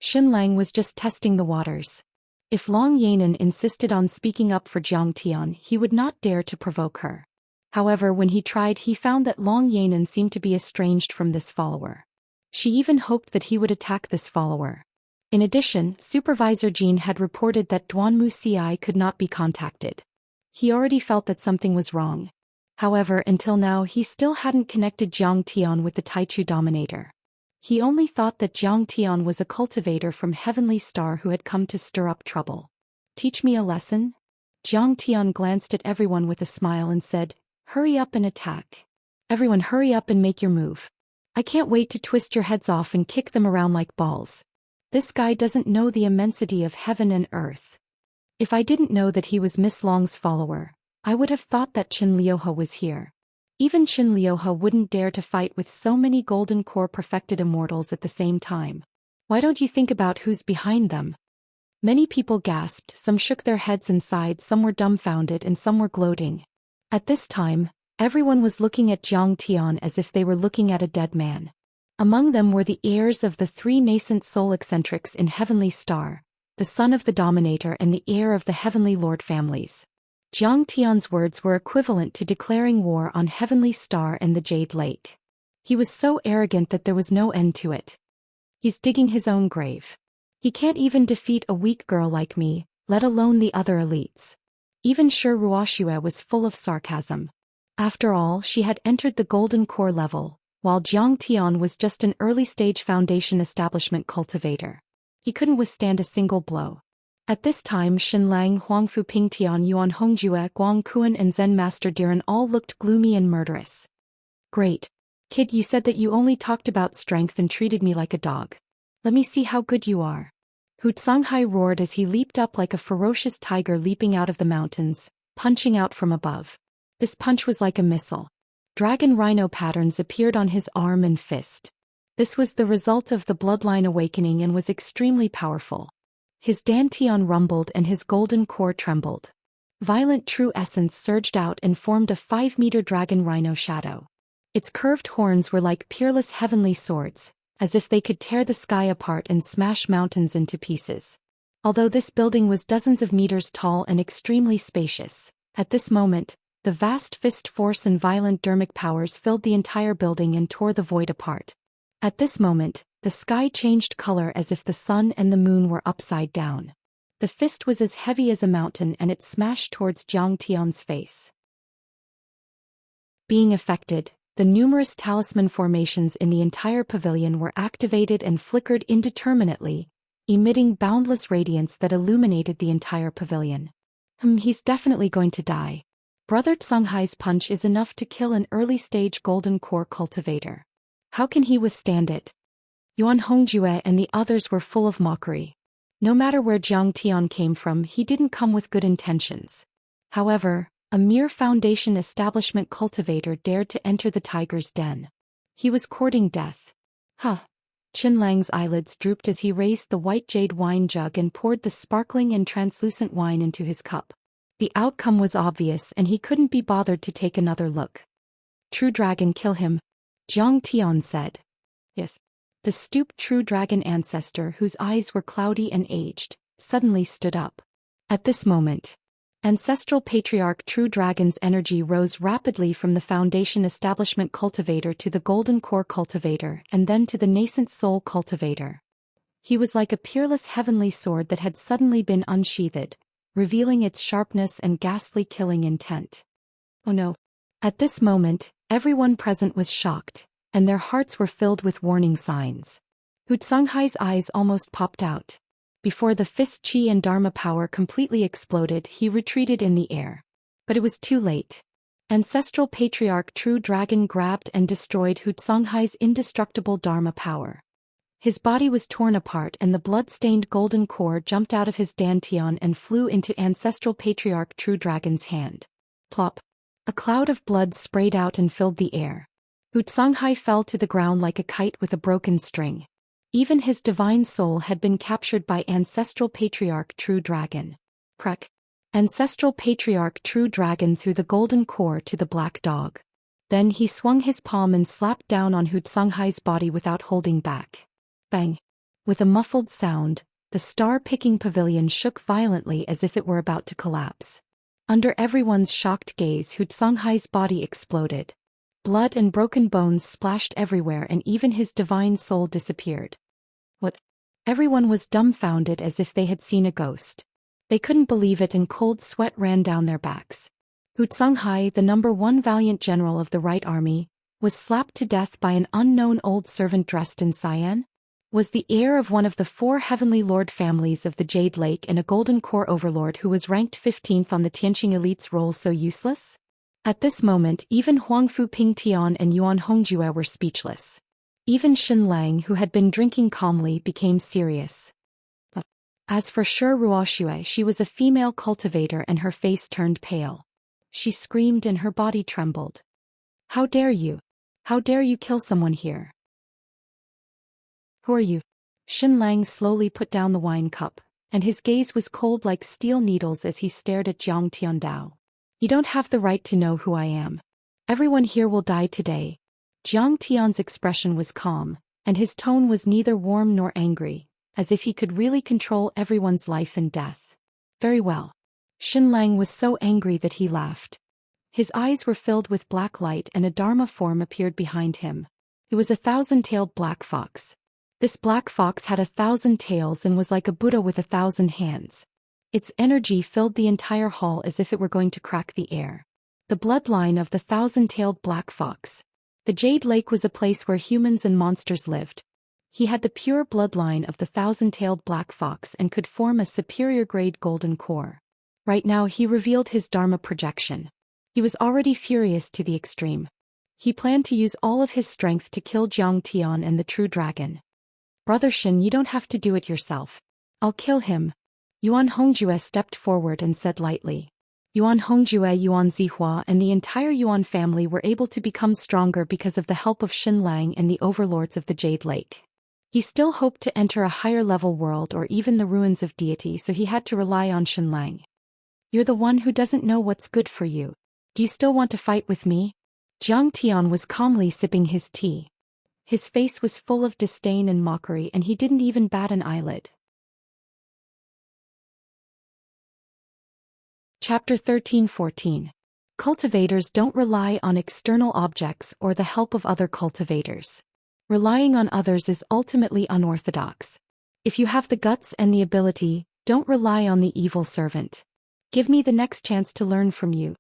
Xinlang was just testing the waters. If Long Yanan insisted on speaking up for Zhang Tian, he would not dare to provoke her. However, when he tried, he found that Long Yanan seemed to be estranged from this follower. She even hoped that he would attack this follower. In addition, Supervisor Jean had reported that Duanmu Ci could not be contacted. He already felt that something was wrong. However, until now he still hadn't connected Zhang Tian with the Taichu Dominator. He only thought that Zhang Tian was a cultivator from Heavenly Star who had come to stir up trouble. "Teach me a lesson?" Zhang Tian glanced at everyone with a smile and said, "Hurry up and attack. Everyone hurry up and make your move. I can't wait to twist your heads off and kick them around like balls. This guy doesn't know the immensity of heaven and earth." If I didn't know that he was Miss Long's follower, I would have thought that Chen Liuhe was here. Even Chen Liuhe wouldn't dare to fight with so many golden core perfected immortals at the same time. Why don't you think about who's behind them? Many people gasped, some shook their heads and sighed, some were dumbfounded and some were gloating. At this time, everyone was looking at Zhang Tian as if they were looking at a dead man. Among them were the heirs of the three nascent soul eccentrics in Heavenly Star, the son of the Dominator and the heir of the Heavenly Lord families. Jiang Tian's words were equivalent to declaring war on Heavenly Star and the Jade Lake. He was so arrogant that there was no end to it. He's digging his own grave. He can't even defeat a weak girl like me, let alone the other elites. Even Shi Ruoxue was full of sarcasm. After all, she had entered the Golden Core level, while Jiang Tian was just an early-stage foundation establishment cultivator. He couldn't withstand a single blow. At this time Xin Lang, Huangfu Pingtian, Yuan Hongjue, Guang Kuan and Zen Master Diren all looked gloomy and murderous. Great. Kid, you said that you only talked about strength and treated me like a dog. Let me see how good you are. Hu Songhai roared as he leaped up like a ferocious tiger leaping out of the mountains, punching out from above. This punch was like a missile. Dragon rhino patterns appeared on his arm and fist. This was the result of the bloodline awakening and was extremely powerful. His dantian rumbled and his golden core trembled. Violent true essence surged out and formed a 5-meter dragon rhino shadow. Its curved horns were like peerless heavenly swords, as if they could tear the sky apart and smash mountains into pieces. Although this building was dozens of meters tall and extremely spacious, at this moment, the vast fist force and violent dermic powers filled the entire building and tore the void apart. At this moment, the sky changed color as if the sun and the moon were upside down. The fist was as heavy as a mountain and it smashed towards Jiang Tian's face. Being affected, the numerous talisman formations in the entire pavilion were activated and flickered indeterminately, emitting boundless radiance that illuminated the entire pavilion. He's definitely going to die. Brother Songhai's punch is enough to kill an early-stage golden core cultivator. How can he withstand it? Yuan Hongjue and the others were full of mockery. No matter where Jiang Tian came from, he didn't come with good intentions. However, a mere foundation establishment cultivator dared to enter the tiger's den. He was courting death. Qin Lang's eyelids drooped as he raised the white jade wine jug and poured the sparkling and translucent wine into his cup. The outcome was obvious and he couldn't be bothered to take another look. True dragon, kill him, Jiang Tian said. Yes. The stooped true dragon ancestor, whose eyes were cloudy and aged, suddenly stood up. At this moment, ancestral patriarch True Dragon's energy rose rapidly from the foundation establishment cultivator to the golden core cultivator and then to the nascent soul cultivator. He was like a peerless heavenly sword that had suddenly been unsheathed, revealing its sharpness and ghastly killing intent. Oh no. At this moment, everyone present was shocked, and their hearts were filled with warning signs. Hu Songhai's eyes almost popped out. Before the fist chi and dharma power completely exploded, he retreated in the air. But it was too late. Ancestral patriarch True Dragon grabbed and destroyed Hu Songhai's indestructible dharma power. His body was torn apart and the blood-stained golden core jumped out of his dantian and flew into ancestral patriarch True Dragon's hand. Plop. A cloud of blood sprayed out and filled the air. Hu Songhai fell to the ground like a kite with a broken string. Even his divine soul had been captured by ancestral patriarch True Dragon. Prek. Ancestral patriarch True Dragon threw the golden core to the black dog. Then he swung his palm and slapped down on Hu Songhai's body without holding back. Bang. With a muffled sound, the star-picking pavilion shook violently as if it were about to collapse. Under everyone's shocked gaze, Hu Songhai's body exploded. Blood and broken bones splashed everywhere and even his divine soul disappeared. What? Everyone was dumbfounded as if they had seen a ghost. They couldn't believe it and cold sweat ran down their backs. Hu Songhai, the #1 valiant general of the Right Army, was slapped to death by an unknown old servant dressed in cyan? Was the heir of one of the 4 heavenly lord families of the Jade Lake and a golden core overlord who was ranked 15th on the Tianqing elite's roll so useless? At this moment even Huangfu Pingtian and Yuan Hongjue were speechless. Even Xin Lang, who had been drinking calmly, became serious. But as for Shi Ruoxue, she was a female cultivator and her face turned pale. She screamed and her body trembled. How dare you? How dare you kill someone here? Who are you? Xin Lang slowly put down the wine cup, and his gaze was cold like steel needles as he stared at Jiang Tiandao. You don't have the right to know who I am. Everyone here will die today. Jiang Tian's expression was calm, and his tone was neither warm nor angry. as if he could really control everyone's life and death. Very well. Xinlang was so angry that he laughed. His eyes were filled with black light and a Dharma form appeared behind him. It was a 1,000-tailed black fox. This black fox had 1,000 tails and was like a Buddha with 1,000 hands. Its energy filled the entire hall as if it were going to crack the air. The bloodline of the 1,000-tailed black fox. The Jade Lake was a place where humans and monsters lived. He had the pure bloodline of the 1,000-tailed black fox and could form a superior-grade golden core. Right now he revealed his Dharma projection. He was already furious to the extreme. He planned to use all of his strength to kill Jiang Tian and the true dragon. Brother Shin, you don't have to do it yourself. I'll kill him. Yuan Hongjue stepped forward and said lightly. Yuan Hongjue, Yuan Zihua and the entire Yuan family were able to become stronger because of the help of Xinlang and the overlords of the Jade Lake. He still hoped to enter a higher-level world or even the ruins of deity, so he had to rely on Xinlang. You're the one who doesn't know what's good for you. Do you still want to fight with me? Jiang Tian was calmly sipping his tea. His face was full of disdain and mockery and he didn't even bat an eyelid. Chapter 13-14. Cultivators don't rely on external objects or the help of other cultivators. Relying on others is ultimately unorthodox. If you have the guts and the ability, don't rely on the evil servant. Give me the next chance to learn from you.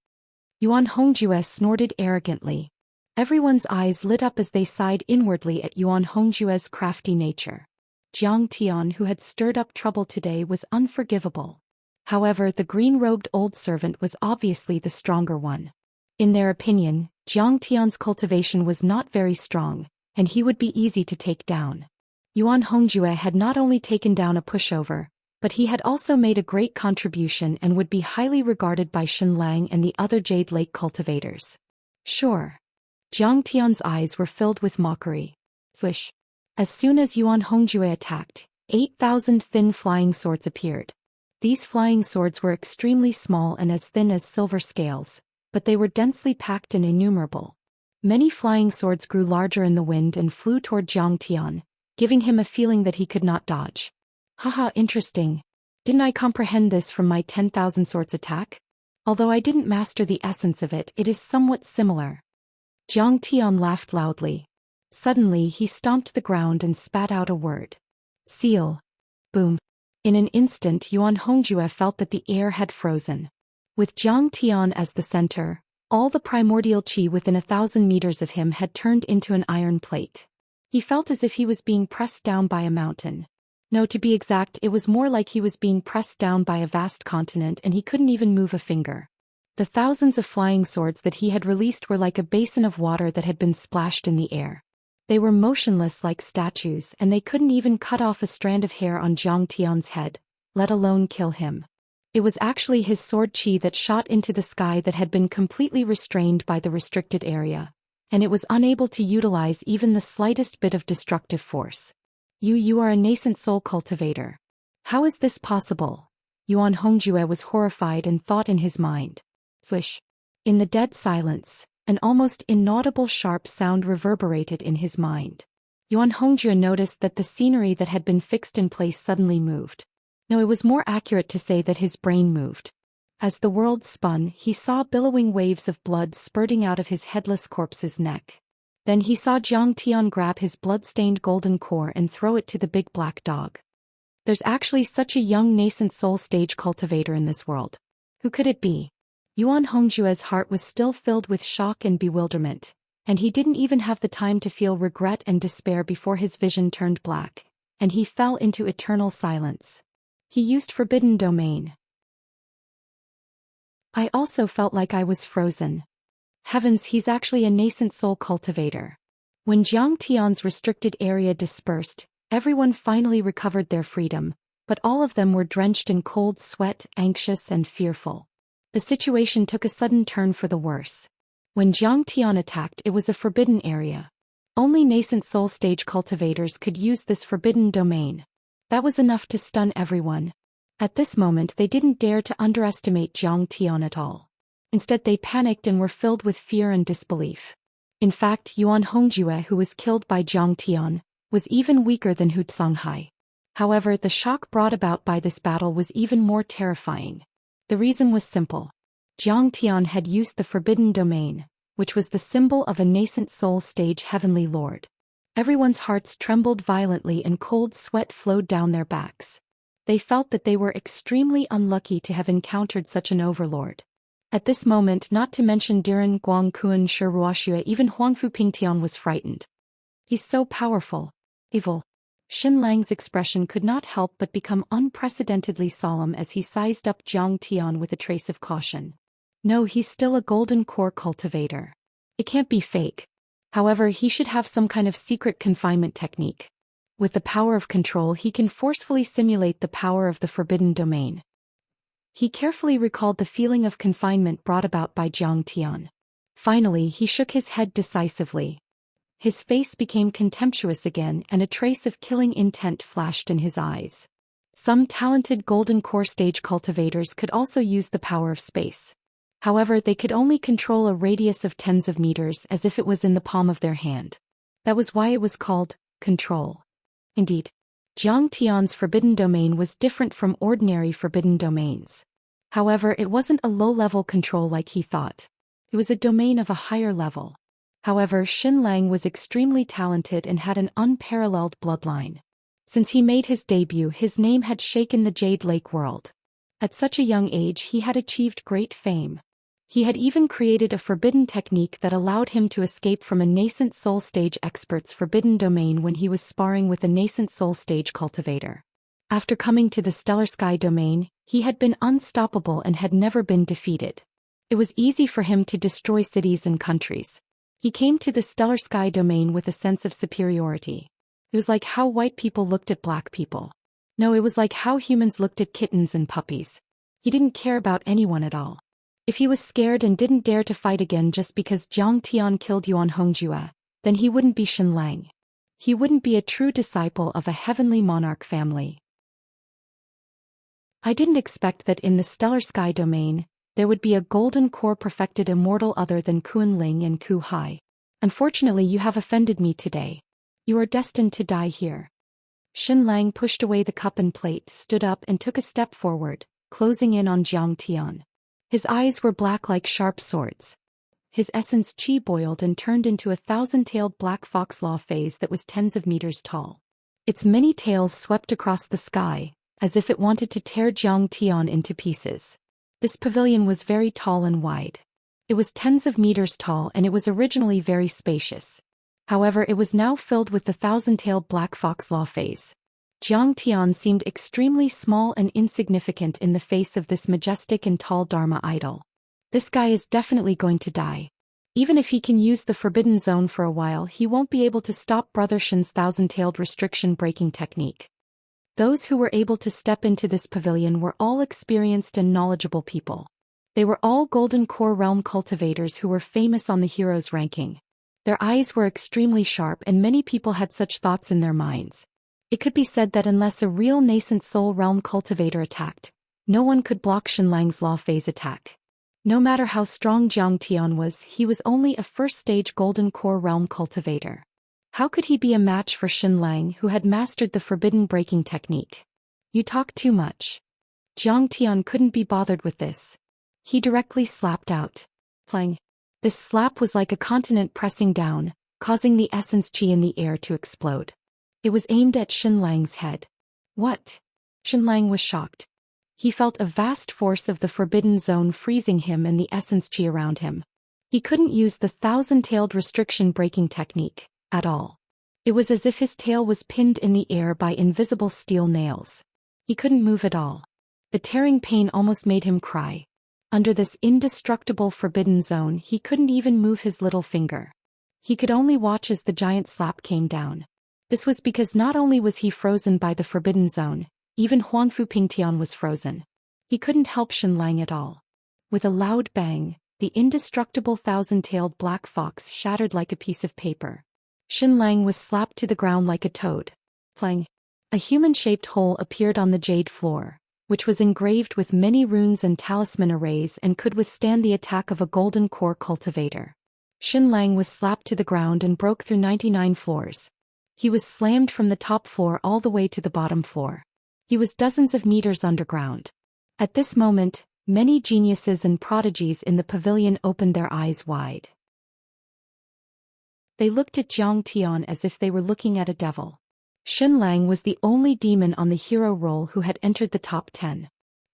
Yuan Hongjue snorted arrogantly. Everyone's eyes lit up as they sighed inwardly at Yuan Hongjue's crafty nature. Jiang Tian, who had stirred up trouble today, was unforgivable. However, the green-robed old servant was obviously the stronger one. In their opinion, Jiang Tian's cultivation was not very strong, and he would be easy to take down. Yuan Hongjue had not only taken down a pushover, but he had also made a great contribution and would be highly regarded by Xinlang and the other Jade Lake cultivators. Sure. Jiang Tian's eyes were filled with mockery. Swish. As soon as Yuan Hongjue attacked, 8,000 thin flying swords appeared. These flying swords were extremely small and as thin as silver scales, but they were densely packed and innumerable. Many flying swords grew larger in the wind and flew toward Jiang Tian, giving him a feeling that he could not dodge. Haha, interesting. Didn't I comprehend this from my 10,000 swords attack? Although I didn't master the essence of it, it is somewhat similar. Jiang Tian laughed loudly. Suddenly he stomped the ground and spat out a word. Seal. Boom. In an instant Yuan Hongjue felt that the air had frozen. With Jiang Tian as the center, all the primordial qi within 1,000 meters of him had turned into an iron plate. He felt as if he was being pressed down by a mountain. No, to be exact, it was more like he was being pressed down by a vast continent and he couldn't even move a finger. The thousands of flying swords that he had released were like a basin of water that had been splashed in the air. They were motionless like statues and they couldn't even cut off a strand of hair on Jiang Tian's head, let alone kill him. It was actually his sword qi that shot into the sky that had been completely restrained by the restricted area, and it was unable to utilize even the slightest bit of destructive force. You are a nascent soul cultivator. How is this possible? Yuan Hongjue was horrified and thought in his mind. Swish. In the dead silence, an almost inaudible sharp sound reverberated in his mind. Yuan Hongjue noticed that the scenery that had been fixed in place suddenly moved. No, it was more accurate to say that his brain moved. As the world spun, he saw billowing waves of blood spurting out of his headless corpse's neck. Then he saw Jiang Tian grab his blood-stained golden core and throw it to the big black dog. There's actually such a young nascent soul stage cultivator in this world. Who could it be? Yuan Hongjue's heart was still filled with shock and bewilderment, and he didn't even have the time to feel regret and despair before his vision turned black, and he fell into eternal silence. He used Forbidden Domain. I also felt like I was frozen. Heavens, he's actually a nascent soul cultivator. When Jiang Tian's restricted area dispersed, everyone finally recovered their freedom, but all of them were drenched in cold sweat, anxious and fearful. The situation took a sudden turn for the worse. When Jiang Tian attacked, it was a forbidden area. Only nascent soul stage cultivators could use this forbidden domain. That was enough to stun everyone. At this moment they didn't dare to underestimate Jiang Tian at all. Instead they panicked and were filled with fear and disbelief. In fact, Yuan Hongjue, who was killed by Jiang Tian, was even weaker than Hu Songhai. However, the shock brought about by this battle was even more terrifying. The reason was simple. Jiang Tian had used the Forbidden Domain, which was the symbol of a nascent soul stage heavenly lord. Everyone's hearts trembled violently and cold sweat flowed down their backs. They felt that they were extremely unlucky to have encountered such an overlord. At this moment, not to mention Diren Guangkuan Shiruoxua, even Huangfu Pingtian was frightened. He's so powerful. Evil. Xin Lang's expression could not help but become unprecedentedly solemn as he sized up Jiang Tian with a trace of caution. No, he's still a golden core cultivator. It can't be fake. However, he should have some kind of secret confinement technique. With the power of control, he can forcefully simulate the power of the Forbidden Domain. He carefully recalled the feeling of confinement brought about by Jiang Tian. Finally, he shook his head decisively. His face became contemptuous again and a trace of killing intent flashed in his eyes. Some talented golden core stage cultivators could also use the power of space. However, they could only control a radius of tens of meters as if it was in the palm of their hand. That was why it was called control. Indeed, Jiang Tian's Forbidden Domain was different from ordinary Forbidden Domains. However, it wasn't a low-level control like he thought. It was a domain of a higher level. However, Xin Lang was extremely talented and had an unparalleled bloodline. Since he made his debut, his name had shaken the Jade Lake world. At such a young age, he had achieved great fame. He had even created a forbidden technique that allowed him to escape from a nascent soul stage expert's forbidden domain when he was sparring with a nascent soul stage cultivator. After coming to the Stellar Sky domain, he had been unstoppable and had never been defeated. It was easy for him to destroy cities and countries. He came to the Stellar Sky domain with a sense of superiority. It was like how white people looked at black people. No, it was like how humans looked at kittens and puppies. He didn't care about anyone at all. If he was scared and didn't dare to fight again just because Jiang Tian killed Yuan Hongjue, then he wouldn't be Xin Lang. He wouldn't be a true disciple of a heavenly monarch family. I didn't expect that in the Stellar Sky domain, there would be a golden core perfected immortal other than Kuan Ling and Ku Hai. Unfortunately, you have offended me today. You are destined to die here. Xin Lang pushed away the cup and plate, stood up and took a step forward, closing in on Jiang Tian. His eyes were black like sharp swords. His essence chi boiled and turned into a thousand-tailed black fox law phase that was tens of meters tall. Its many tails swept across the sky, as if it wanted to tear Jiang Tian into pieces. This pavilion was very tall and wide. It was tens of meters tall and it was originally very spacious. However, it was now filled with the thousand-tailed black fox law phase. Jiang Tian seemed extremely small and insignificant in the face of this majestic and tall Dharma idol. This guy is definitely going to die. Even if he can use the Forbidden Zone for a while, he won't be able to stop Brother Shin's thousand-tailed restriction-breaking technique. Those who were able to step into this pavilion were all experienced and knowledgeable people. They were all Golden Core Realm cultivators who were famous on the heroes ranking. Their eyes were extremely sharp and many people had such thoughts in their minds. It could be said that unless a real nascent soul realm cultivator attacked, no one could block Xin Lang's law phase attack. No matter how strong Jiang Tian was, he was only a first-stage Golden Core Realm cultivator. How could he be a match for Xin Lang, who had mastered the forbidden breaking technique? You talk too much. Jiang Tian couldn't be bothered with this. He directly slapped out. Plang. This slap was like a continent pressing down, causing the essence chi in the air to explode. It was aimed at Xin Lang's head. What? Xin Lang was shocked. He felt a vast force of the Forbidden Zone freezing him and the essence chi around him. He couldn't use the thousand-tailed restriction-breaking technique at all. It was as if his tail was pinned in the air by invisible steel nails. He couldn't move at all. The tearing pain almost made him cry. Under this indestructible Forbidden Zone, he couldn't even move his little finger. He could only watch as the giant slap came down. This was because not only was he frozen by the Forbidden Zone, even Huangfu Pingtian was frozen. He couldn't help Xin Lang at all. With a loud bang, the indestructible thousand-tailed black fox shattered like a piece of paper. Xin Lang was slapped to the ground like a toad. Plang. A human-shaped hole appeared on the jade floor, which was engraved with many runes and talisman arrays and could withstand the attack of a golden core cultivator. Xin Lang was slapped to the ground and broke through 99 floors. He was slammed from the top floor all the way to the bottom floor. He was dozens of meters underground. At this moment, many geniuses and prodigies in the pavilion opened their eyes wide. They looked at Zhang Tian as if they were looking at a devil. Xinlang was the only demon on the hero roll who had entered the top 10.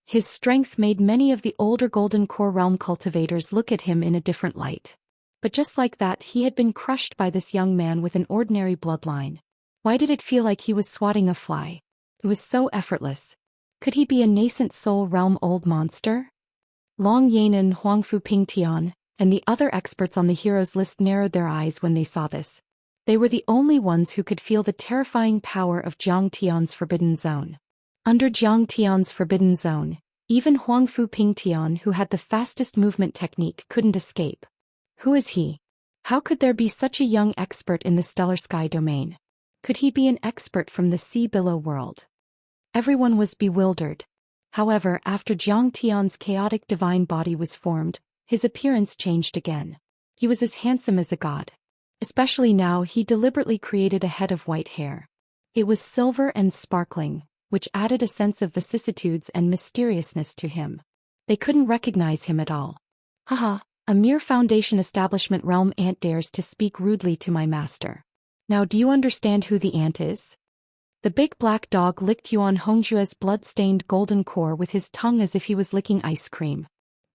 His strength made many of the older Golden Core Realm cultivators look at him in a different light. But just like that, he had been crushed by this young man with an ordinary bloodline. Why did it feel like he was swatting a fly? It was so effortless. Could he be a nascent soul realm old monster? Long Yanan, Huangfu Pingtian, and the other experts on the heroes list narrowed their eyes when they saw this. They were the only ones who could feel the terrifying power of Zhang Tian's Forbidden Zone. Under Zhang Tian's Forbidden Zone, even Huangfu Pingtian, who had the fastest movement technique, couldn't escape. Who is he? How could there be such a young expert in the stellar sky domain? Could he be an expert from the sea below world? Everyone was bewildered. However, after Zhang Tian's chaotic divine body was formed, his appearance changed again. He was as handsome as a god. Especially now, he deliberately created a head of white hair. It was silver and sparkling, which added a sense of vicissitudes and mysteriousness to him. They couldn't recognize him at all. Haha, a mere Foundation establishment realm ant dares to speak rudely to my master. Now do you understand who the ant is? The big black dog licked Yuan Hongjue's blood-stained golden core with his tongue as if he was licking ice cream.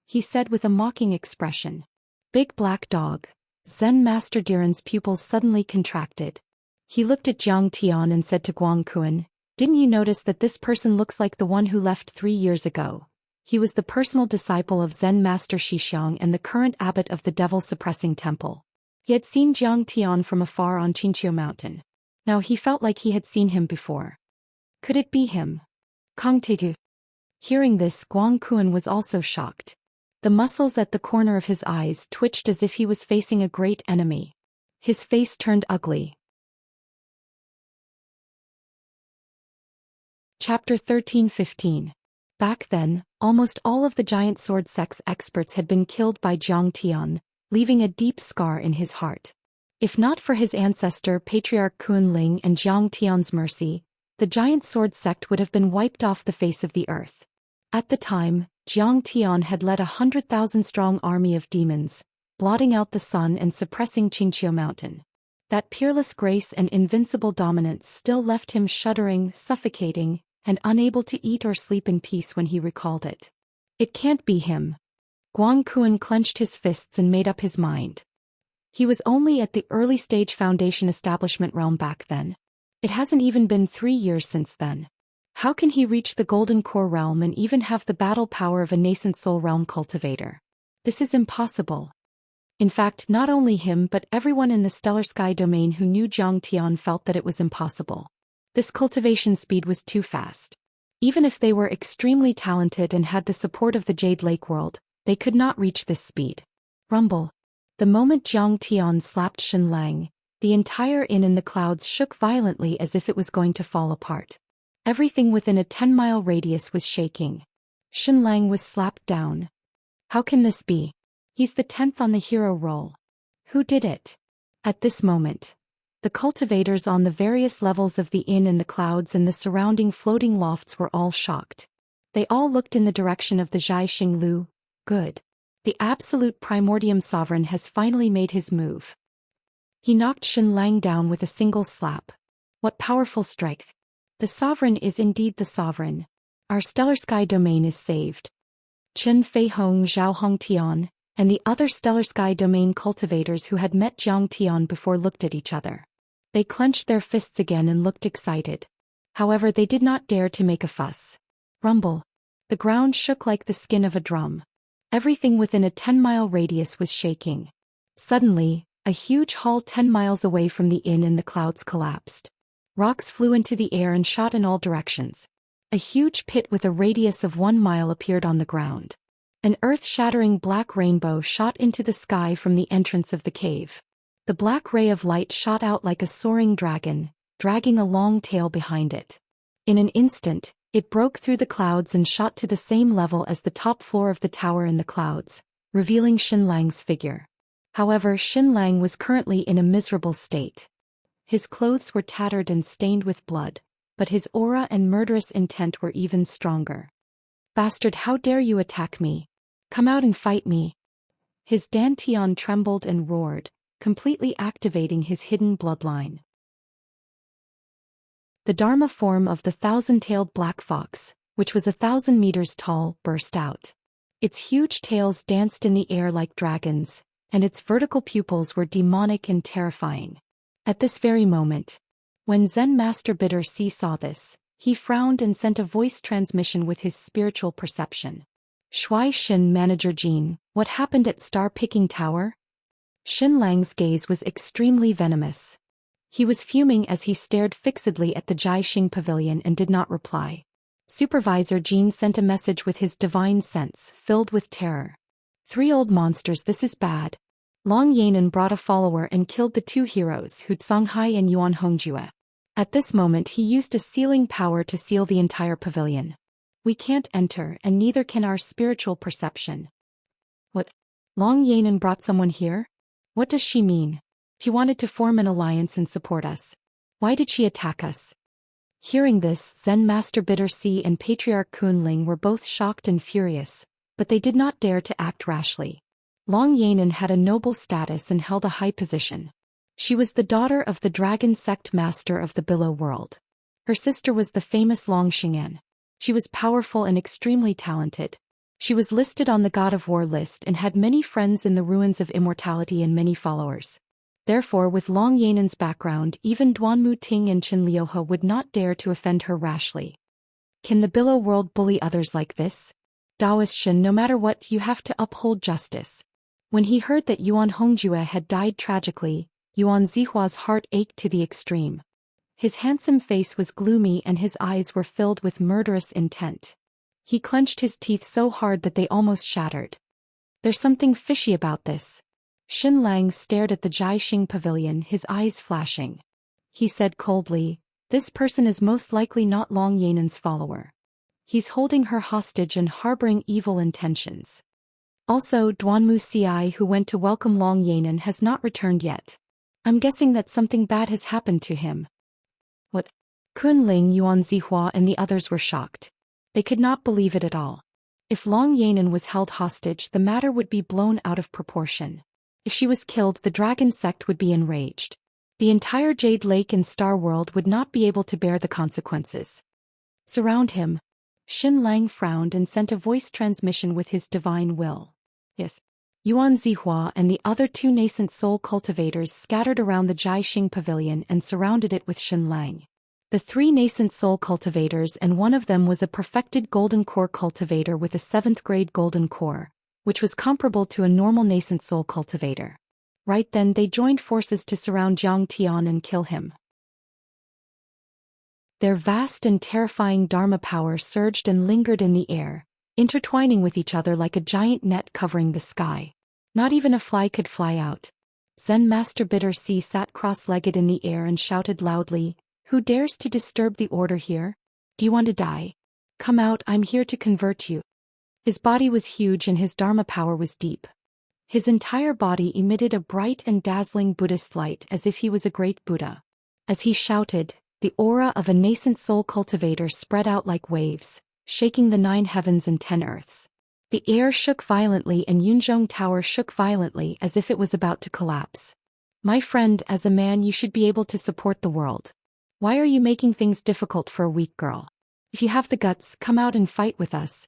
He said with a mocking expression. Big black dog. Zen Master Diren's pupils suddenly contracted. He looked at Zhang Tian and said to Guang Kuan, "Didn't you notice that this person looks like the one who left 3 years ago? He was the personal disciple of Zen Master Xiang and the current abbot of the devil-suppressing temple." He had seen Zhang Tian from afar on Xianxia mountain. Now he felt like he had seen him before. Could it be him? Kong Tedu. Hearing this, Guang Kuan was also shocked. The muscles at the corner of his eyes twitched as if he was facing a great enemy. His face turned ugly. Chapter 13-15. Back then, almost all of the giant sword sex experts had been killed by Zhang Tian, leaving a deep scar in his heart. If not for his ancestor Patriarch Kunling and Zhang Tian's mercy, the giant sword sect would have been wiped off the face of the earth. At the time, Zhang Tian had led 100,000-strong army of demons, blotting out the sun and suppressing Xianxia mountain. That peerless grace and invincible dominance still left him shuddering, suffocating, and unable to eat or sleep in peace when he recalled it. It can't be him. Guang Kuan clenched his fists and made up his mind. He was only at the early stage Foundation establishment realm back then. It hasn't even been 3 years since then. How can he reach the Golden Core realm and even have the battle power of a nascent soul realm cultivator? This is impossible. In fact, not only him but everyone in the stellar sky domain who knew Zhang Tian felt that it was impossible. This cultivation speed was too fast. Even if they were extremely talented and had the support of the Jade Lake world, they could not reach this speed. Rumble. The moment Zhang Tian slapped Xinlang, the entire inn in the clouds shook violently as if it was going to fall apart. Everything within a 10-mile radius was shaking. Xinlang was slapped down. How can this be? He's the 10th on the hero roll. Who did it? At this moment, the cultivators on the various levels of the inn in the clouds and the surrounding floating lofts were all shocked. They all looked in the direction of the Zhai Xinglu. Good. The absolute primordium sovereign has finally made his move. He knocked Xinlang down with a single slap. What powerful strength. The sovereign is indeed the sovereign. Our stellar sky domain is saved. Chen Feihong, Zhao Hongtian, and the other stellar sky domain cultivators who had met Zhang Tian before looked at each other. They clenched their fists again and looked excited. However, they did not dare to make a fuss. Rumble. The ground shook like the skin of a drum. Everything within a 10-mile radius was shaking. Suddenly, a huge hall 10 miles away from the inn in the clouds collapsed. Rocks flew into the air and shot in all directions. A huge pit with a radius of 1 mile appeared on the ground. An earth-shattering black rainbow shot into the sky from the entrance of the cave. The black ray of light shot out like a soaring dragon, dragging a long tail behind it. In an instant, it broke through the clouds and shot to the same level as the top floor of the tower in the clouds, revealing Xinlang's figure. However, Xinlang was currently in a miserable state. His clothes were tattered and stained with blood, but his aura and murderous intent were even stronger. "Bastard, how dare you attack me? Come out and fight me!" His dantian trembled and roared, completely activating his hidden bloodline. The Dharma form of the thousand-tailed black fox, which was 1,000 meters tall, burst out. Its huge tails danced in the air like dragons, and its vertical pupils were demonic and terrifying. At this very moment, when Zen Master Bitter C saw this, he frowned and sent a voice transmission with his spiritual perception. "Zhou Xian, Manager Jean, what happened at Star Picking Tower?" Xin Lang's gaze was extremely venomous. He was fuming as he stared fixedly at the Jiaxing pavilion and did not reply. Supervisor Jean sent a message with his divine sense, filled with terror. "3 old monsters, this is bad." Long Yanan brought a follower and killed the 2 heroes, Hu Songhai and Yuan Hongjue. At this moment he used a sealing power to seal the entire pavilion. "We can't enter, and neither can our spiritual perception." "What? Long Yanan brought someone here? What does she mean? She wanted to form an alliance and support us. Why did she attack us?" Hearing this, Zen Master Bitter C and Patriarch Kunling were both shocked and furious, but they did not dare to act rashly. Long Yanan had a noble status and held a high position. She was the daughter of the dragon sect master of the Below World. Her sister was the famous Long Xian. She was powerful and extremely talented. She was listed on the God of War list and had many friends in the Ruins of Immortality and many followers. Therefore, with Long Yanan's background, even Duanmu Ting and Chen Liuhe would not dare to offend her rashly. Can the Below World bully others like this? Daoist Shen, no matter what, you have to uphold justice. When he heard that Yuan Hongjue had died tragically, Yuan Zihua's heart ached to the extreme. His handsome face was gloomy and his eyes were filled with murderous intent. He clenched his teeth so hard that they almost shattered. "There's something fishy about this." Xin Lang stared at the Jiaxing pavilion, his eyes flashing. He said coldly, "This person is most likely not Long Yanan's follower. He's holding her hostage and harboring evil intentions. Also, Duanmu Ci, who went to welcome Long Yanan, has not returned yet. I'm guessing that something bad has happened to him." "What?" Kunling, Yuan Zihua and the others were shocked. They could not believe it at all. If Long Yanan was held hostage, the matter would be blown out of proportion. If she was killed, the dragon sect would be enraged. The entire Jade Lake and Star World would not be able to bear the consequences. "Surround him." Xin Lang frowned and sent a voice transmission with his divine will. "Yes." Yuan Zihua and the other 2 nascent soul cultivators scattered around the Jiaxing pavilion and surrounded it with Xin Lang. The 3 nascent soul cultivators, and one of them was a perfected golden core cultivator with a 7th grade golden core, which was comparable to a normal nascent soul cultivator. Right then they joined forces to surround Jiang Tian and kill him. Their vast and terrifying Dharma power surged and lingered in the air, intertwining with each other like a giant net covering the sky. Not even a fly could fly out. Zen Master Bitter C sat cross-legged in the air and shouted loudly, "Who dares to disturb the order here? Do you want to die? Come out, I'm here to convert you." His body was huge and his Dharma power was deep. His entire body emitted a bright and dazzling Buddhist light as if he was a great Buddha. As he shouted, the aura of a nascent soul cultivator spread out like waves, shaking the 9 heavens and 10 earths. The air shook violently and Yunzhong Tower shook violently as if it was about to collapse. "My friend, as a man you should be able to support the world. Why are you making things difficult for a weak girl? If you have the guts, come out and fight with us."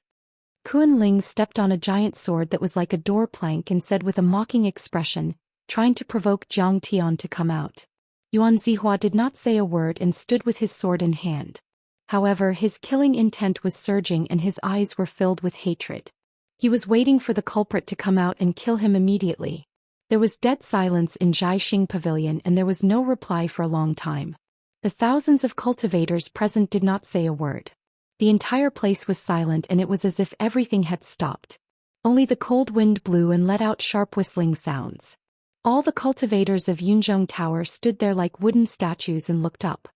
Kunling stepped on a giant sword that was like a door plank and said with a mocking expression, trying to provoke Jiang Tian to come out. Yuan Zihua did not say a word and stood with his sword in hand. However, his killing intent was surging and his eyes were filled with hatred. He was waiting for the culprit to come out and kill him immediately. There was dead silence in Jiaxing Pavilion and there was no reply for a long time. The thousands of cultivators present did not say a word. The entire place was silent and it was as if everything had stopped. Only the cold wind blew and let out sharp whistling sounds. All the cultivators of Yunzhong Tower stood there like wooden statues and looked up.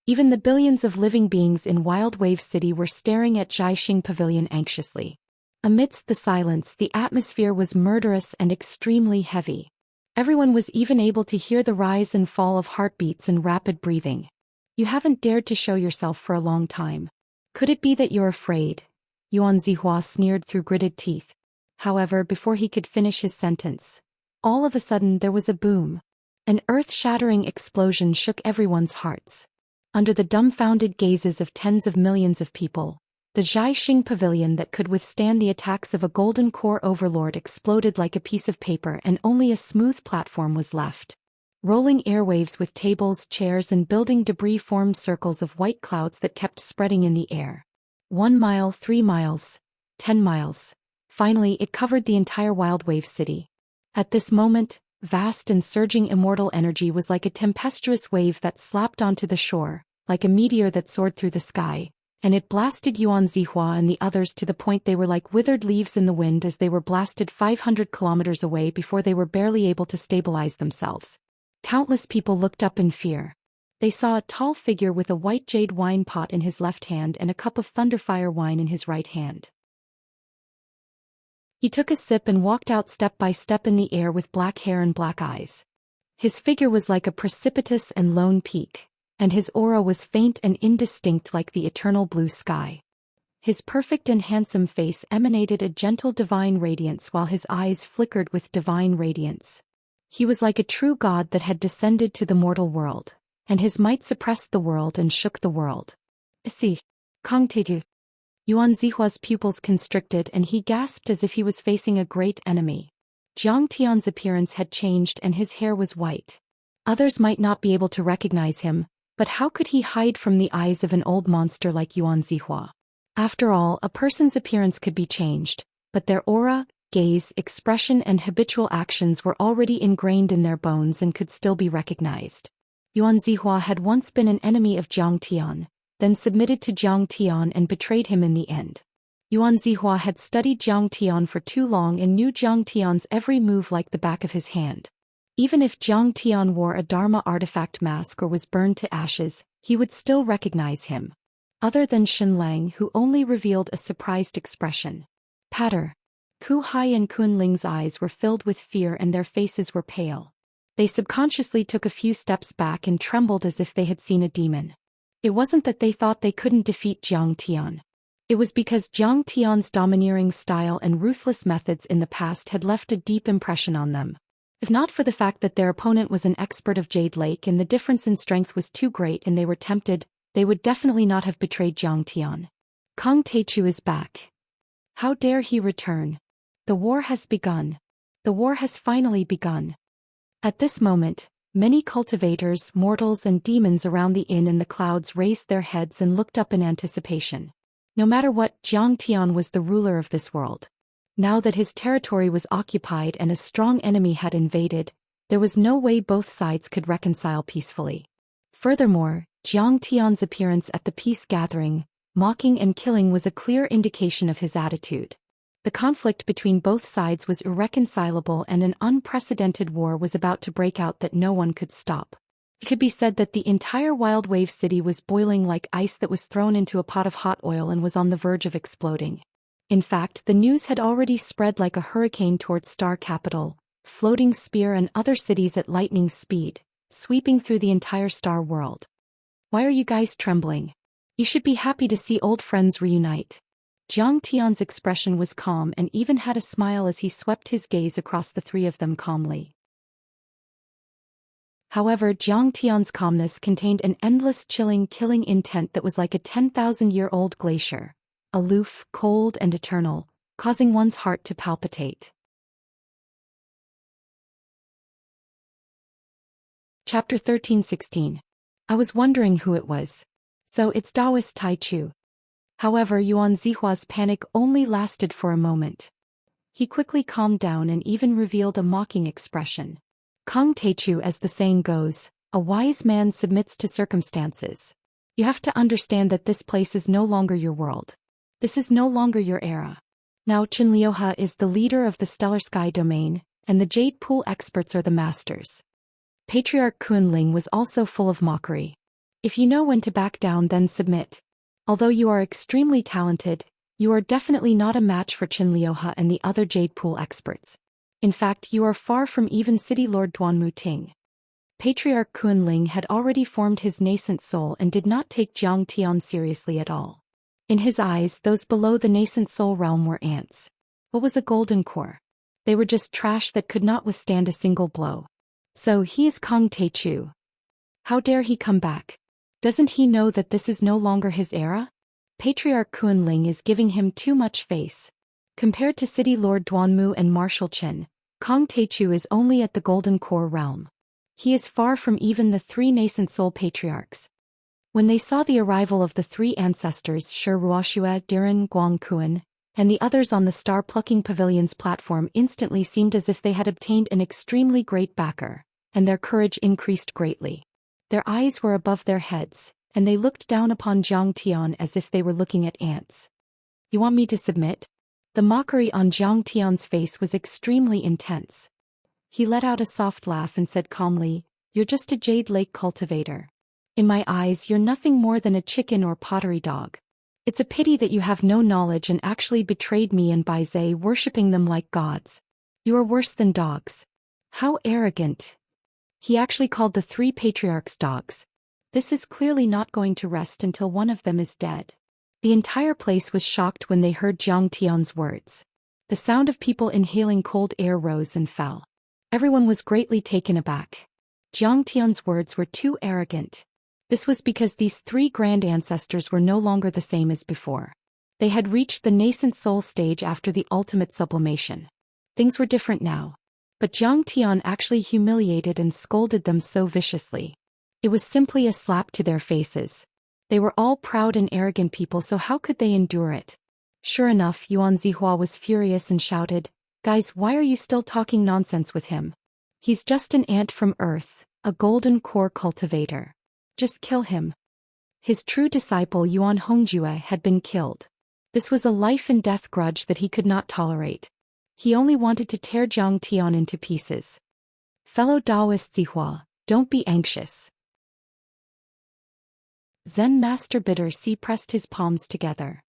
Even the billions of living beings in Wild Wave City were staring at Jiaxing Pavilion anxiously. Amidst the silence, the atmosphere was murderous and extremely heavy. Everyone was even able to hear the rise and fall of heartbeats and rapid breathing. You haven't dared to show yourself for a long time. Could it be that you're afraid? Yuan Zihua sneered through gritted teeth. However, before he could finish his sentence, all of a sudden there was a boom. An earth-shattering explosion shook everyone's hearts. Under the dumbfounded gazes of tens of millions of people, the Zhaixing pavilion that could withstand the attacks of a golden core overlord exploded like a piece of paper, and only a smooth platform was left. Rolling airwaves with tables, chairs, and building debris formed circles of white clouds that kept spreading in the air. 1 mile, 3 miles, 10 miles. Finally, it covered the entire Wild Wave City. At this moment, vast and surging immortal energy was like a tempestuous wave that slapped onto the shore, like a meteor that soared through the sky, and it blasted Yuan Zihua and the others to the point they were like withered leaves in the wind as they were blasted 500 kilometers away before they were barely able to stabilize themselves. Countless people looked up in fear. They saw a tall figure with a white jade wine pot in his left hand and a cup of thunderfire wine in his right hand. He took a sip and walked out step by step in the air with black hair and black eyes. His figure was like a precipitous and lone peak, and his aura was faint and indistinct like the eternal blue sky. His perfect and handsome face emanated a gentle divine radiance while his eyes flickered with divine radiance. He was like a true god that had descended to the mortal world, and his might suppressed the world and shook the world. See, Cultivator. Yuan Zihua's pupils constricted and he gasped as if he was facing a great enemy. Jiang Tian's appearance had changed and his hair was white. Others might not be able to recognize him, but how could he hide from the eyes of an old monster like Yuan Zihua? After all, a person's appearance could be changed, but their aura, gaze, expression and habitual actions were already ingrained in their bones and could still be recognized. Yuan Zihua had once been an enemy of Jiang Tian, then submitted to Jiang Tian and betrayed him in the end. Yuan Zihua had studied Jiang Tian for too long and knew Jiang Tian's every move like the back of his hand. Even if Jiang Tian wore a Dharma artifact mask or was burned to ashes, he would still recognize him. Other than Shen Lang, who only revealed a surprised expression. Patter. Ku Hai and Kun Ling's eyes were filled with fear and their faces were pale. They subconsciously took a few steps back and trembled as if they had seen a demon. It wasn't that they thought they couldn't defeat Jiang Tian. It was because Jiang Tian's domineering style and ruthless methods in the past had left a deep impression on them. If not for the fact that their opponent was an expert of Jade Lake and the difference in strength was too great and they were tempted, they would definitely not have betrayed Jiang Tian. Kong Teichu is back. How dare he return? The war has begun. The war has finally begun. At this moment, many cultivators, mortals and demons around the inn in the clouds raised their heads and looked up in anticipation. No matter what, Jiang Tian was the ruler of this world. Now that his territory was occupied and a strong enemy had invaded, there was no way both sides could reconcile peacefully. Furthermore, Jiang Tian's appearance at the peace gathering, mocking and killing was a clear indication of his attitude. The conflict between both sides was irreconcilable and an unprecedented war was about to break out that no one could stop. It could be said that the entire Wild Wave City was boiling like ice that was thrown into a pot of hot oil and was on the verge of exploding. In fact, the news had already spread like a hurricane towards Star Capital, Floating Spear and other cities at lightning speed, sweeping through the entire star world. Why are you guys trembling? You should be happy to see old friends reunite. Jiang Tian's expression was calm and even had a smile as he swept his gaze across the three of them calmly. However, Jiang Tian's calmness contained an endless chilling killing intent that was like a 10,000-year-old glacier, aloof, cold and eternal, causing one's heart to palpitate. Chapter 13:16. I was wondering who it was. So it's Taoist Tai Chu. However, Yuan Zihua's panic only lasted for a moment. He quickly calmed down and even revealed a mocking expression. Kong Teichu, as the saying goes, a wise man submits to circumstances. You have to understand that this place is no longer your world. This is no longer your era. Now Qinliuhe is the leader of the Stellar Sky domain, and the Jade Pool experts are the masters. Patriarch Kunling was also full of mockery. If you know when to back down, then submit. Although you are extremely talented, you are definitely not a match for Qinliuhe and the other Jade Pool experts. In fact, you are far from even City Lord Duanmu Ting. Patriarch Kunling had already formed his nascent soul and did not take Jiang Tian seriously at all. In his eyes, those below the nascent soul realm were ants. What was a golden core? They were just trash that could not withstand a single blow. So he is Kong Teichu. How dare he come back? Doesn't he know that this is no longer his era? Patriarch Kunling is giving him too much face. Compared to City Lord Duanmu and Marshal Chen, Kong Teichu is only at the golden core realm. He is far from even the three nascent soul patriarchs. When they saw the arrival of the three ancestors Shi Ruoxue, Diren Guangkuan, and the others on the star-plucking pavilion's platform instantly seemed as if they had obtained an extremely great backer, and their courage increased greatly. Their eyes were above their heads, and they looked down upon Jiang Tian as if they were looking at ants. You want me to submit? The mockery on Jiang Tian's face was extremely intense. He let out a soft laugh and said calmly, "You're just a Jade Lake cultivator. In my eyes, you're nothing more than a chicken or pottery dog. It's a pity that you have no knowledge and actually betrayed me and Bai Zhe, worshipping them like gods. You are worse than dogs." How arrogant. He actually called the three patriarchs dogs. This is clearly not going to rest until one of them is dead. The entire place was shocked when they heard Jiang Tian's words. The sound of people inhaling cold air rose and fell. Everyone was greatly taken aback. Jiang Tian's words were too arrogant. This was because these three grand ancestors were no longer the same as before. They had reached the nascent soul stage after the ultimate sublimation. Things were different now. But Jiang Tian actually humiliated and scolded them so viciously. It was simply a slap to their faces. They were all proud and arrogant people, so how could they endure it? Sure enough, Yuan Zihua was furious and shouted, "Guys, why are you still talking nonsense with him? He's just an ant from Earth, a golden core cultivator. Just kill him." His true disciple Yuan Hongjue had been killed. This was a life-and-death grudge that he could not tolerate. He only wanted to tear Jiang Tian into pieces. Fellow Taoist Zihua, don't be anxious. Zen Master Bitter C pressed his palms together.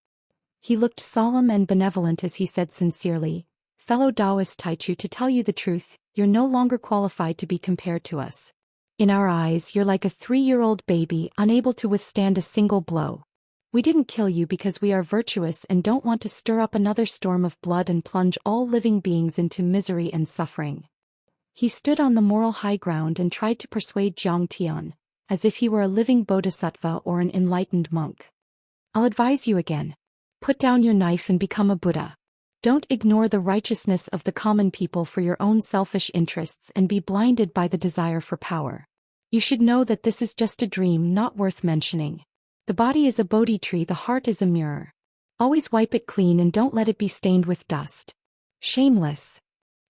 He looked solemn and benevolent as he said sincerely, "Fellow Taoist Taichu, to tell you the truth, you're no longer qualified to be compared to us. In our eyes, you're like a 3-year-old baby, unable to withstand a single blow. We didn't kill you because we are virtuous and don't want to stir up another storm of blood and plunge all living beings into misery and suffering." He stood on the moral high ground and tried to persuade Jiang Tian, as if he were a living bodhisattva or an enlightened monk. "I'll advise you again. Put down your knife and become a Buddha. Don't ignore the righteousness of the common people for your own selfish interests and be blinded by the desire for power. You should know that this is just a dream not worth mentioning. The body is a Bodhi tree, the heart is a mirror. Always wipe it clean and don't let it be stained with dust." Shameless.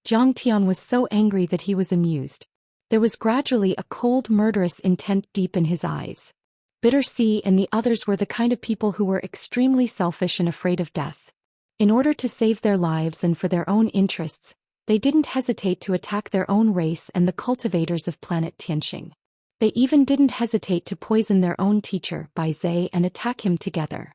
Jiang Tian was so angry that he was amused. There was gradually a cold, murderous intent deep in his eyes. Bitter C and the others were the kind of people who were extremely selfish and afraid of death. In order to save their lives and for their own interests, they didn't hesitate to attack their own race and the cultivators of planet Tianxing. They even didn't hesitate to poison their own teacher, Bai Zhe, and attack him together.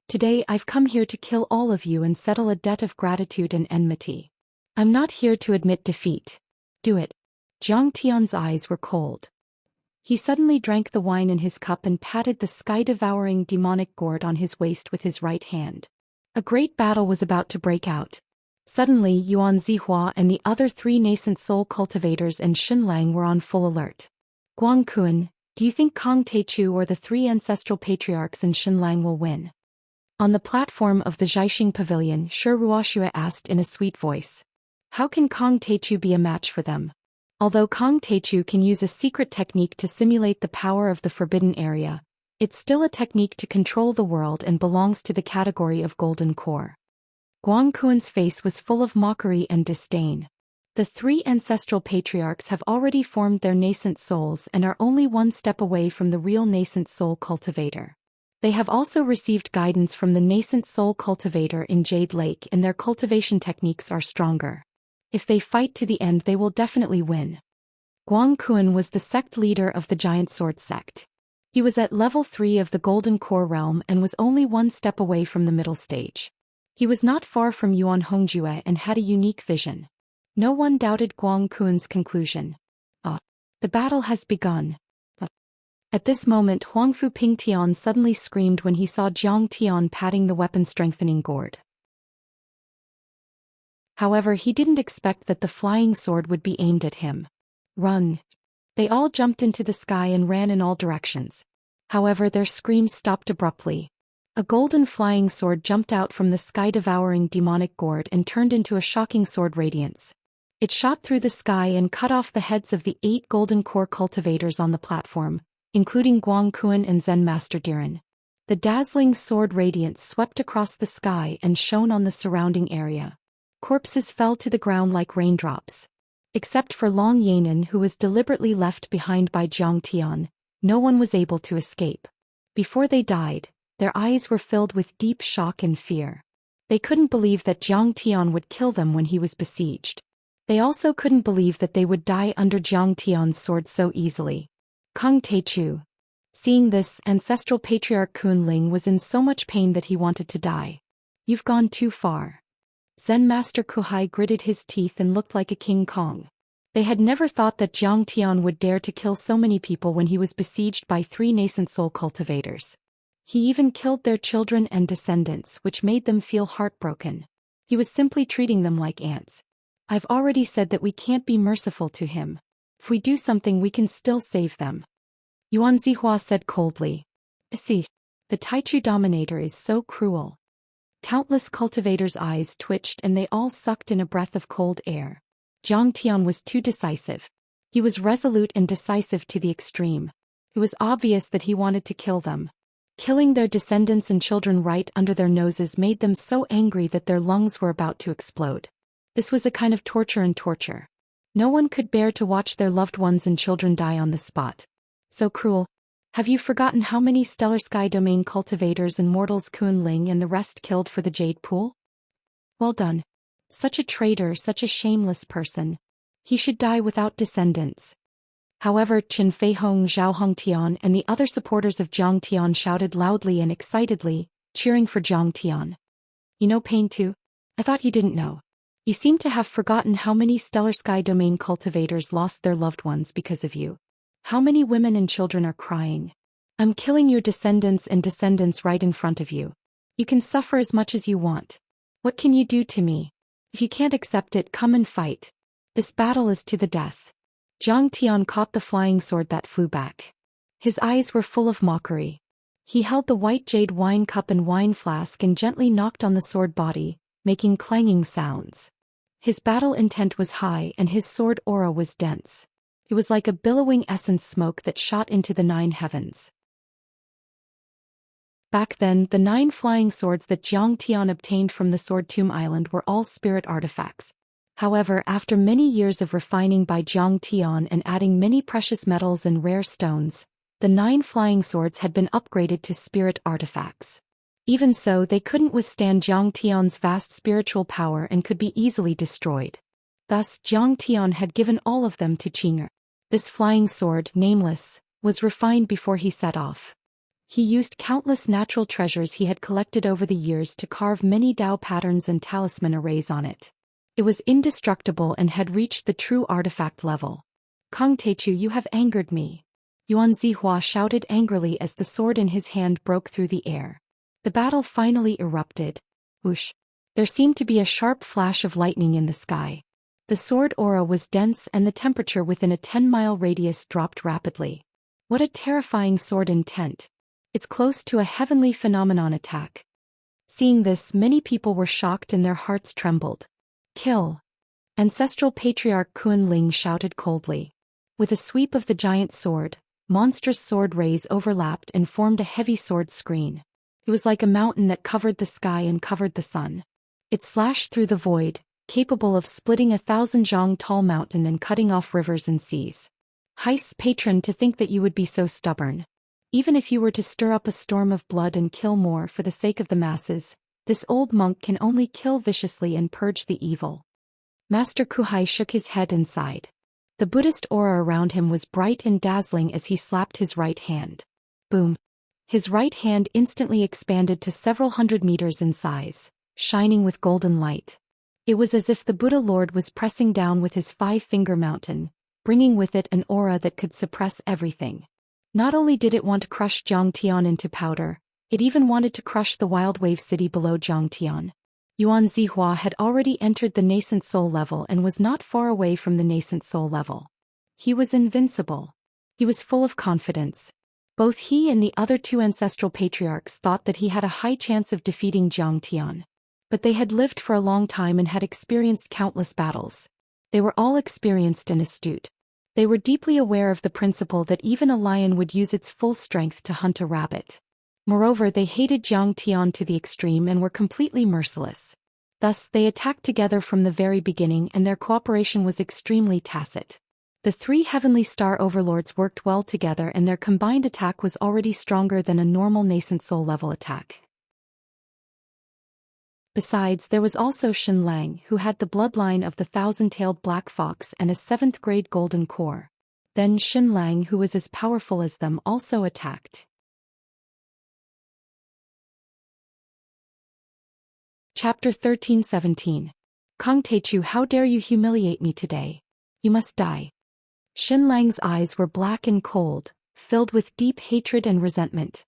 Today I've come here to kill all of you and settle a debt of gratitude and enmity. I'm not here to admit defeat. Do it. Jiang Tian's eyes were cold. He suddenly drank the wine in his cup and patted the sky-devouring demonic gourd on his waist with his right hand. A great battle was about to break out. Suddenly Yuan Zihua and the other three nascent soul cultivators and Xinlang were on full alert. "Guangkuan, do you think Kong Teichu or the three ancestral patriarchs and Xinlang will win?" On the platform of the Zhaixing Pavilion, Shi Ruoxue asked in a sweet voice. How can Kong Teichu be a match for them? Although Kong Teichu can use a secret technique to simulate the power of the Forbidden Area, it's still a technique to control the world and belongs to the category of Golden Core. Guangkuan's face was full of mockery and disdain. The three ancestral patriarchs have already formed their nascent souls and are only one step away from the real nascent soul cultivator. They have also received guidance from the nascent soul cultivator in Jade Lake, and their cultivation techniques are stronger. If they fight to the end, they will definitely win. Guangkuan was the sect leader of the Giant Sword sect. He was at level 3 of the Golden Core realm and was only one step away from the middle stage. He was not far from Yuan Hongjue and had a unique vision. No one doubted Guang Kun's conclusion. The battle has begun. At this moment Huangfu Pingtian suddenly screamed when he saw Jiang Tian patting the weapon-strengthening gourd. However, he didn't expect that the flying sword would be aimed at him. Run! They all jumped into the sky and ran in all directions. However, their screams stopped abruptly. A golden flying sword jumped out from the sky-devouring demonic gourd and turned into a shocking sword radiance. It shot through the sky and cut off the heads of the 8 golden core cultivators on the platform, including Guang Kun and Zen Master Diren. The dazzling sword radiance swept across the sky and shone on the surrounding area. Corpses fell to the ground like raindrops. Except for Long Yanan, who was deliberately left behind by Jiang Tian, no one was able to escape. Before they died, their eyes were filled with deep shock and fear. They couldn't believe that Jiang Tian would kill them when he was besieged. They also couldn't believe that they would die under Jiang Tian's sword so easily. Kung Teichu. Seeing this, ancestral patriarch Kunling was in so much pain that he wanted to die. You've gone too far. Zen Master Kuhai gritted his teeth and looked like a King Kong. They had never thought that Jiang Tian would dare to kill so many people when he was besieged by 3 nascent soul cultivators. He even killed their children and descendants, which made them feel heartbroken. He was simply treating them like ants. I've already said that we can't be merciful to him. If we do something, we can still save them. Yuan Zihua said coldly. See, the Taichu Dominator is so cruel. Countless cultivators' eyes twitched and they all sucked in a breath of cold air. Jiang Tian was too decisive. He was resolute and decisive to the extreme. It was obvious that he wanted to kill them. Killing their descendants and children right under their noses made them so angry that their lungs were about to explode. This was a kind of torture in torture. No one could bear to watch their loved ones and children die on the spot. So cruel. Have you forgotten how many stellar sky domain cultivators and mortals Kunling and the rest killed for the Jade Pool? Well done. Such a traitor, such a shameless person. He should die without descendants. However, Qin Feihong, Zhao Hongtian and the other supporters of Jiang Tian shouted loudly and excitedly, cheering for Jiang Tian. You know pain too? I thought you didn't know. You seem to have forgotten how many stellar sky domain cultivators lost their loved ones because of you. How many women and children are crying? I'm killing your descendants and descendants right in front of you. You can suffer as much as you want. What can you do to me? If you can't accept it, come and fight. This battle is to the death. Jiang Tian caught the flying sword that flew back. His eyes were full of mockery. He held the white jade wine cup and wine flask and gently knocked on the sword body, making clanging sounds. His battle intent was high and his sword aura was dense. It was like a billowing essence smoke that shot into the 9 heavens. Back then, the 9 flying swords that Jiang Tian obtained from the Sword Tomb Island were all spirit artifacts. However, after many years of refining by Jiang Tian and adding many precious metals and rare stones, the 9 flying swords had been upgraded to spirit artifacts. Even so, they couldn't withstand Jiang Tian's vast spiritual power and could be easily destroyed. Thus, Jiang Tian had given all of them to Qing'er. This flying sword, nameless, was refined before he set off. He used countless natural treasures he had collected over the years to carve many Dao patterns and talisman arrays on it. It was indestructible and had reached the true artifact level. Kung Teichu, you have angered me. Yuan Zihua shouted angrily as the sword in his hand broke through the air. The battle finally erupted. Whoosh! There seemed to be a sharp flash of lightning in the sky. The sword aura was dense and the temperature within a 10-mile radius dropped rapidly. What a terrifying sword intent. It's close to a heavenly phenomenon attack. Seeing this, many people were shocked and their hearts trembled. Kill! Ancestral Patriarch Kunling shouted coldly. With a sweep of the giant sword, monstrous sword rays overlapped and formed a heavy sword screen. It was like a mountain that covered the sky and covered the sun. It slashed through the void, capable of splitting 1,000 zhang tall mountain and cutting off rivers and seas. Heis patron, to think that you would be so stubborn. Even if you were to stir up a storm of blood and kill more for the sake of the masses, this old monk can only kill viciously and purge the evil. Master Kuhai shook his head and sighed. The Buddhist aura around him was bright and dazzling as he slapped his right hand. Boom! His right hand instantly expanded to several hundred meters in size, shining with golden light. It was as if the Buddha Lord was pressing down with his five-finger mountain, bringing with it an aura that could suppress everything. Not only did it want to crush Xianxia into powder, it even wanted to crush the wild wave city below Xianxia. Yuan Zihua had already entered the nascent soul level and was not far away from the nascent soul level. He was invincible. He was full of confidence. Both he and the other two ancestral patriarchs thought that he had a high chance of defeating Xianxia. But they had lived for a long time and had experienced countless battles. They were all experienced and astute. They were deeply aware of the principle that even a lion would use its full strength to hunt a rabbit. Moreover, they hated Xianxia to the extreme and were completely merciless. Thus, they attacked together from the very beginning and their cooperation was extremely tacit. The three heavenly star overlords worked well together and their combined attack was already stronger than a normal nascent soul level attack. Besides, there was also Xianlang, who had the bloodline of the thousand-tailed black fox and a 7th-grade golden core. Then Xianlang, who was as powerful as them, also attacked. Chapter 13-17. Kong Teichu, how dare you humiliate me today? You must die. Xianlang's eyes were black and cold, filled with deep hatred and resentment.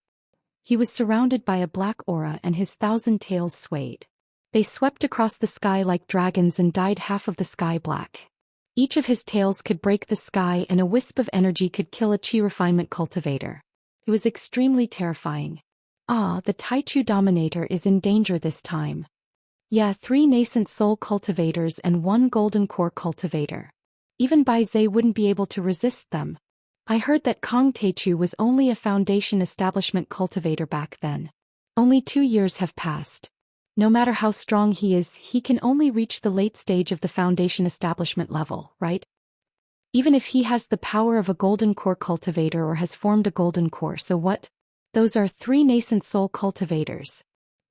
He was surrounded by a black aura and his 1,000 tails swayed. They swept across the sky like dragons and dyed half of the sky black. Each of his tails could break the sky and a wisp of energy could kill a chi refinement cultivator. It was extremely terrifying. Ah, the Taichu Dominator is in danger this time. Yeah, 3 nascent soul cultivators and 1 golden core cultivator. Even Bai Zhe wouldn't be able to resist them. I heard that Kong Teichu was only a foundation establishment cultivator back then. Only 2 years have passed. No matter how strong he is, he can only reach the late stage of the foundation establishment level, right? Even if he has the power of a golden core cultivator or has formed a golden core, so what? Those are 3 nascent soul cultivators.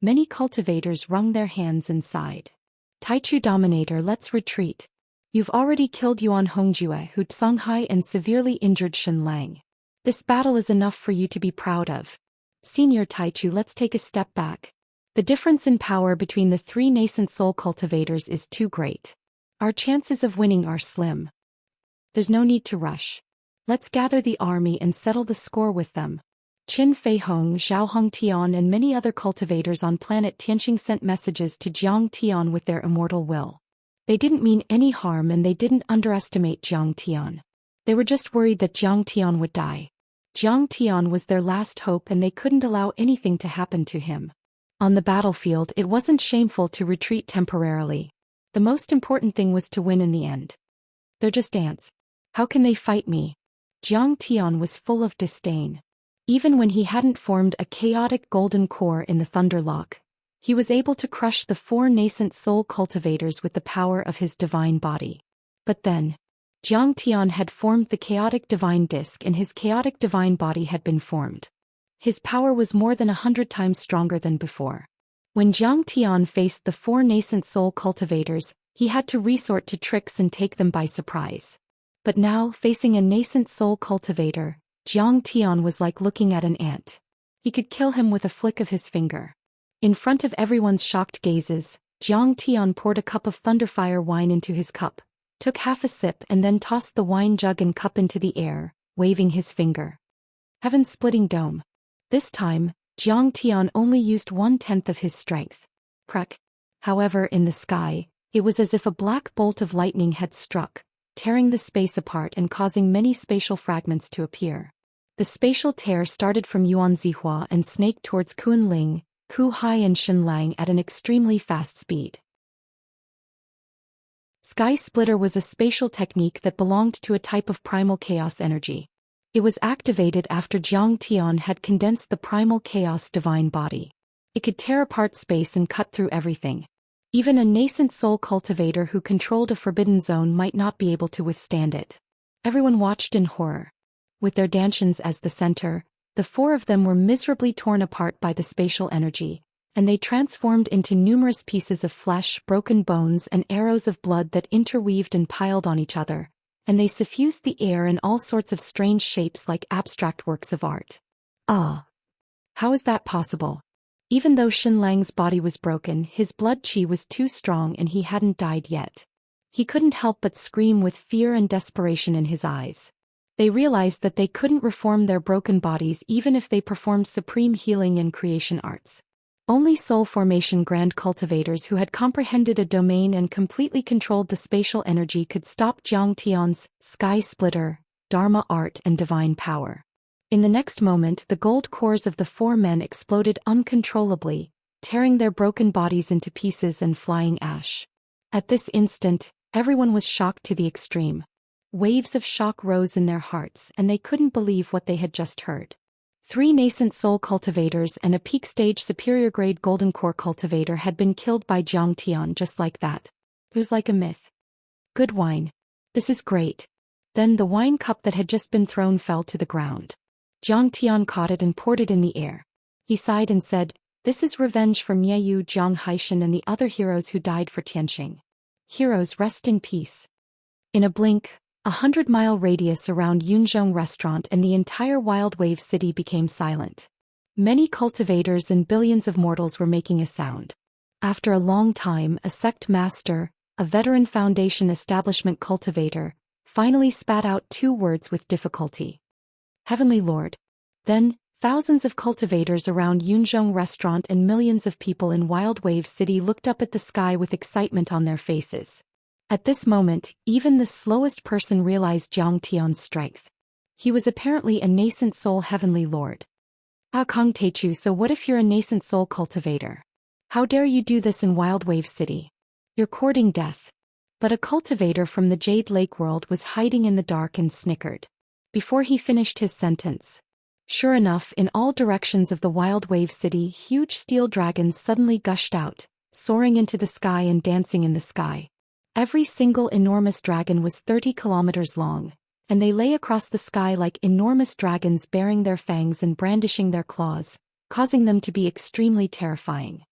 Many cultivators wrung their hands and sighed. Taichu Dominator, let's retreat. You've already killed Yuan Hongjue, Hu Songhai and severely injured Xianlang. This battle is enough for you to be proud of. Senior Taichu, let's take a step back. The difference in power between the 3 nascent soul cultivators is too great. Our chances of winning are slim. There's no need to rush. Let's gather the army and settle the score with them. Qin Feihong, Zhao Hongtian and many other cultivators on planet Tianxing sent messages to Jiang Tian with their immortal will. They didn't mean any harm and they didn't underestimate Jiang Tian. They were just worried that Jiang Tian would die. Jiang Tian was their last hope and they couldn't allow anything to happen to him. On the battlefield, it wasn't shameful to retreat temporarily. The most important thing was to win in the end. They're just ants. How can they fight me? Jiang Tian was full of disdain. Even when he hadn't formed a chaotic golden core in the Thunderlock, he was able to crush the 4 nascent soul cultivators with the power of his divine body. But then, Jiang Tian had formed the chaotic divine disc and his chaotic divine body had been formed. His power was more than 100 times stronger than before. When Jiang Tian faced the 4 nascent soul cultivators, he had to resort to tricks and take them by surprise. But now, facing a nascent soul cultivator, Jiang Tian was like looking at an ant. He could kill him with a flick of his finger. In front of everyone's shocked gazes, Jiang Tian poured a cup of thunderfire wine into his cup, took half a sip and then tossed the wine jug and cup into the air, waving his finger. Heaven-splitting dome. This time, Jiang Tian only used 1/10 of his strength. Crack. However, in the sky, it was as if a black bolt of lightning had struck, tearing the space apart and causing many spatial fragments to appear. The spatial tear started from Yuan Zihua and snaked towards Kunling, Ku Hai and Xianlang at an extremely fast speed. Sky Splitter was a spatial technique that belonged to a type of primal chaos energy. It was activated after Jiang Tian had condensed the primal chaos divine body. It could tear apart space and cut through everything. Even a nascent soul cultivator who controlled a forbidden zone might not be able to withstand it. Everyone watched in horror. With their Danshans as the center, the 4 of them were miserably torn apart by the spatial energy, and they transformed into numerous pieces of flesh, broken bones and arrows of blood that interweaved and piled on each other, and they suffused the air in all sorts of strange shapes like abstract works of art. Ah! How is that possible? Even though Xinlang's body was broken, his blood qi was too strong and he hadn't died yet. He couldn't help but scream with fear and desperation in his eyes. They realized that they couldn't reform their broken bodies even if they performed supreme healing and creation arts. Only soul formation grand cultivators who had comprehended a domain and completely controlled the spatial energy could stop Jiang Tian's sky splitter, dharma art and divine power. In the next moment, the gold cores of the four men exploded uncontrollably, tearing their broken bodies into pieces and flying ash. At this instant, everyone was shocked to the extreme. Waves of shock rose in their hearts and they couldn't believe what they had just heard. 3 nascent soul cultivators and a peak stage superior grade golden core cultivator had been killed by Jiang Tian just like that. It was like a myth. Good wine. This is great. Then the wine cup that had just been thrown fell to the ground. Jiang Tian caught it and poured it in the air. He sighed and said, "This is revenge for Miayu Jiang Haishan and the other heroes who died for Tianqing. Heroes rest in peace." In a blink, 100-mile radius around Yunzhong restaurant and the entire Wild Wave city became silent. Many cultivators and billions of mortals were making a sound. After a long time, a sect master, a veteran Foundation establishment cultivator, finally spat out 2 words with difficulty. "Heavenly Lord." Then, thousands of cultivators around Yunzhong restaurant and millions of people in Wild Wave City looked up at the sky with excitement on their faces. At this moment, even the slowest person realized Jiang Tian's strength. He was apparently a nascent soul heavenly lord. Kong Teichu, so what if you're a nascent soul cultivator? How dare you do this in Wild Wave City? You're courting death. But a cultivator from the Jade Lake world was hiding in the dark and snickered. Before he finished his sentence. Sure enough, in all directions of the Wild Wave City, huge steel dragons suddenly gushed out, soaring into the sky and dancing in the sky. Every single enormous dragon was 30 kilometers long, and they lay across the sky like enormous dragons baring their fangs and brandishing their claws, causing them to be extremely terrifying.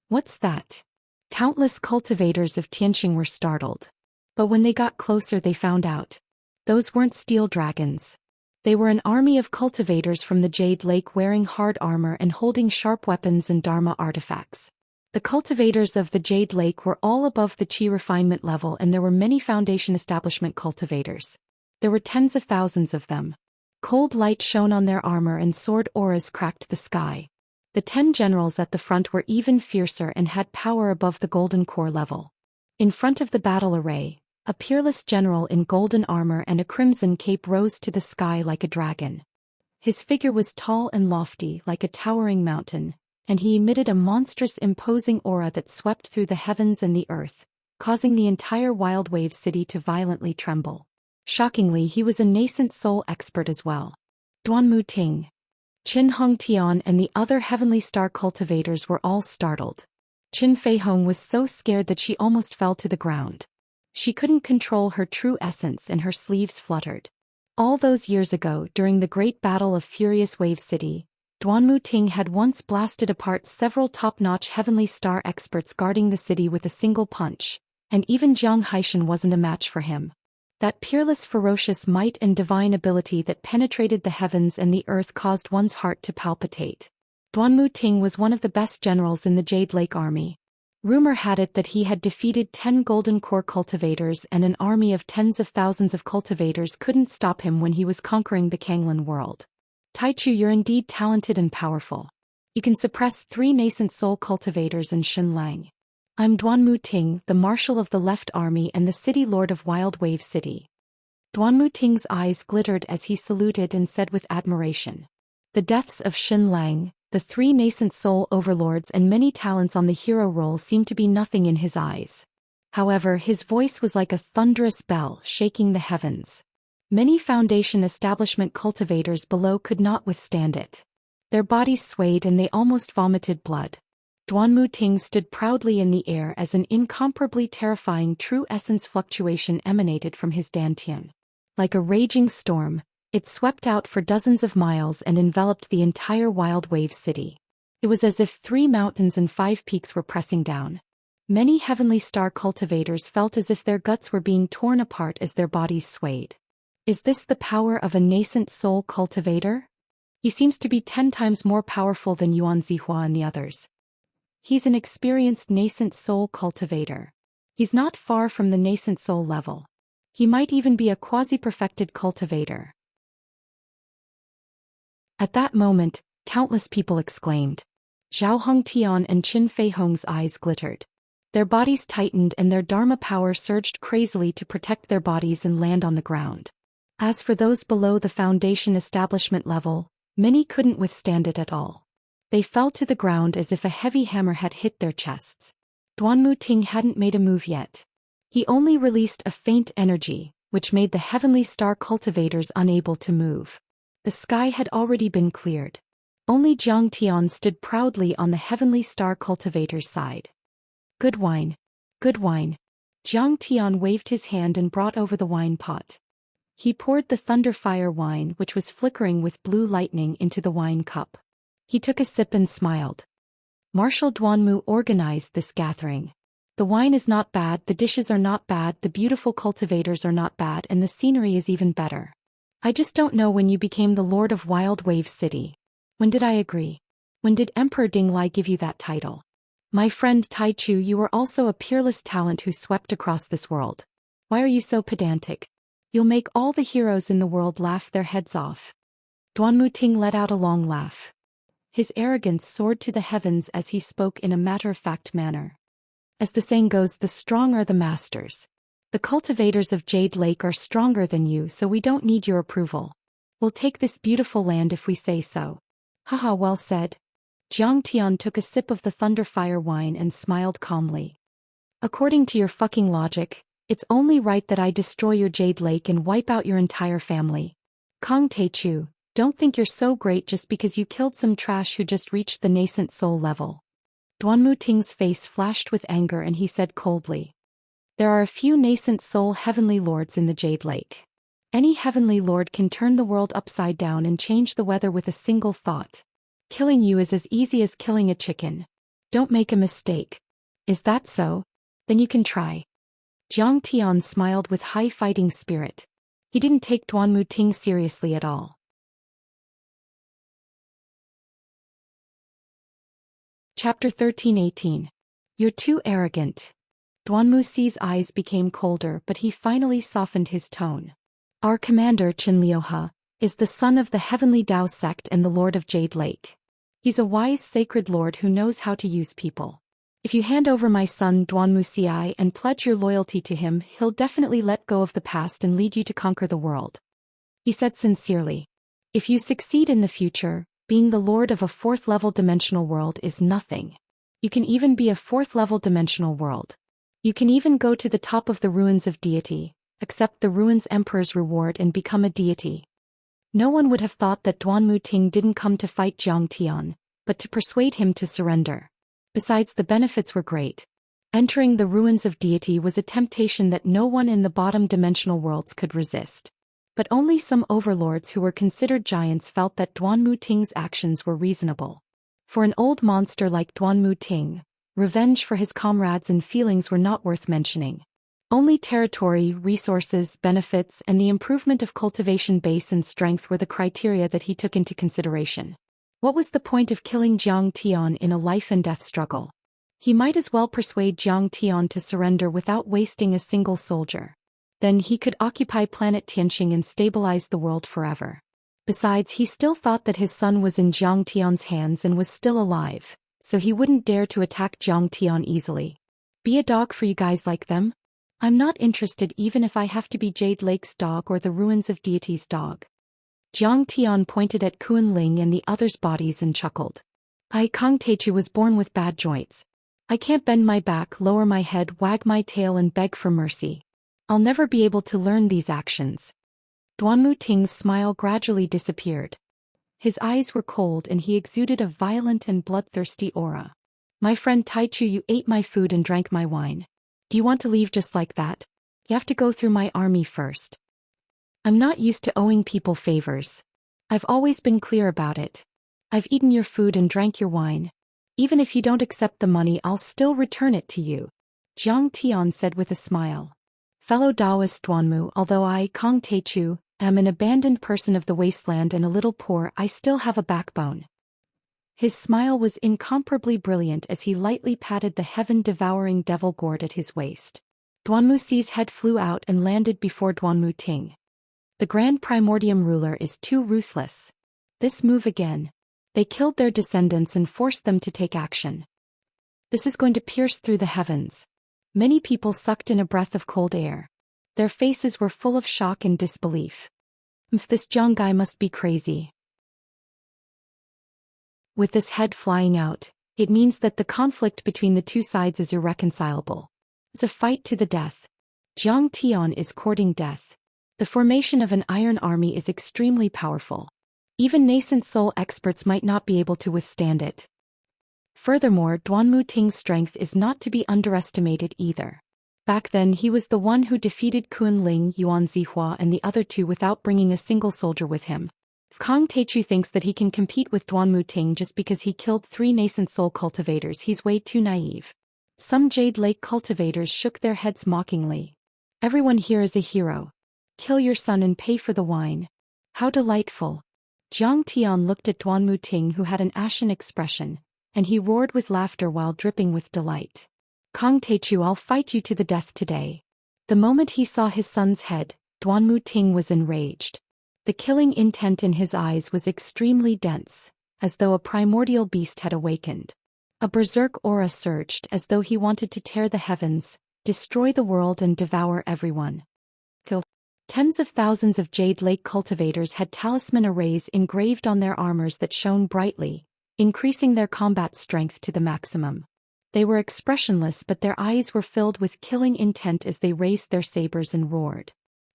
What's that? Countless cultivators of Tianqing were startled. But when they got closer they found out. Those weren't steel dragons. They were an army of cultivators from the Jade Lake wearing hard armor and holding sharp weapons and dharma artifacts. The cultivators of the Jade Lake were all above the Qi refinement level and there were many Foundation establishment cultivators. There were tens of thousands of them. Cold light shone on their armor and sword auras cracked the sky. The 10 generals at the front were even fiercer and had power above the golden core level. In front of the battle array, a peerless general in golden armor and a crimson cape rose to the sky like a dragon. His figure was tall and lofty like a towering mountain, and he emitted a monstrous imposing aura that swept through the heavens and the earth, causing the entire Wild Wave City to violently tremble. Shockingly, he was a nascent soul expert as well. Duanmu Ting, Qin Hongtian and the other Heavenly Star cultivators were all startled. Qin Feihong was so scared that she almost fell to the ground. She couldn't control her true essence and her sleeves fluttered. All those years ago, during the Great Battle of Furious Wave City, Duanmu Ting had once blasted apart several top-notch Heavenly Star experts guarding the city with a single punch, and even Jiang Haishan wasn't a match for him. That peerless ferocious might and divine ability that penetrated the heavens and the earth caused one's heart to palpitate. Duanmu Ting was one of the best generals in the Jade Lake Army. Rumor had it that he had defeated 10 Golden Core cultivators and an army of tens of thousands of cultivators couldn't stop him when he was conquering the Kanglan world. Taichu, you're indeed talented and powerful. You can suppress 3 nascent soul cultivators and Xinlang. I'm Duanmu Ting, the Marshal of the Left Army and the City Lord of Wild Wave City. Duanmu Ting's eyes glittered as he saluted and said with admiration. The deaths of Xinlang, the 3 nascent soul overlords and many talents on the hero roll seemed to be nothing in his eyes. However, his voice was like a thunderous bell shaking the heavens. Many Foundation establishment cultivators below could not withstand it. Their bodies swayed and they almost vomited blood. Duanmu Ting stood proudly in the air as an incomparably terrifying true essence fluctuation emanated from his dantian. Like a raging storm, it swept out for dozens of miles and enveloped the entire Wild Wave City. It was as if 3 mountains and 5 peaks were pressing down. Many Heavenly Star cultivators felt as if their guts were being torn apart as their bodies swayed. Is this the power of a nascent soul cultivator? He seems to be 10 times more powerful than Yuan Zihua and the others. He's an experienced nascent soul cultivator. He's not far from the nascent soul level. He might even be a quasi-perfected cultivator. At that moment, countless people exclaimed. Zhao Hongtian and Qin Fei Hong's eyes glittered. Their bodies tightened and their dharma power surged crazily to protect their bodies and land on the ground. As for those below the foundation establishment level, many couldn't withstand it at all. They fell to the ground as if a heavy hammer had hit their chests. Duanmu Ting hadn't made a move yet. He only released a faint energy, which made the heavenly star cultivators unable to move. The sky had already been cleared. Only Jiang Tian stood proudly on the heavenly star cultivator's side. Good wine. Good wine. Jiang Tian waved his hand and brought over the wine pot. He poured the thunderfire wine, which was flickering with blue lightning, into the wine cup. He took a sip and smiled. Marshal Duanmu organized this gathering. The wine is not bad, the dishes are not bad, the beautiful cultivators are not bad, and the scenery is even better. I just don't know when you became the Lord of Wild Wave City. When did I agree? When did Emperor Dinglai give you that title? My friend Tai Chu, you are also a peerless talent who swept across this world. Why are you so pedantic? You'll make all the heroes in the world laugh their heads off. Duanmu Ting let out a long laugh. His arrogance soared to the heavens as he spoke in a matter-of-fact manner. As the saying goes, the strong are the masters. The cultivators of Jade Lake are stronger than you, so we don't need your approval. We'll take this beautiful land if we say so. Haha, well said. Jiang Tian took a sip of the thunderfire wine and smiled calmly. According to your fucking logic, it's only right that I destroy your Jade Lake and wipe out your entire family. Kong Teichu, don't think you're so great just because you killed some trash who just reached the nascent soul level. Duanmu Ting's face flashed with anger and he said coldly. There are a few nascent soul heavenly lords in the Jade Lake. Any heavenly lord can turn the world upside down and change the weather with a single thought. Killing you is as easy as killing a chicken. Don't make a mistake. Is that so? Then you can try. Jiang Tian smiled with high fighting spirit. He didn't take Duanmu Ting seriously at all. Chapter 13:18. You're too arrogant. Duanmu Xi's eyes became colder, but he finally softened his tone. Our commander, Qin Liuhe, is the son of the heavenly Dao sect and the lord of Jade Lake. He's a wise sacred lord who knows how to use people. If you hand over my son Duanmu Xi and pledge your loyalty to him, he'll definitely let go of the past and lead you to conquer the world. He said sincerely. If you succeed in the future, being the lord of a fourth-level dimensional world is nothing. You can even be a fourth-level dimensional world. You can even go to the top of the ruins of deity, accept the ruins emperor's reward and become a deity. No one would have thought that Duanmu Ting didn't come to fight Jiang Tian, but to persuade him to surrender. Besides, the benefits were great. Entering the ruins of deity was a temptation that no one in the bottom dimensional worlds could resist. But only some overlords who were considered giants felt that Duanmu Ting's actions were reasonable. For an old monster like Duanmu Ting, revenge for his comrades and feelings were not worth mentioning. Only territory, resources, benefits, and the improvement of cultivation base and strength were the criteria that he took into consideration. What was the point of killing Jiang Tian in a life-and-death struggle? He might as well persuade Jiang Tian to surrender without wasting a single soldier. Then he could occupy planet Tianxing and stabilize the world forever. Besides, he still thought that his son was in Jiang Tian's hands and was still alive, so he wouldn't dare to attack Jiang Tian easily. Be a dog for you guys like them? I'm not interested even if I have to be Jade Lake's dog or the ruins of deity's dog. Jiang Tian pointed at Kuan Ling and the others' bodies and chuckled. Kong Teichu was born with bad joints. I can't bend my back, lower my head, wag my tail and beg for mercy. I'll never be able to learn these actions. Duanmu Ting's smile gradually disappeared. His eyes were cold and he exuded a violent and bloodthirsty aura. My friend Taichu, you ate my food and drank my wine. Do you want to leave just like that? You have to go through my army first. I'm not used to owing people favors. I've always been clear about it. I've eaten your food and drank your wine. Even if you don't accept the money, I'll still return it to you. Jiang Tian said with a smile. Fellow Taoist Duanmu, although I, Kong Teichu, Am an abandoned person of the wasteland and a little poor, I still have a backbone. His smile was incomparably brilliant as he lightly patted the heaven-devouring devil gourd at his waist. Duanmuxi's head flew out and landed before Duanmu Ting. The Grand Primordium ruler is too ruthless. This move again. They killed their descendants and forced them to take action. This is going to pierce through the heavens. Many people sucked in a breath of cold air. Their faces were full of shock and disbelief. This Jiang guy must be crazy. With this head flying out, it means that the conflict between the two sides is irreconcilable. It's a fight to the death. Jiang Tian is courting death. The formation of an iron army is extremely powerful. Even nascent soul experts might not be able to withstand it. Furthermore, Duanmu Ting's strength is not to be underestimated either. Back then he was the one who defeated Kun Ling, Yuan Zihua and the other two without bringing a single soldier with him. If Kang Teichu thinks that he can compete with Duanmu Ting just because he killed 3 nascent soul cultivators, he's way too naive. Some Jade Lake cultivators shook their heads mockingly. Everyone here is a hero. Kill your son and pay for the wine. How delightful. Jiang Tian looked at Duanmu Ting, who had an ashen expression, and he roared with laughter while dripping with delight. Kang Teichu, I'll fight you to the death today. The moment he saw his son's head, Duanmu Ting was enraged. The killing intent in his eyes was extremely dense, as though a primordial beast had awakened. A berserk aura surged as though he wanted to tear the heavens, destroy the world and devour everyone. Tens of thousands of Jade Lake cultivators had talisman arrays engraved on their armors that shone brightly, increasing their combat strength to the maximum. They were expressionless, but their eyes were filled with killing intent as they raised their sabers and roared.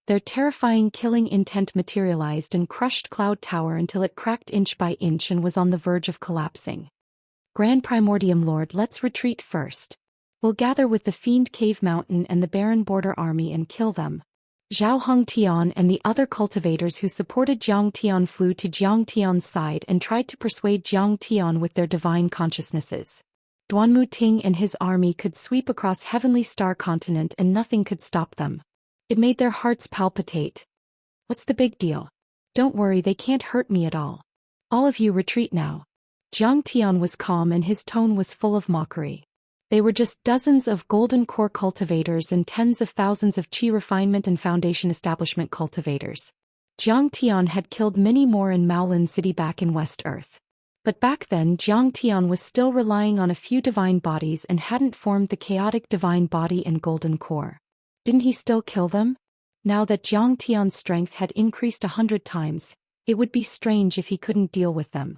Their terrifying killing intent materialized and crushed Cloud Tower until it cracked inch by inch and was on the verge of collapsing. Grand Primordium Lord, let's retreat first. We'll gather with the Fiend Cave Mountain and the Barren Border Army and kill them. Zhao Hongtian and the other cultivators who supported Jiang Tian flew to Jiang Tian's side and tried to persuade Jiang Tian with their divine consciousnesses. Duanmu Ting and his army could sweep across Heavenly Star Continent and nothing could stop them. It made their hearts palpitate. What's the big deal? Don't worry, they can't hurt me at all. All of you retreat now. Jiang Tian was calm and his tone was full of mockery. They were just dozens of golden core cultivators and tens of thousands of Qi refinement and foundation establishment cultivators. Jiang Tian had killed many more in Maolin City back in West Earth. But back then Jiang Tian was still relying on a few divine bodies and hadn't formed the chaotic divine body and golden core. Didn't he still kill them? Now that Jiang Tian's strength had increased 100 times, it would be strange if he couldn't deal with them.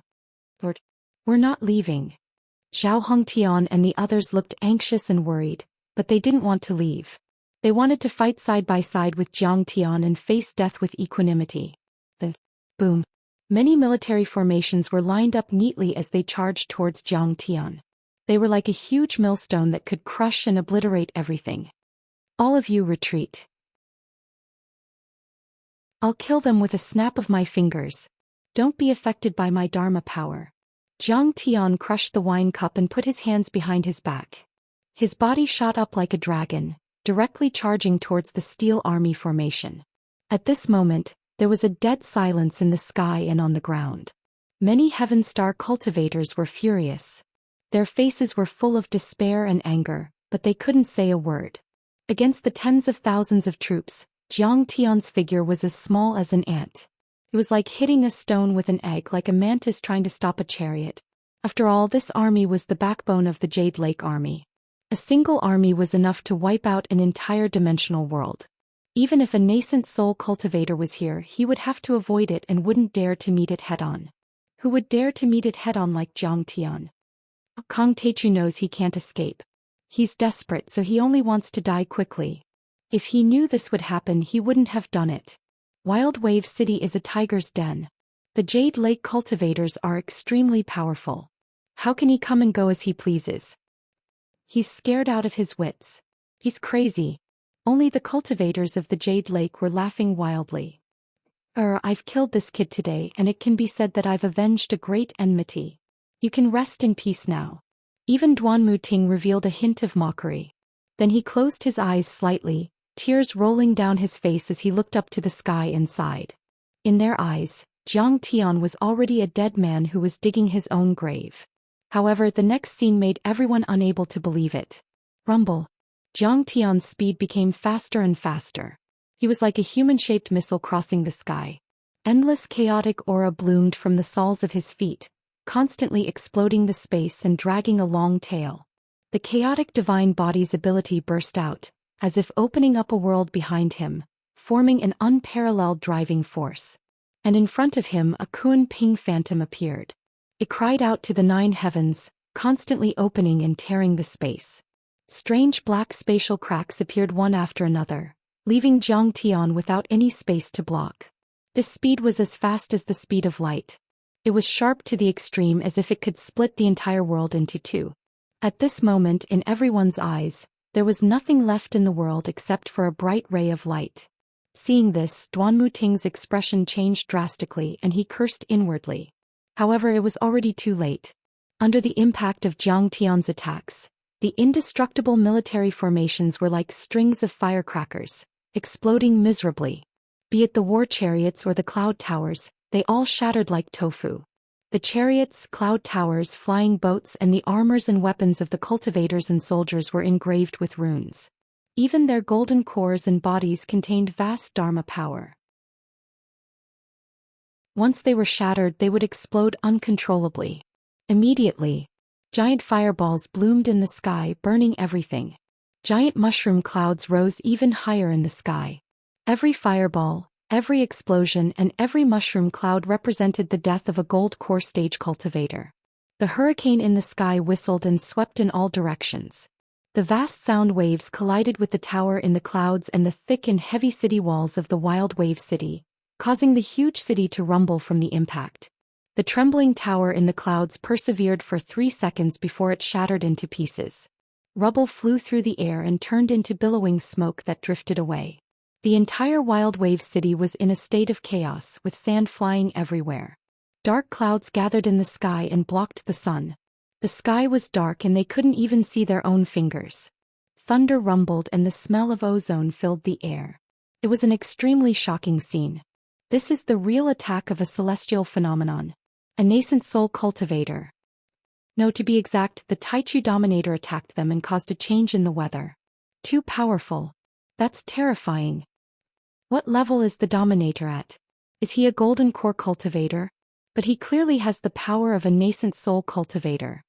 Lord, we're not leaving. Zhao Hongtian and the others looked anxious and worried, but they didn't want to leave. They wanted to fight side by side with Jiang Tian and face death with equanimity. Boom. Many military formations were lined up neatly as they charged towards Jiang Tian. They were like a huge millstone that could crush and obliterate everything. All of you retreat. I'll kill them with a snap of my fingers. Don't be affected by my Dharma power. Jiang Tian crushed the wine cup and put his hands behind his back. His body shot up like a dragon, directly charging towards the Steel Army formation. At this moment, there was a dead silence in the sky and on the ground. Many Heaven Star cultivators were furious. Their faces were full of despair and anger, but they couldn't say a word. Against the tens of thousands of troops, Jiang Tian's figure was as small as an ant. It was like hitting a stone with an egg, like a mantis trying to stop a chariot. After all, this army was the backbone of the Jade Lake army. A single army was enough to wipe out an entire dimensional world. Even if a nascent soul cultivator was here, he would have to avoid it and wouldn't dare to meet it head-on. Who would dare to meet it head-on like Jiang Tian? Kang Teichu knows he can't escape. He's desperate, so he only wants to die quickly. If he knew this would happen, he wouldn't have done it. Wild Wave City is a tiger's den. The Jade Lake cultivators are extremely powerful. How can he come and go as he pleases? He's scared out of his wits. He's crazy. Only the cultivators of the Jade Lake were laughing wildly. I've killed this kid today, and it can be said that I've avenged a great enmity. You can rest in peace now. Even Duanmu Ting revealed a hint of mockery. Then he closed his eyes slightly, tears rolling down his face as he looked up to the sky and sighed. In their eyes, Zhang Tian was already a dead man who was digging his own grave. However, the next scene made everyone unable to believe it. Rumble. Zhang Tian's speed became faster and faster. He was like a human-shaped missile crossing the sky. Endless chaotic aura bloomed from the soles of his feet, constantly exploding the space and dragging a long tail. The chaotic divine body's ability burst out, as if opening up a world behind him, forming an unparalleled driving force. And in front of him a Kun Ping phantom appeared. It cried out to the 9 heavens, constantly opening and tearing the space. Strange black spatial cracks appeared one after another, leaving Zhang Tian without any space to block. This speed was as fast as the speed of light. It was sharp to the extreme, as if it could split the entire world into two. At this moment, in everyone's eyes, there was nothing left in the world except for a bright ray of light. Seeing this, Duanmu Ting's expression changed drastically and he cursed inwardly. However, it was already too late. Under the impact of Zhang Tian's attacks, the indestructible military formations were like strings of firecrackers, exploding miserably. Be it the war chariots or the cloud towers, they all shattered like tofu. The chariots, cloud towers, flying boats, and the armors and weapons of the cultivators and soldiers were engraved with runes. Even their golden cores and bodies contained vast dharma power. Once they were shattered, they would explode uncontrollably. Immediately, giant fireballs bloomed in the sky, burning everything. Giant mushroom clouds rose even higher in the sky. Every fireball, every explosion, and every mushroom cloud represented the death of a gold core stage cultivator. The hurricane in the sky whistled and swept in all directions. The vast sound waves collided with the tower in the clouds and the thick and heavy city walls of the wild wave city, causing the huge city to rumble from the impact. The trembling tower in the clouds persevered for 3 seconds before it shattered into pieces. Rubble flew through the air and turned into billowing smoke that drifted away. The entire wild wave city was in a state of chaos, with sand flying everywhere. Dark clouds gathered in the sky and blocked the sun. The sky was dark and they couldn't even see their own fingers. Thunder rumbled and the smell of ozone filled the air. It was an extremely shocking scene. This is the real attack of a celestial phenomenon. A nascent soul cultivator. No, to be exact, the Taichu Dominator attacked them and caused a change in the weather. Too powerful. That's terrifying. What level is the Dominator at? Is he a golden core cultivator? But he clearly has the power of a nascent soul cultivator.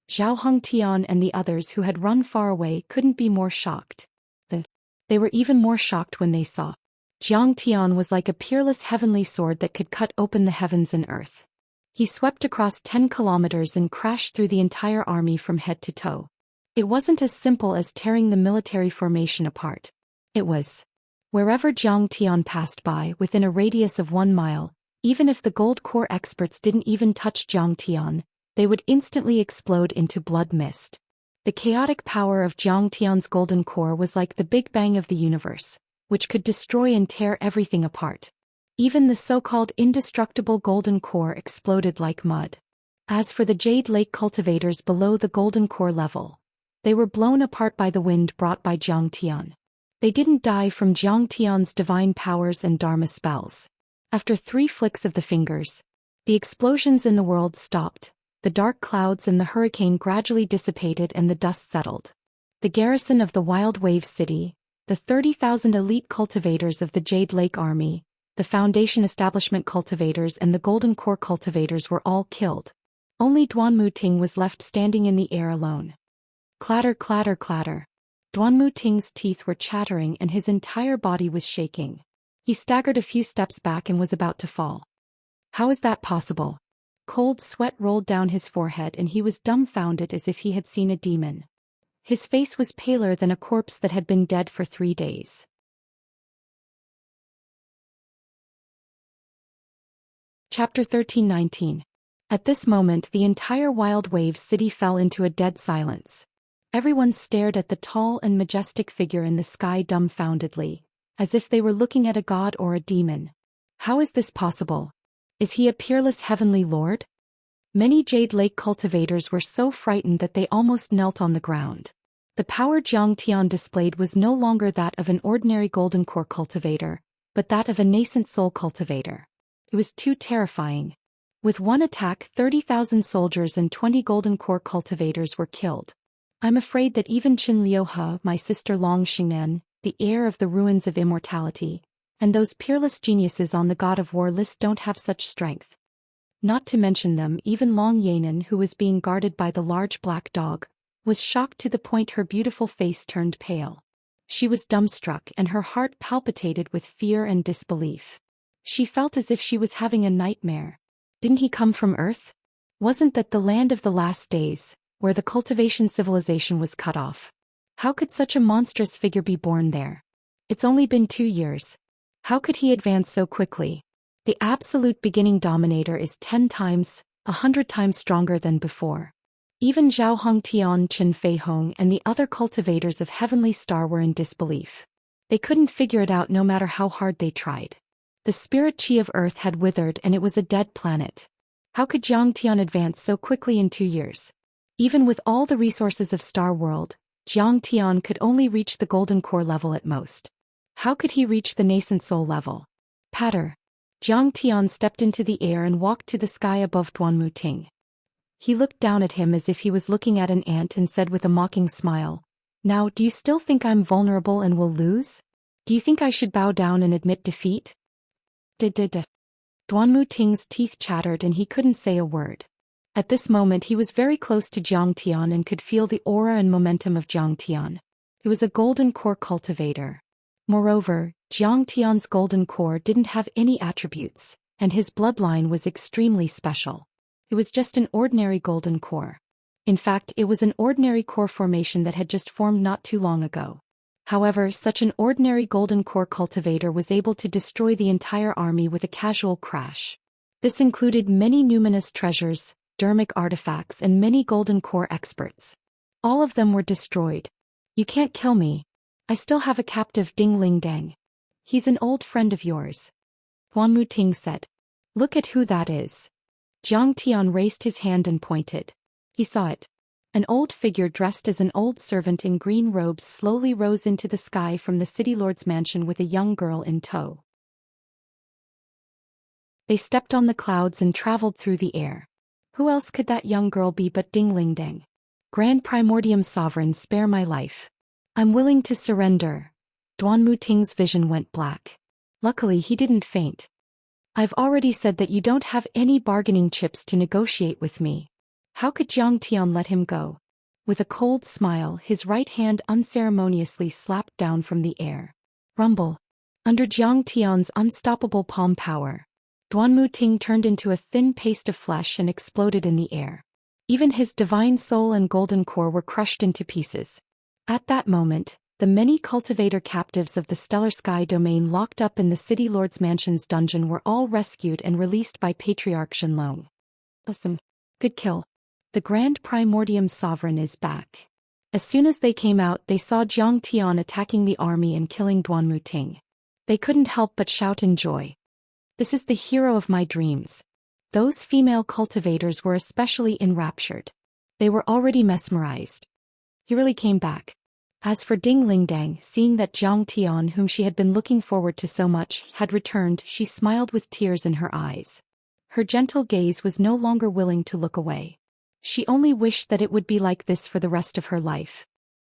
Zhao Hongtian and the others who had run far away couldn't be more shocked. They were even more shocked when they saw. Zhang Tian was like a peerless heavenly sword that could cut open the heavens and earth. He swept across 10 kilometers and crashed through the entire army from head to toe. It wasn't as simple as tearing the military formation apart. It was. Wherever Zhang Tian passed by, within a radius of 1 mile, even if the gold core experts didn't even touch Zhang Tian, they would instantly explode into blood mist. The chaotic power of Zhang Tian's golden core was like the Big Bang of the universe, which could destroy and tear everything apart. Even the so-called indestructible golden core exploded like mud. As for the Jade Lake cultivators below the golden core level, they were blown apart by the wind brought by Zhang Tian. They didn't die from Zhang Tian's divine powers and dharma spells. After 3 flicks of the fingers, the explosions in the world stopped, the dark clouds and the hurricane gradually dissipated and the dust settled. The garrison of the Wild Wave City, the 30,000 elite cultivators of the Jade Lake Army, the Foundation Establishment cultivators and the Golden Core cultivators were all killed. Only Duanmu Ting was left standing in the air alone. Clatter, clatter, clatter. Duanmu Ting's teeth were chattering and his entire body was shaking. He staggered a few steps back and was about to fall. How is that possible? Cold sweat rolled down his forehead and he was dumbfounded as if he had seen a demon. His face was paler than a corpse that had been dead for 3 days. Chapter 13:19. At this moment the entire Wild Wave City fell into a dead silence. Everyone stared at the tall and majestic figure in the sky dumbfoundedly, as if they were looking at a god or a demon. How is this possible? Is he a peerless heavenly lord? Many Jade Lake cultivators were so frightened that they almost knelt on the ground. The power Zhang Tian displayed was no longer that of an ordinary golden core cultivator, but that of a nascent soul cultivator. It was too terrifying. With one attack, 30,000 soldiers and 20 golden core cultivators were killed. I'm afraid that even Qin Liuhe, my sister Long Xingnan, the heir of the ruins of immortality, and those peerless geniuses on the God of War list don't have such strength. Not to mention them, even Long Yanan, who was being guarded by the large black dog, was shocked to the point her beautiful face turned pale. She was dumbstruck and her heart palpitated with fear and disbelief. She felt as if she was having a nightmare. Didn't he come from Earth? Wasn't that the land of the last days, where the cultivation civilization was cut off? How could such a monstrous figure be born there? It's only been 2 years. How could he advance so quickly? The absolute beginning dominator is 10 times, 100 times stronger than before. Even Zhao Hongtian, Chen Feihong, and the other cultivators of Heavenly Star were in disbelief. They couldn't figure it out no matter how hard they tried. The spirit chi of Earth had withered and it was a dead planet. How could Zhang Tian advance so quickly in 2 years? Even with all the resources of Star World, Zhang Tian could only reach the golden core level at most. How could he reach the nascent soul level? Patter. Zhang Tian stepped into the air and walked to the sky above Duanmu Ting. He looked down at him as if he was looking at an ant and said with a mocking smile, "Now, do you still think I'm vulnerable and will lose? Do you think I should bow down and admit defeat?" Duanmu Ting's teeth chattered and he couldn't say a word. At this moment he was very close to Zhang Tian and could feel the aura and momentum of Zhang Tian. It was a golden core cultivator. Moreover, Zhang Tian's golden core didn't have any attributes, and his bloodline was extremely special. It was just an ordinary golden core. In fact, it was an ordinary core formation that had just formed not too long ago. However, such an ordinary golden core cultivator was able to destroy the entire army with a casual crash. This included many numinous treasures, dermic artifacts and many golden core experts. All of them were destroyed. "You can't kill me. I still have a captive Ding Ling Dang. He's an old friend of yours," Duanmu Ting said. "Look at who that is." Zhang Tian raised his hand and pointed. He saw it. An old figure dressed as an old servant in green robes slowly rose into the sky from the city lord's mansion with a young girl in tow. They stepped on the clouds and traveled through the air. Who else could that young girl be but Ding Ling Dang? "Grand Primordium Sovereign, spare my life. I'm willing to surrender." Duanmu Ting's vision went black. Luckily he didn't faint. "I've already said that you don't have any bargaining chips to negotiate with me." How could Zhang Tian let him go? With a cold smile, his right hand unceremoniously slapped down from the air. Rumble. Under Zhang Tian's unstoppable palm power, Duanmu Ting turned into a thin paste of flesh and exploded in the air. Even his divine soul and golden core were crushed into pieces. At that moment, the many cultivator captives of the Stellar Sky domain locked up in the City Lord's Mansion's dungeon were all rescued and released by Patriarch Shenlong. Awesome. Good kill. The Grand Primordium Sovereign is back. As soon as they came out, they saw Zhang Tian attacking the army and killing Duanmu Ting. They couldn't help but shout in joy. "This is the hero of my dreams." Those female cultivators were especially enraptured. They were already mesmerized. He really came back. As for Ding Ling Dang, seeing that Zhang Tian, whom she had been looking forward to so much, had returned, she smiled with tears in her eyes. Her gentle gaze was no longer willing to look away. She only wished that it would be like this for the rest of her life.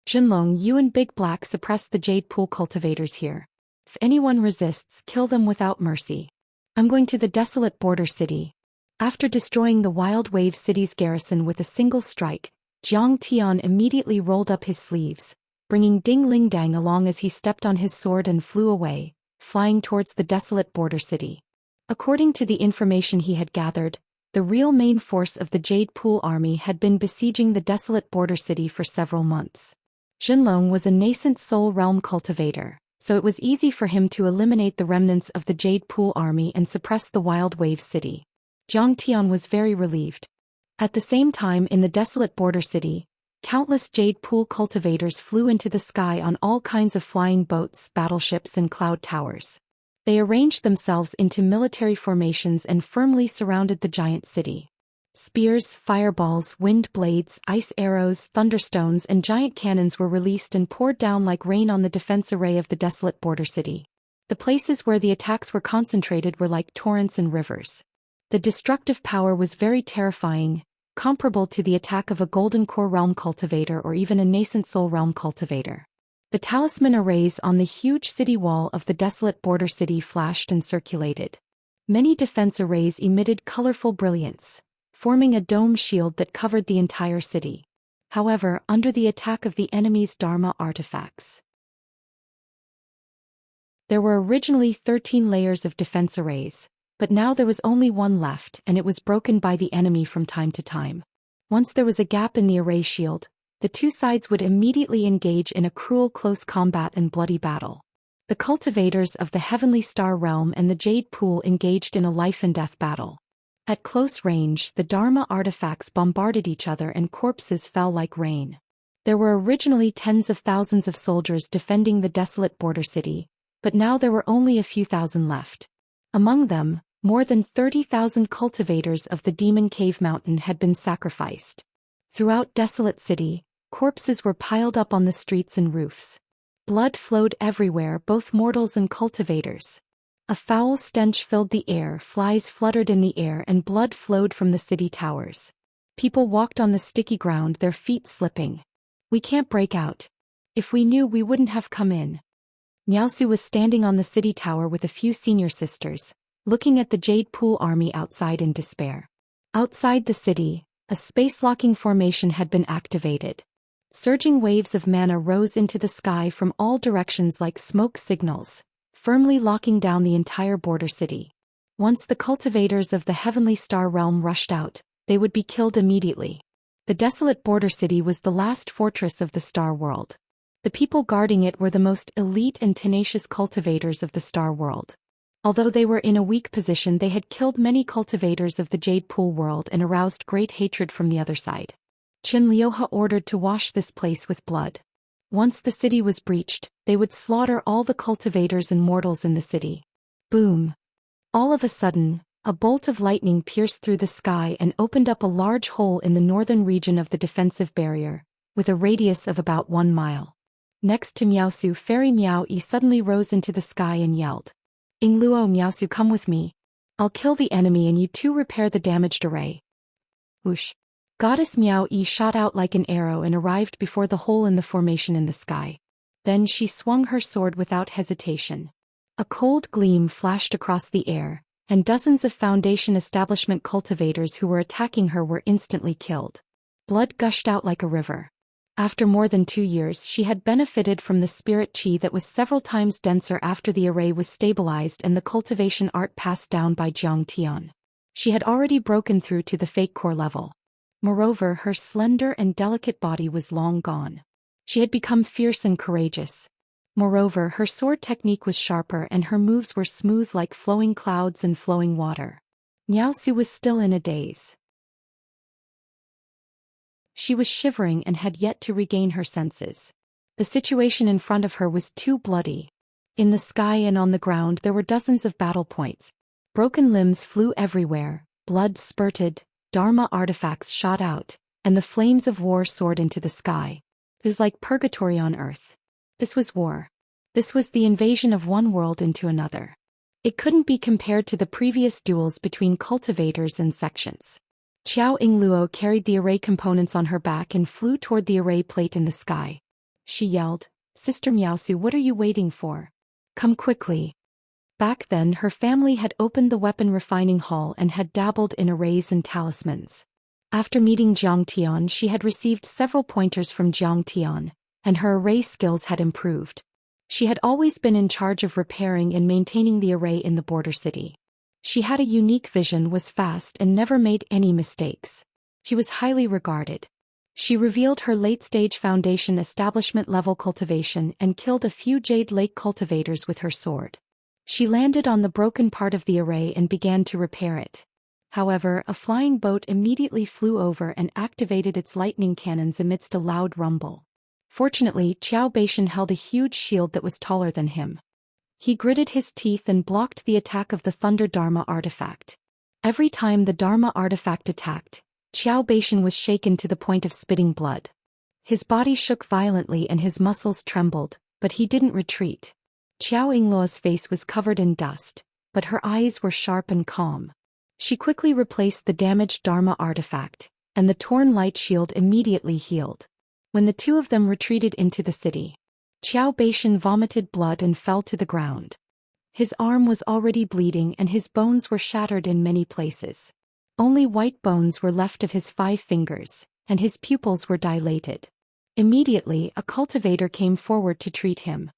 "Jinlong, you and Big Black suppress the Jade Pool cultivators here. If anyone resists, kill them without mercy. I'm going to the desolate border city." After destroying the Wild Wave City's garrison with a single strike, Zhang Tian immediately rolled up his sleeves, bringing Ding Ling Dang along as he stepped on his sword and flew away, flying towards the desolate border city. According to the information he had gathered, the real main force of the Jade Pool army had been besieging the desolate border city for several months. Jinlong was a nascent soul realm cultivator, so it was easy for him to eliminate the remnants of the Jade Pool army and suppress the Wild Wave City. Zhang Tian was very relieved. At the same time, in the desolate border city, countless Jade Pool cultivators flew into the sky on all kinds of flying boats, battleships and cloud towers. They arranged themselves into military formations and firmly surrounded the giant city. Spears, fireballs, wind blades, ice arrows, thunderstones and giant cannons were released and poured down like rain on the defense array of the desolate border city. The places where the attacks were concentrated were like torrents and rivers. The destructive power was very terrifying, comparable to the attack of a golden core realm cultivator or even a nascent soul realm cultivator. The talisman arrays on the huge city wall of the desolate border city flashed and circulated. Many defense arrays emitted colorful brilliance, forming a dome shield that covered the entire city. However, under the attack of the enemy's Dharma artifacts, there were originally 13 layers of defense arrays, but now there was only one left and it was broken by the enemy from time to time. Once there was a gap in the array shield, the two sides would immediately engage in a cruel close combat and bloody battle. The cultivators of the Heavenly Star Realm and the Jade Pool engaged in a life-and-death battle. At close range, the Dharma artifacts bombarded each other and corpses fell like rain. There were originally tens of thousands of soldiers defending the desolate border city, but now there were only a few thousand left. Among them, more than 30,000 cultivators of the Demon Cave Mountain had been sacrificed. Throughout desolate city, corpses were piled up on the streets and roofs. Blood flowed everywhere, both mortals and cultivators. A foul stench filled the air, flies fluttered in the air and blood flowed from the city towers. People walked on the sticky ground, their feet slipping. "We can't break out. If we knew, we wouldn't have come in." Miaosu was standing on the city tower with a few senior sisters, looking at the Jade Pool army outside in despair. Outside the city, a space-locking formation had been activated. Surging waves of mana rose into the sky from all directions like smoke signals, firmly locking down the entire border city. Once the cultivators of the Heavenly Star Realm rushed out, they would be killed immediately. The desolate border city was the last fortress of the Star World. The people guarding it were the most elite and tenacious cultivators of the Star World. Although they were in a weak position, they had killed many cultivators of the Jade Pool world and aroused great hatred from the other side. Qin Liuhe ordered to wash this place with blood. Once the city was breached, they would slaughter all the cultivators and mortals in the city. Boom! All of a sudden, a bolt of lightning pierced through the sky and opened up a large hole in the northern region of the defensive barrier, with a radius of about 1 mile. Next to Miaosu, Fairy Miao Yi suddenly rose into the sky and yelled, "Ingluo, Miaosu, come with me. I'll kill the enemy and you two repair the damaged array." Whoosh! Goddess Miao Yi shot out like an arrow and arrived before the hole in the formation in the sky. Then she swung her sword without hesitation. A cold gleam flashed across the air, and dozens of Foundation establishment cultivators who were attacking her were instantly killed. Blood gushed out like a river. After more than 2 years, she had benefited from the spirit qi that was several times denser after the array was stabilized and the cultivation art passed down by Jiang Tian. She had already broken through to the fake core level. Moreover, her slender and delicate body was long gone. She had become fierce and courageous. Moreover, her sword technique was sharper and her moves were smooth like flowing clouds and flowing water. Miaosu was still in a daze. She was shivering and had yet to regain her senses. The situation in front of her was too bloody. In the sky and on the ground there were dozens of battle points. Broken limbs flew everywhere, blood spurted, Dharma artifacts shot out, and the flames of war soared into the sky. It was like purgatory on earth. This was war. This was the invasion of one world into another. It couldn't be compared to the previous duels between cultivators and sections. Qiao Ingluo carried the array components on her back and flew toward the array plate in the sky. She yelled, "Sister Miaosu, what are you waiting for? Come quickly." Back then her family had opened the weapon refining hall and had dabbled in arrays and talismans. After meeting Jiang Tian, she had received several pointers from Jiang Tian, and her array skills had improved. She had always been in charge of repairing and maintaining the array in the border city. She had a unique vision, was fast and never made any mistakes. She was highly regarded. She revealed her late-stage Foundation establishment-level cultivation and killed a few Jade Lake cultivators with her sword. She landed on the broken part of the array and began to repair it. However, a flying boat immediately flew over and activated its lightning cannons amidst a loud rumble. Fortunately, Qiao Beishan held a huge shield that was taller than him. He gritted his teeth and blocked the attack of the Thunder Dharma artifact. Every time the Dharma artifact attacked, Xiao Beishan was shaken to the point of spitting blood. His body shook violently and his muscles trembled, but he didn't retreat. Xiao Yingluo's face was covered in dust, but her eyes were sharp and calm. She quickly replaced the damaged Dharma artifact, and the torn light shield immediately healed. When the two of them retreated into the city, Xiao Beishan vomited blood and fell to the ground. His arm was already bleeding and his bones were shattered in many places. Only white bones were left of his 5 fingers, and his pupils were dilated. Immediately, a cultivator came forward to treat him.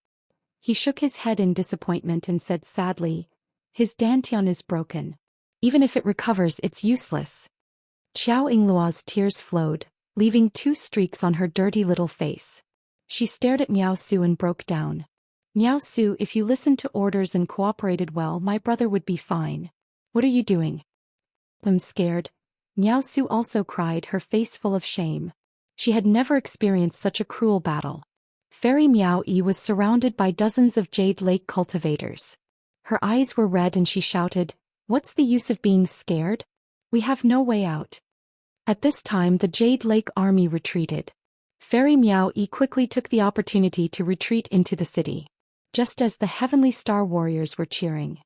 He shook his head in disappointment and said sadly, "His dantian is broken. Even if it recovers, it's useless." Xiao Yingluo's tears flowed, leaving 2 streaks on her dirty little face. She stared at Miao Su and broke down. "Miao Su, if you listened to orders and cooperated well, my brother would be fine. What are you doing?" "I'm scared." Miao Su also cried, her face full of shame. She had never experienced such a cruel battle. Fairy Miao Yi was surrounded by dozens of Jade Lake cultivators. Her eyes were red and she shouted, "What's the use of being scared? We have no way out." At this time the Jade Lake army retreated. Fairy Miao Yi quickly took the opportunity to retreat into the city, just as the Heavenly Star warriors were cheering.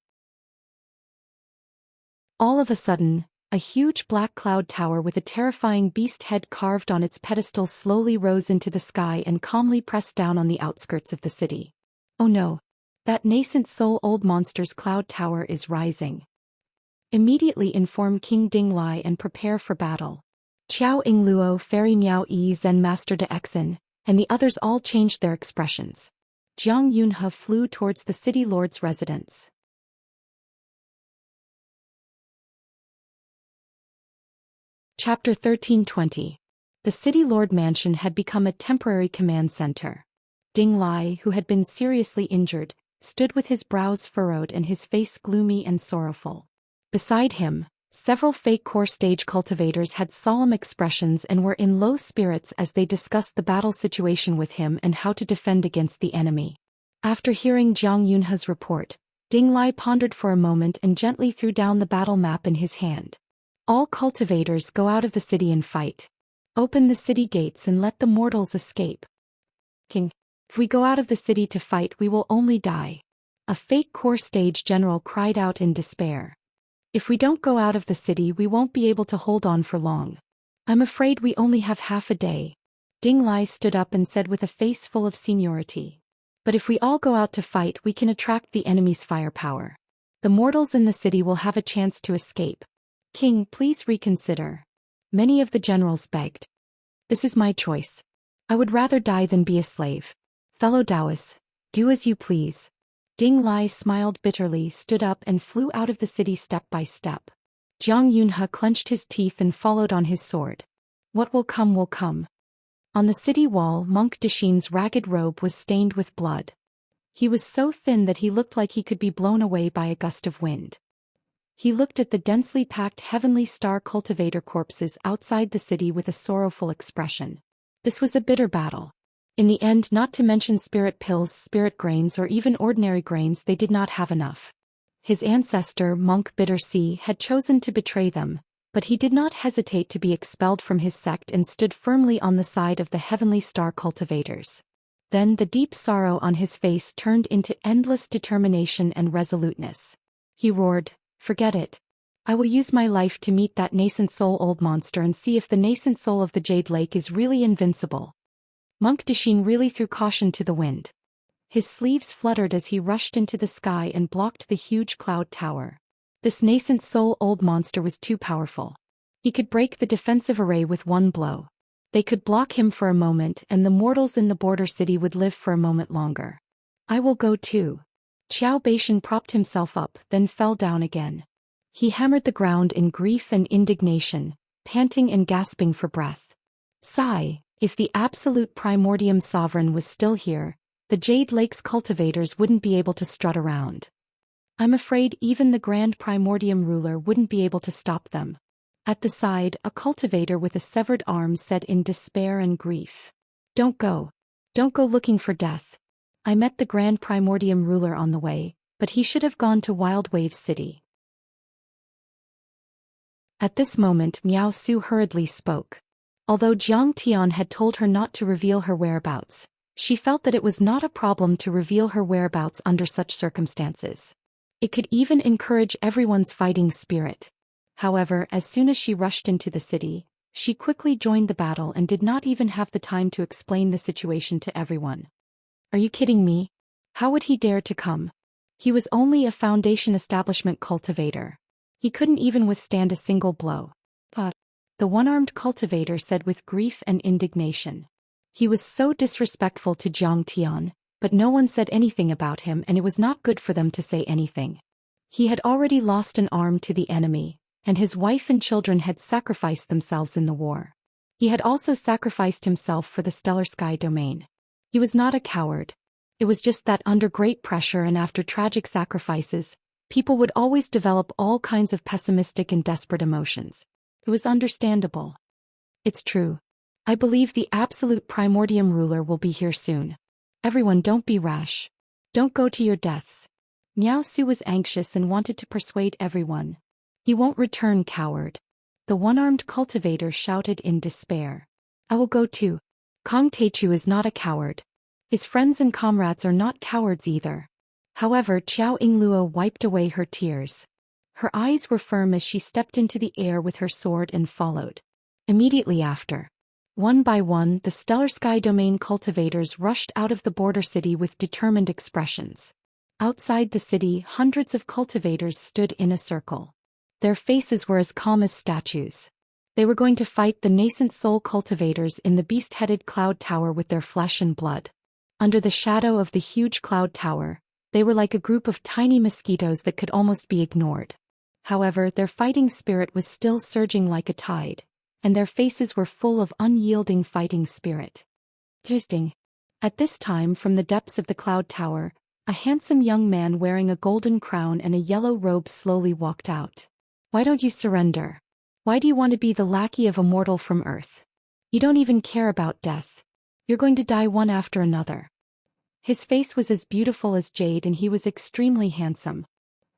All of a sudden, a huge black cloud tower with a terrifying beast head carved on its pedestal slowly rose into the sky and calmly pressed down on the outskirts of the city. "Oh no! That nascent soul old monster's cloud tower is rising. Immediately inform King Dinglai and prepare for battle." Xiao Yingluo, Fairy Miao Yi, Zen Master De Exen, and the others all changed their expressions. Jiang Yunhe flew towards the city lord's residence. Chapter 1320. The city lord mansion had become a temporary command center. Ding Lai, who had been seriously injured, stood with his brows furrowed and his face gloomy and sorrowful. Beside him, several fake core stage cultivators had solemn expressions and were in low spirits as they discussed the battle situation with him and how to defend against the enemy. After hearing Jiang Yunhe's report, Ding Lai pondered for a moment and gently threw down the battle map in his hand. "All cultivators go out of the city and fight. Open the city gates and let the mortals escape." "King, if we go out of the city to fight, we will only die," a fake core stage general cried out in despair. "If we don't go out of the city, we won't be able to hold on for long. I'm afraid we only have half a day." Ding Lai stood up and said with a face full of seniority, "But if we all go out to fight, we can attract the enemy's firepower. The mortals in the city will have a chance to escape. King, please reconsider." Many of the generals begged. "This is my choice. I would rather die than be a slave. Fellow Taoists, do as you please." Ding Lai smiled bitterly, stood up and flew out of the city step by step. Jiang Yunhe clenched his teeth and followed on his sword. What will come will come. On the city wall, Monk Dixin's ragged robe was stained with blood. He was so thin that he looked like he could be blown away by a gust of wind. He looked at the densely packed Heavenly Star cultivator corpses outside the city with a sorrowful expression. This was a bitter battle. In the end, not to mention spirit pills, spirit grains, or even ordinary grains, they did not have enough. His ancestor, Monk Bitter Sea, had chosen to betray them, but he did not hesitate to be expelled from his sect and stood firmly on the side of the Heavenly Star cultivators. Then the deep sorrow on his face turned into endless determination and resoluteness. He roared, "Forget it. I will use my life to meet that nascent soul old monster and see if the nascent soul of the Jade Lake is really invincible." Monk Dixin really threw caution to the wind. His sleeves fluttered as he rushed into the sky and blocked the huge cloud tower. This nascent soul old monster was too powerful. He could break the defensive array with one blow. They could block him for a moment and the mortals in the border city would live for a moment longer. "I will go too." Xiao Beishan propped himself up, then fell down again. He hammered the ground in grief and indignation, panting and gasping for breath. Sigh, if the absolute primordium sovereign was still here, the Jade Lake's cultivators wouldn't be able to strut around. I'm afraid even the Grand Primordium ruler wouldn't be able to stop them. At the side, a cultivator with a severed arm said in despair and grief, "Don't go. Don't go looking for death. I met the Grand Primordium ruler on the way, but he should have gone to Wild Wave City." At this moment Miao Su hurriedly spoke. Although Jiang Tian had told her not to reveal her whereabouts, she felt that it was not a problem to reveal her whereabouts under such circumstances. It could even encourage everyone's fighting spirit. However, as soon as she rushed into the city, she quickly joined the battle and did not even have the time to explain the situation to everyone. Are you kidding me? How would he dare to come? He was only a Foundation establishment cultivator. He couldn't even withstand a single blow. But the one-armed cultivator said with grief and indignation. He was so disrespectful to Jiang Tian, but no one said anything about him, and it was not good for them to say anything. He had already lost an arm to the enemy, and his wife and children had sacrificed themselves in the war. He had also sacrificed himself for the stellar sky domain. He was not a coward. It was just that under great pressure and after tragic sacrifices, people would always develop all kinds of pessimistic and desperate emotions. It was understandable. It's true. I believe the absolute primordium ruler will be here soon. Everyone, don't be rash. Don't go to your deaths. Miao Su was anxious and wanted to persuade everyone. He won't return, coward. The one-armed cultivator shouted in despair. I will go too. Kong Teichu is not a coward. His friends and comrades are not cowards either. However, Qiao Yingluo wiped away her tears. Her eyes were firm as she stepped into the air with her sword and followed. Immediately after, one by one, the stellar sky domain cultivators rushed out of the border city with determined expressions. Outside the city, hundreds of cultivators stood in a circle. Their faces were as calm as statues. They were going to fight the nascent soul cultivators in the beast-headed cloud tower with their flesh and blood. Under the shadow of the huge cloud tower, they were like a group of tiny mosquitoes that could almost be ignored. However, their fighting spirit was still surging like a tide, and their faces were full of unyielding fighting spirit. Interesting. At this time, from the depths of the cloud tower, a handsome young man wearing a golden crown and a yellow robe slowly walked out. Why don't you surrender? Why do you want to be the lackey of a mortal from Earth? You don't even care about death. You're going to die one after another. His face was as beautiful as jade and he was extremely handsome.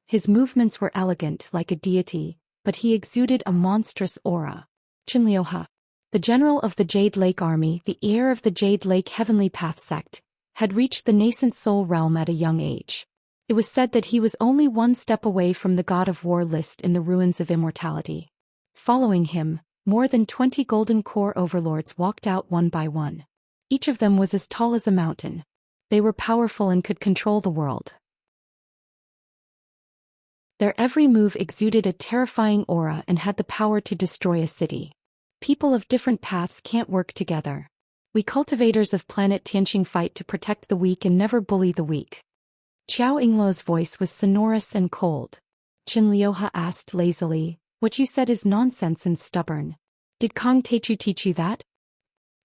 His movements were elegant like a deity, but he exuded a monstrous aura. Qinliuhe, the general of the Jade Lake Army, the heir of the Jade Lake Heavenly Path sect, had reached the nascent soul realm at a young age. It was said that he was only one step away from the god of war list in the ruins of immortality. Following him, more than 20 golden core overlords walked out one by one. Each of them was as tall as a mountain. They were powerful and could control the world. Their every move exuded a terrifying aura and had the power to destroy a city. People of different paths can't work together. We cultivators of planet Tianqing fight to protect the weak and never bully the weak. Qiao Yingluo's voice was sonorous and cold. Qinliuhe asked lazily, what you said is nonsense and stubborn. Did Kong Teichu teach you that?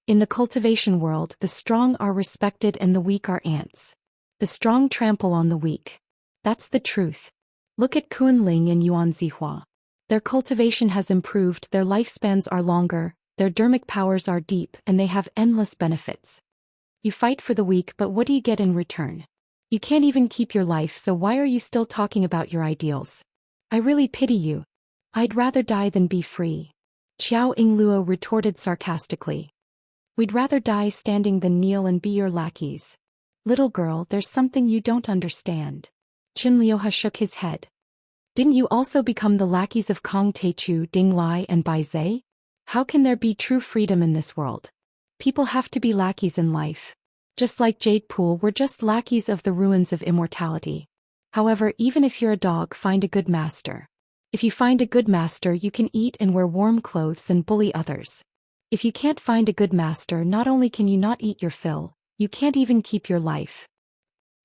In the cultivation world, the strong are respected and the weak are ants. The strong trample on the weak. That's the truth. Look at Kunling and Yuan Zihua. Their cultivation has improved, their lifespans are longer, their dermic powers are deep, and they have endless benefits. You fight for the weak, but what do you get in return? You can't even keep your life, so why are you still talking about your ideals? I really pity you. I'd rather die than be free. Qiao Yingluo retorted sarcastically. We'd rather die standing than kneel and be your lackeys. Little girl, there's something you don't understand. Qinliuhe shook his head. Didn't you also become the lackeys of Kong Teichu, Ding Lai and Bai Zhe? How can there be true freedom in this world? People have to be lackeys in life. Just like Jade Pool, we're just lackeys of the ruins of immortality. However, even if you're a dog, find a good master. If you find a good master, you can eat and wear warm clothes and bully others. If you can't find a good master, not only can you not eat your fill, you can't even keep your life.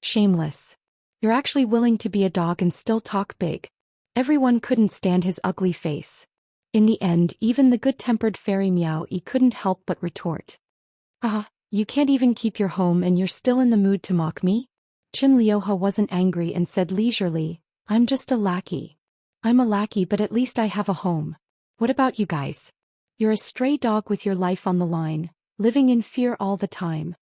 Shameless. You're actually willing to be a dog and still talk big. Everyone couldn't stand his ugly face. In the end, even the good-tempered fairy Miao Yi couldn't help but retort. Ah, you can't even keep your home and you're still in the mood to mock me? Qinliuhe wasn't angry and said leisurely, I'm just a lackey. I'm a lackey, but at least I have a home. What about you guys? You're a stray dog with your life on the line, living in fear all the time.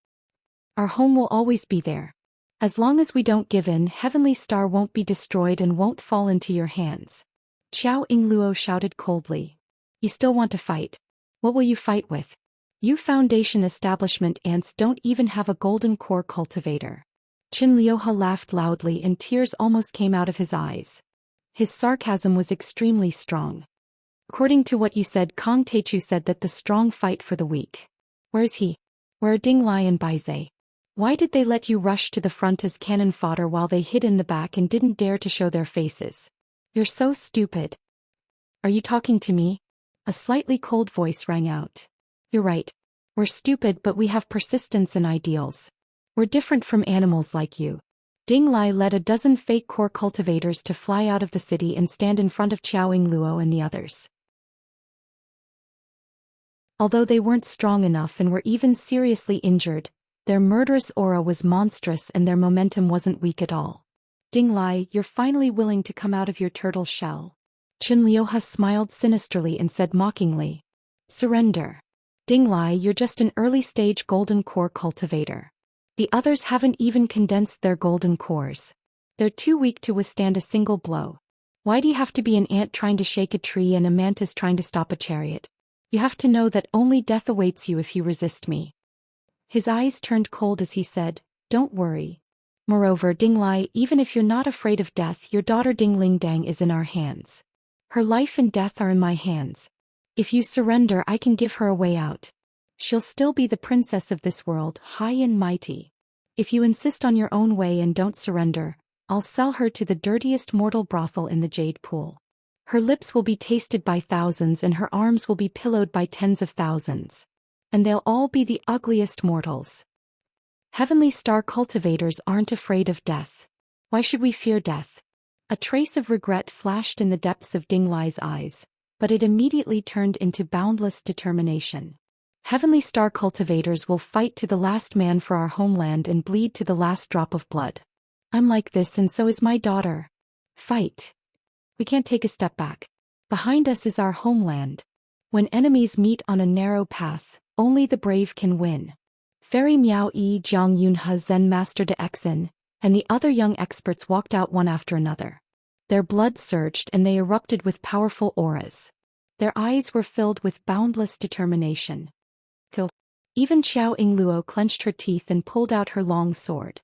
Our home will always be there. As long as we don't give in, Heavenly Star won't be destroyed and won't fall into your hands. Xiao Yingluo shouted coldly. You still want to fight? What will you fight with? You Foundation establishment ants don't even have a golden core cultivator. Qin Liuhe laughed loudly and tears almost came out of his eyes. His sarcasm was extremely strong. According to what you said, Kong Teichu said that the strong fight for the weak. Where's he? Where are Ding Lai and Baizhe? Why did they let you rush to the front as cannon fodder while they hid in the back and didn't dare to show their faces? You're so stupid. Are you talking to me? A slightly cold voice rang out. You're right. We're stupid, but we have persistence and ideals. We're different from animals like you. Ding Lai led a dozen fake core cultivators to fly out of the city and stand in front of Xiao Yingluo and the others. Although they weren't strong enough and were even seriously injured, their murderous aura was monstrous and their momentum wasn't weak at all. Ding Lai, you're finally willing to come out of your turtle shell. Qin Liuhe smiled sinisterly and said mockingly. Surrender. Ding Lai, you're just an early-stage golden core cultivator. The others haven't even condensed their golden cores. They're too weak to withstand a single blow. Why do you have to be an ant trying to shake a tree and a mantis trying to stop a chariot? You have to know that only death awaits you if you resist me. His eyes turned cold as he said, Don't worry. Moreover, Ding Lai, even if you're not afraid of death, your daughter Ding Lingdang is in our hands. Her life and death are in my hands. If you surrender, I can give her a way out. She'll still be the princess of this world, high and mighty. If you insist on your own way and don't surrender, I'll sell her to the dirtiest mortal brothel in the Jade Pool. Her lips will be tasted by thousands and her arms will be pillowed by tens of thousands. And they'll all be the ugliest mortals. Heavenly Star cultivators aren't afraid of death. Why should we fear death? A trace of regret flashed in the depths of Ding Lai's eyes, but it immediately turned into boundless determination. Heavenly Star cultivators will fight to the last man for our homeland and bleed to the last drop of blood. I'm like this and so is my daughter. Fight. We can't take a step back. Behind us is our homeland. When enemies meet on a narrow path, only the brave can win. Fairy Miao Yi, Jiang Yunhe, Zen Master De Exen, and the other young experts walked out one after another. Their blood surged and they erupted with powerful auras. Their eyes were filled with boundless determination. Kill. Even Xiao Yingluo clenched her teeth and pulled out her long sword.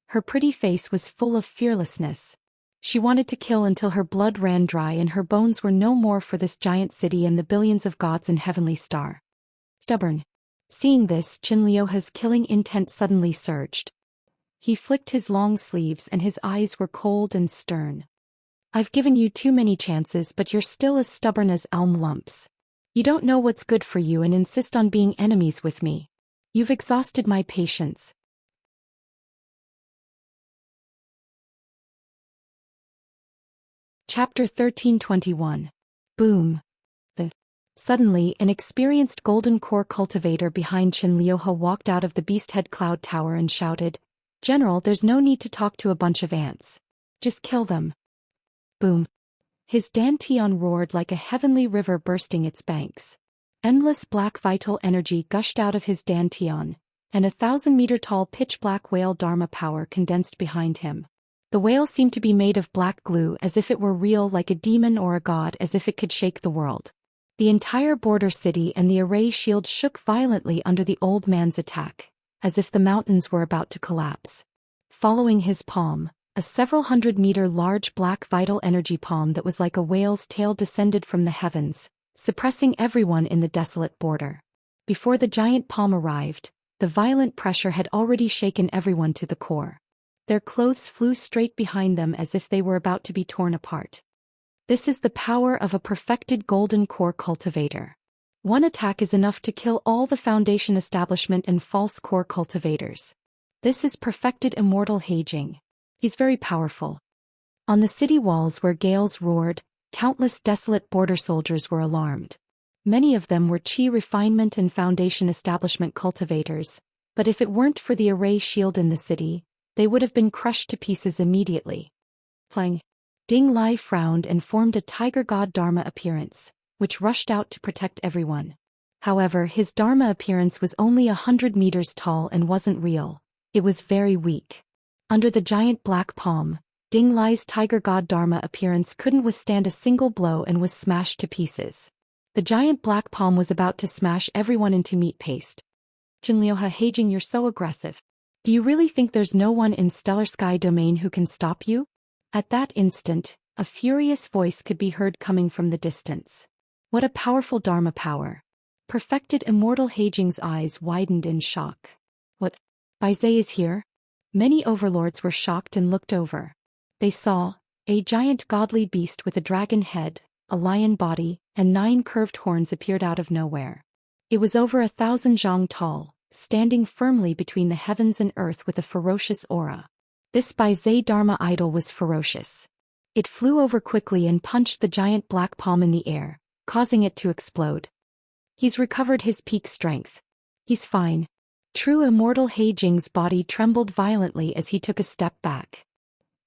Her pretty face was full of fearlessness. She wanted to kill until her blood ran dry and her bones were no more for this giant city and the billions of gods in Heavenly Star. Stubborn. Seeing this, Qin Liuhe's killing intent suddenly surged. He flicked his long sleeves and his eyes were cold and stern. I've given you too many chances, but you're still as stubborn as elm lumps. You don't know what's good for you and insist on being enemies with me. You've exhausted my patience. Chapter 1321. Boom. Suddenly, an experienced golden core cultivator behind Qin Liuhe walked out of the Beasthead Cloud Tower and shouted, General, there's no need to talk to a bunch of ants. Just kill them. Boom. His dantian roared like a heavenly river bursting its banks. Endless black vital energy gushed out of his dantian, and 1,000-meter-tall pitch-black whale Dharma power condensed behind him. The whale seemed to be made of black glue, as if it were real, like a demon or a god, as if it could shake the world. The entire border city and the array shield shook violently under the old man's attack, as if the mountains were about to collapse. Following his palm, a several hundred-meter large black vital energy palm that was like a whale's tail descended from the heavens, suppressing everyone in the desolate border. Before the giant palm arrived, the violent pressure had already shaken everyone to the core. Their clothes flew straight behind them as if they were about to be torn apart. This is the power of a perfected golden core cultivator. One attack is enough to kill all the Foundation establishment and false core cultivators. This is perfected immortal Heijing. He's very powerful. On the city walls where gales roared, countless desolate border soldiers were alarmed. Many of them were Qi refinement and Foundation establishment cultivators, but if it weren't for the array shield in the city, they would have been crushed to pieces immediately. Plang. Ding Lai frowned and formed a tiger god Dharma appearance, which rushed out to protect everyone. However, his Dharma appearance was only 100 meters tall and wasn't real. It was very weak. Under the giant black palm, Ding Lai's tiger god Dharma appearance couldn't withstand a single blow and was smashed to pieces. The giant black palm was about to smash everyone into meat paste. Jinlioha Heijing, you're so aggressive. Do you really think there's no one in Stellar Sky Domain who can stop you? At that instant, a furious voice could be heard coming from the distance. What a powerful Dharma power. Perfected immortal Heijing's eyes widened in shock. What? Bai Zai is here? Many overlords were shocked and looked over. They saw a giant godly beast with a dragon head, a lion body, and 9 curved horns appeared out of nowhere. It was over 1,000 zhang tall, standing firmly between the heavens and earth with a ferocious aura. This Bai Zai Dharma idol was ferocious. It flew over quickly and punched the giant black palm in the air, causing it to explode. He's recovered his peak strength. He's fine. True immortal Heijing's body trembled violently as he took a step back.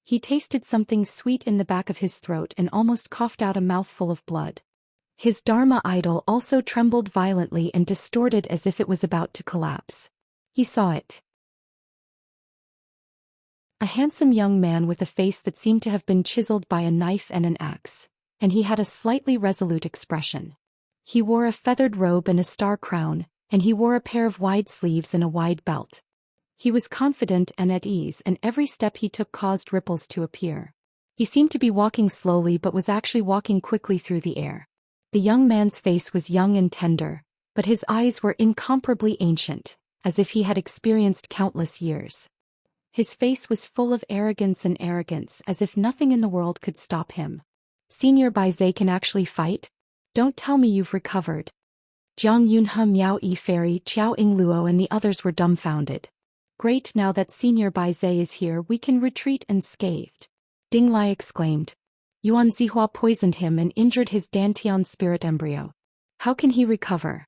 He tasted something sweet in the back of his throat and almost coughed out a mouthful of blood. His Dharma idol also trembled violently and distorted as if it was about to collapse. He saw it. A handsome young man with a face that seemed to have been chiseled by a knife and an axe, and he had a slightly resolute expression. He wore a feathered robe and a star crown, and he wore a pair of wide sleeves and a wide belt. He was confident and at ease, and every step he took caused ripples to appear. He seemed to be walking slowly but was actually walking quickly through the air. The young man's face was young and tender, but his eyes were incomparably ancient, as if he had experienced countless years. His face was full of arrogance, as if nothing in the world could stop him. Senior Bai Zai can actually fight? Don't tell me you've recovered. Jiang Yunhe, Miao Yi Fairy, Qiao Ing Luo and the others were dumbfounded. Great, now that Senior Bai Zai is here we can retreat unscathed. Ding Lai exclaimed. Yuan Zihua poisoned him and injured his Dantian spirit embryo. How can he recover?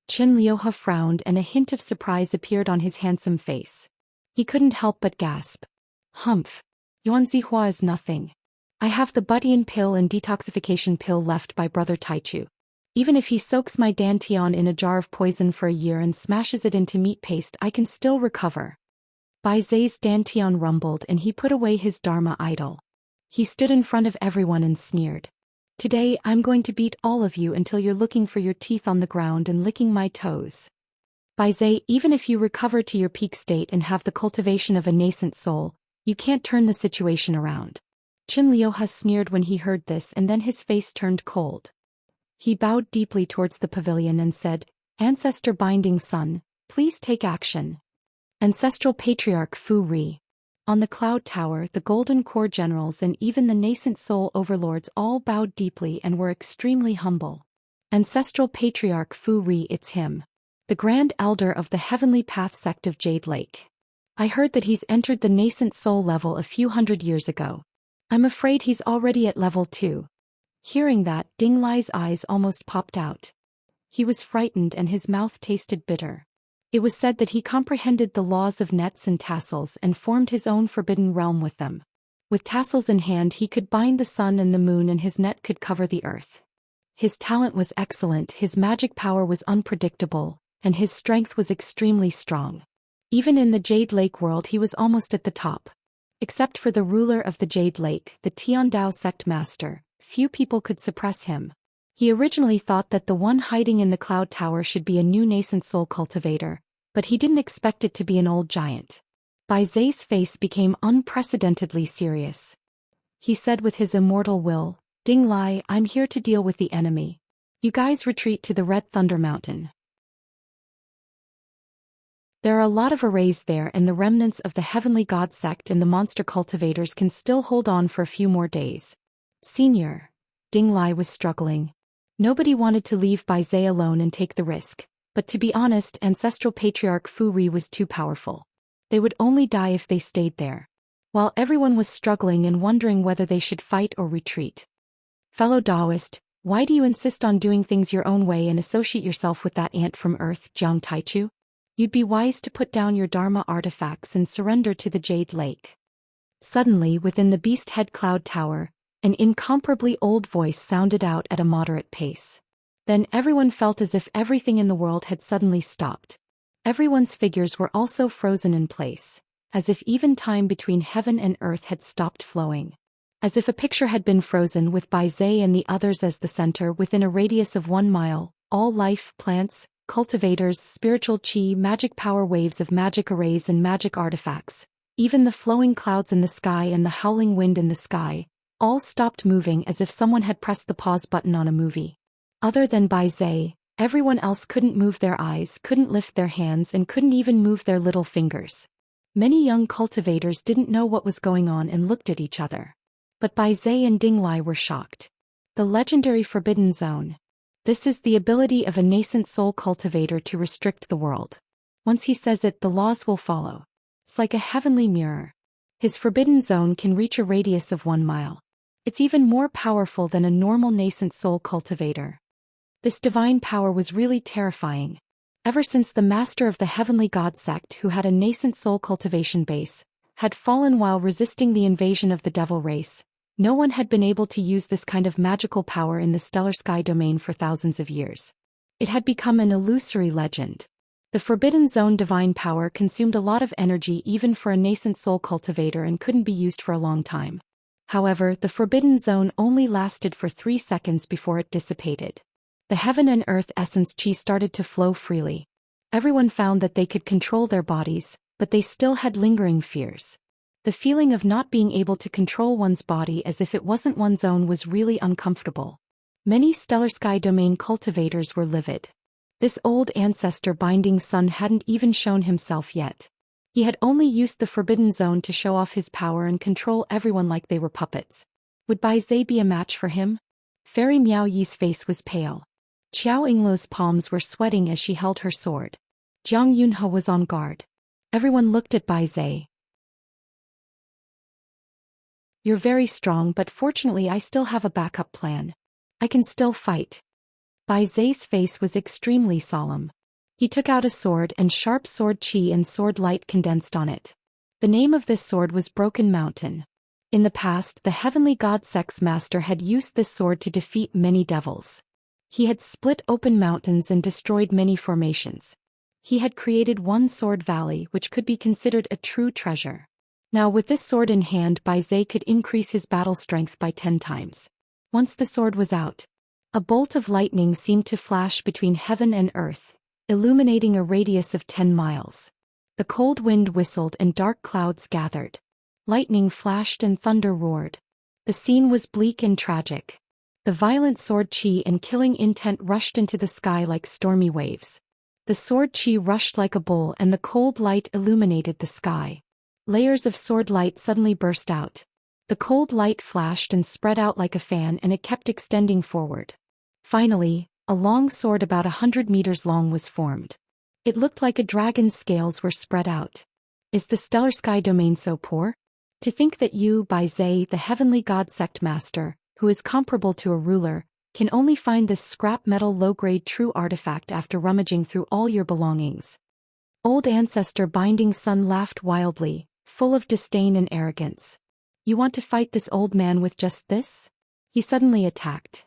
Qin Liuhe frowned and a hint of surprise appeared on his handsome face. He couldn't help but gasp. Humph. Yuan Zihua is nothing. I have the Butian pill and detoxification pill left by Brother Taichu. Even if he soaks my Dantian in a jar of poison for a year and smashes it into meat paste, I can still recover. Bai Zai's Dantian rumbled and he put away his Dharma idol. He stood in front of everyone and sneered. Today I'm going to beat all of you until you're looking for your teeth on the ground and licking my toes. Bai Zai, even if you recover to your peak state and have the cultivation of a nascent soul, you can't turn the situation around. Qin Liuhe sneered when he heard this, and then his face turned cold. He bowed deeply towards the pavilion and said, Ancestor Binding Sun, please take action. Ancestral Patriarch Fu Ri. On the Cloud Tower, the Golden Core generals and even the nascent soul overlords all bowed deeply and were extremely humble. Ancestral Patriarch Fu Ri, it's him. The Grand Elder of the Heavenly Path sect of Jade Lake. I heard that he's entered the nascent soul level a few hundred years ago. I'm afraid he's already at level 2. Hearing that, Ding Lai's eyes almost popped out. He was frightened and his mouth tasted bitter. It was said that he comprehended the laws of nets and tassels and formed his own forbidden realm with them. With tassels in hand he could bind the sun and the moon and his net could cover the earth. His talent was excellent, his magic power was unpredictable, and his strength was extremely strong. Even in the Jade Lake world he was almost at the top. Except for the ruler of the Jade Lake, the Tiandao sect master, few people could suppress him. He originally thought that the one hiding in the Cloud Tower should be a new nascent soul cultivator, but he didn't expect it to be an old giant. Bai Zai's face became unprecedentedly serious. He said with his immortal will, Ding Lai, I'm here to deal with the enemy. You guys retreat to the Red Thunder Mountain. There are a lot of arrays there and the remnants of the Heavenly God sect and the monster cultivators can still hold on for a few more days. Senior. Ding Lai was struggling. Nobody wanted to leave Bai Zai alone and take the risk, but to be honest, Ancestral Patriarch Fu Ri was too powerful. They would only die if they stayed there. While everyone was struggling and wondering whether they should fight or retreat. Fellow Taoist, why do you insist on doing things your own way and associate yourself with that ant from Earth, Jiang Taichu? You'd be wise to put down your Dharma artifacts and surrender to the Jade Lake. Suddenly, within the Beast Head Cloud Tower, an incomparably old voice sounded out at a moderate pace. Then everyone felt as if everything in the world had suddenly stopped. Everyone's figures were also frozen in place. as if even time between heaven and earth had stopped flowing. As if a picture had been frozen with Bai Zhe and the others as the center within a radius of 1 mile, all life, plants, cultivators, spiritual chi, magic power waves of magic arrays and magic artifacts, even the flowing clouds in the sky and the howling wind in the sky, all stopped moving as if someone had pressed the pause button on a movie. Other than Bai Zhe, everyone else couldn't move their eyes, couldn't lift their hands, and couldn't even move their little fingers. Many young cultivators didn't know what was going on and looked at each other. But Bai Zhe and Ding Lai were shocked. The legendary Forbidden Zone. This is the ability of a nascent soul cultivator to restrict the world. Once he says it, the laws will follow. It's like a heavenly mirror. His Forbidden Zone can reach a radius of 1 mile. It's even more powerful than a normal nascent soul cultivator. This divine power was really terrifying. Ever since the master of the Heavenly God sect, who had a nascent soul cultivation base, had fallen while resisting the invasion of the devil race, no one had been able to use this kind of magical power in the stellar sky domain for thousands of years. It had become an illusory legend. The Forbidden Zone divine power consumed a lot of energy even for a nascent soul cultivator and couldn't be used for a long time. However, the Forbidden Zone only lasted for 3 seconds before it dissipated. The heaven and earth essence chi started to flow freely. Everyone found that they could control their bodies, but they still had lingering fears. The feeling of not being able to control one's body as if it wasn't one's own was really uncomfortable. Many stellar sky domain cultivators were livid. This old ancestor binding sun hadn't even shown himself yet. He had only used the Forbidden Zone to show off his power and control everyone like they were puppets. Would Bai Zhe be a match for him? Fairy Miao Yi's face was pale. Qiao Yingluo's palms were sweating as she held her sword. Jiang Yunhe was on guard. Everyone looked at Bai Zhe. You're very strong, but fortunately I still have a backup plan. I can still fight. Bai Zhe's face was extremely solemn. He took out a sword and sharp sword chi and sword light condensed on it. The name of this sword was Broken Mountain. In the past, the Heavenly God Sect's master had used this sword to defeat many devils. He had split open mountains and destroyed many formations. He had created one sword valley which could be considered a true treasure. Now with this sword in hand, Bai Zhe could increase his battle strength by 10 times. Once the sword was out, a bolt of lightning seemed to flash between heaven and earth, illuminating a radius of 10 miles. The cold wind whistled and dark clouds gathered. Lightning flashed and thunder roared. The scene was bleak and tragic. The violent sword chi and killing intent rushed into the sky like stormy waves. The sword chi rushed like a bull and the cold light illuminated the sky. Layers of sword light suddenly burst out. The cold light flashed and spread out like a fan, and it kept extending forward. Finally, a long sword about 100 meters long was formed. It looked like a dragon's scales were spread out. Is the stellar sky domain so poor? To think that you, Bai Zhe, the Heavenly God Sect Master, who is comparable to a ruler, can only find this scrap metal low-grade true artifact after rummaging through all your belongings. Old ancestor Binding Sun laughed wildly, full of disdain and arrogance. You want to fight this old man with just this? He suddenly attacked.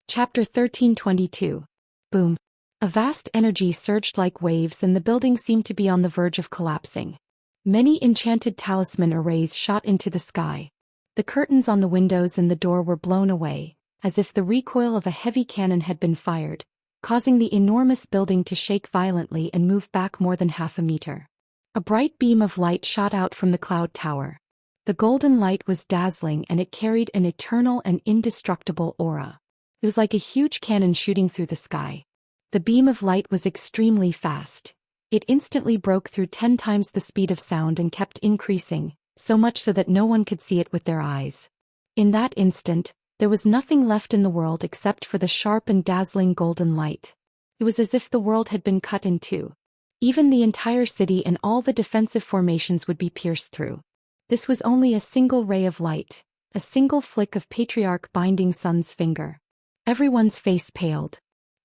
Chapter 1322. Boom. A vast energy surged like waves and the building seemed to be on the verge of collapsing. Many enchanted talisman arrays shot into the sky. The curtains on the windows and the door were blown away, as if the recoil of a heavy cannon had been fired, causing the enormous building to shake violently and move back more than half a meter. A bright beam of light shot out from the cloud tower. The golden light was dazzling and it carried an eternal and indestructible aura. It was like a huge cannon shooting through the sky. The beam of light was extremely fast. It instantly broke through 10 times the speed of sound and kept increasing, so much so that no one could see it with their eyes. In that instant, there was nothing left in the world except for the sharp and dazzling golden light. It was as if the world had been cut in two. Even the entire city and all the defensive formations would be pierced through. This was only a single ray of light, a single flick of Patriarch Binding Sun's finger. Everyone's face paled.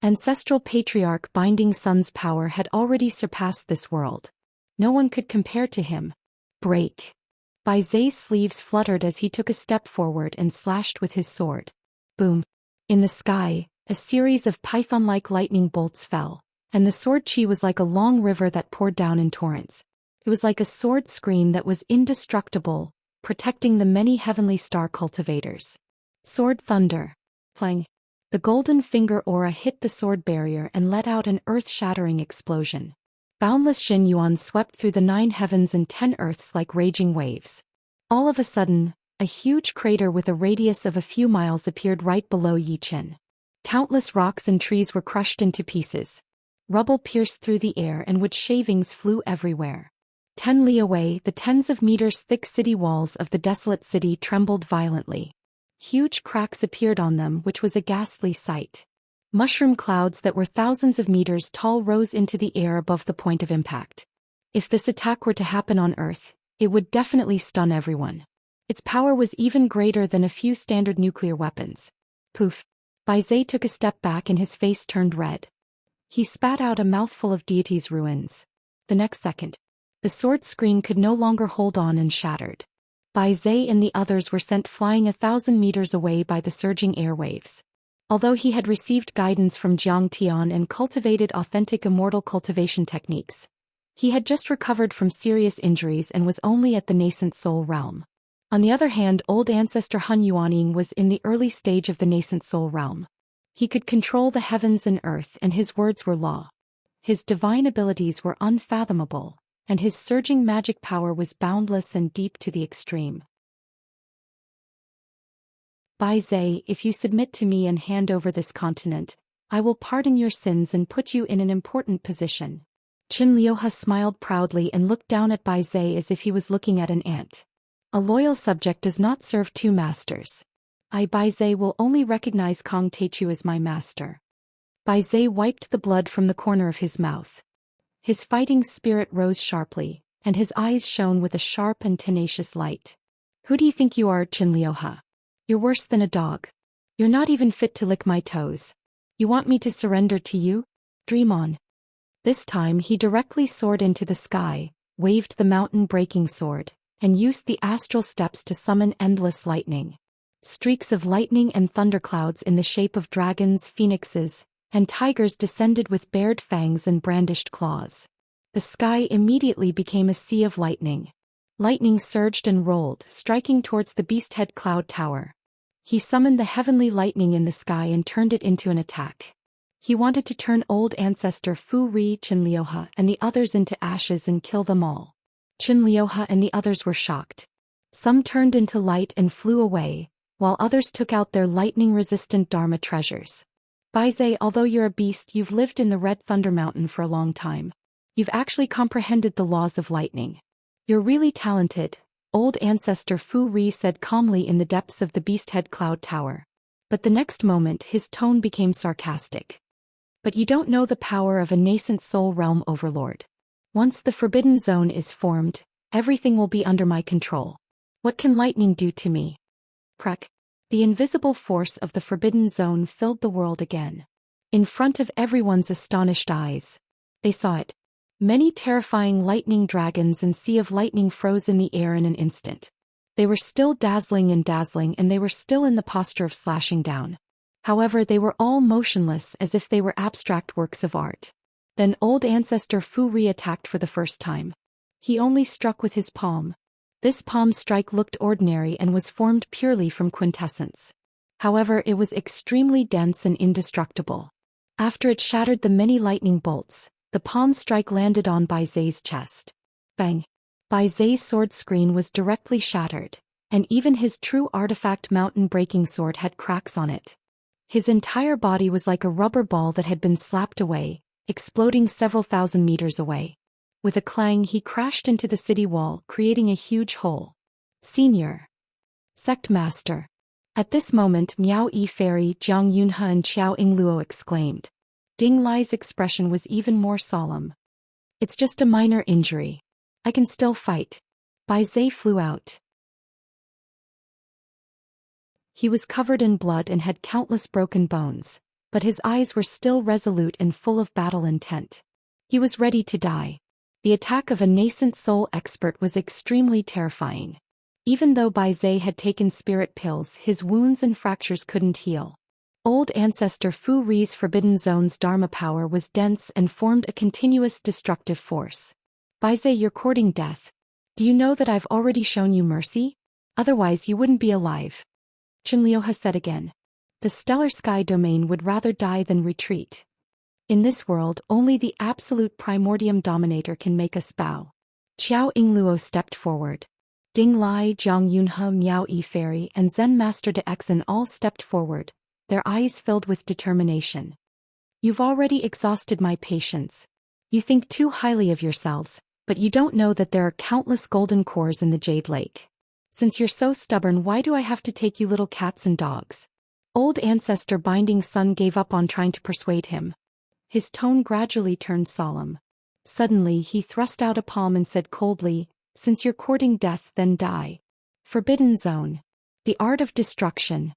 Ancestral Patriarch Binding Sun's power had already surpassed this world. No one could compare to him. Break. Bai Zhe's sleeves fluttered as he took a step forward and slashed with his sword. Boom. In the sky, A series of python-like lightning bolts fell, and the sword chi was like a long river that poured down in torrents. It was like a sword screen that was indestructible, protecting the many heavenly star cultivators. Sword thunder. Clang. The golden finger aura hit the sword barrier and let out an earth-shattering explosion. Boundless Xin Yuan swept through the 9 heavens and 10 earths like raging waves. All of a sudden, a huge crater with a radius of a few miles appeared right below Yi Chen. Countless rocks and trees were crushed into pieces. Rubble pierced through the air and wood shavings flew everywhere. 10 li away, the tens of meters thick city walls of the desolate city trembled violently. Huge cracks appeared on them, which was a ghastly sight. Mushroom clouds that were thousands of meters tall rose into the air above the point of impact. If this attack were to happen on Earth, it would definitely stun everyone. Its power was even greater than a few standard nuclear weapons. Poof. Bai Zhe took a step back and his face turned red. He spat out a mouthful of deity's ruins. The next second, the sword screen could no longer hold on and shattered. Bai Zhe and the others were sent flying 1,000 meters away by the surging airwaves. Although he had received guidance from Jiang Tian and cultivated authentic immortal cultivation techniques, he had just recovered from serious injuries and was only at the nascent soul realm. On the other hand, old ancestor Han Yuanying was in the early stage of the nascent soul realm. He could control the heavens and earth, and his words were law. His divine abilities were unfathomable, and his surging magic power was boundless and deep to the extreme. Bai Zhe, if you submit to me and hand over this continent, I will pardon your sins and put you in an important position. Qin Liuhe smiled proudly and looked down at Bai Zhe as if he was looking at an ant. A loyal subject does not serve 2 masters. I, Bai Zhe, will only recognize Kong Teichu as my master. Bai Zhe wiped the blood from the corner of his mouth. His fighting spirit rose sharply, and his eyes shone with a sharp and tenacious light. Who do you think you are, Qin Liuhe? You're worse than a dog. You're not even fit to lick my toes. You want me to surrender to you? Dream on. This time he directly soared into the sky, waved the mountain-breaking sword, and used the astral steps to summon endless lightning. Streaks of lightning and thunderclouds in the shape of dragons, phoenixes, and tigers descended with bared fangs and brandished claws. The sky immediately became a sea of lightning. Lightning surged and rolled, striking towards the beast-head cloud tower. He summoned the heavenly lightning in the sky and turned it into an attack. He wanted to turn old ancestor Fu Ri, Qin Liuhe, and the others into ashes and kill them all. Qin Liuhe and the others were shocked. Some turned into light and flew away, while others took out their lightning-resistant Dharma treasures. Bai Zhe, although you're a beast, you've lived in the Red Thunder Mountain for a long time. You've actually comprehended the laws of lightning. You're really talented, old ancestor Fu Ri said calmly in the depths of the beast-head cloud tower. But the next moment his tone became sarcastic. But you don't know the power of a nascent soul realm overlord. Once the forbidden zone is formed, everything will be under my control. What can lightning do to me? Crack. The invisible force of the forbidden zone filled the world again. In front of everyone's astonished eyes, they saw it. Many terrifying lightning dragons and sea of lightning froze in the air in an instant. They were still dazzling and they were still in the posture of slashing down. However, they were all motionless as if they were abstract works of art. Then old ancestor Fu Ri attacked for the first time. He only struck with his palm. This palm strike looked ordinary and was formed purely from quintessence. However, it was extremely dense and indestructible. After it shattered the many lightning bolts, the palm strike landed on Bai Zhe's chest. Bang! Bai Zhe's sword screen was directly shattered, and even his true artifact mountain-breaking sword had cracks on it. His entire body was like a rubber ball that had been slapped away, exploding several thousand meters away. With a clang he crashed into the city wall, creating a huge hole. Senior Sect Master. At this moment Miao Yi Fairy, Jiang Yunhe and Qiao Yingluo exclaimed. Ding Lai's expression was even more solemn. It's just a minor injury. I can still fight. Bai Zhe flew out. He was covered in blood and had countless broken bones, but his eyes were still resolute and full of battle intent. He was ready to die. The attack of a nascent soul expert was extremely terrifying. Even though Bai Zhe had taken spirit pills, his wounds and fractures couldn't heal. Old ancestor Fu Ri's Forbidden Zone's Dharma power was dense and formed a continuous destructive force. Baize, you're courting death. Do you know that I've already shown you mercy? Otherwise you wouldn't be alive. Qianliuhe said again. The stellar sky domain would rather die than retreat. In this world, only the absolute primordium dominator can make us bow. Qiao Yingluo stepped forward. Ding Lai, Jiang Yunhe, Miao Yi Fairy, and Zen Master De Exen all stepped forward, their eyes filled with determination. You've already exhausted my patience. You think too highly of yourselves, but you don't know that there are countless golden cores in the Jade Lake. Since you're so stubborn, why do I have to take you little cats and dogs? Old ancestor Binding Sun gave up on trying to persuade him. His tone gradually turned solemn. Suddenly he thrust out a palm and said coldly, since you're courting death, then die. Forbidden Zone. The art of destruction.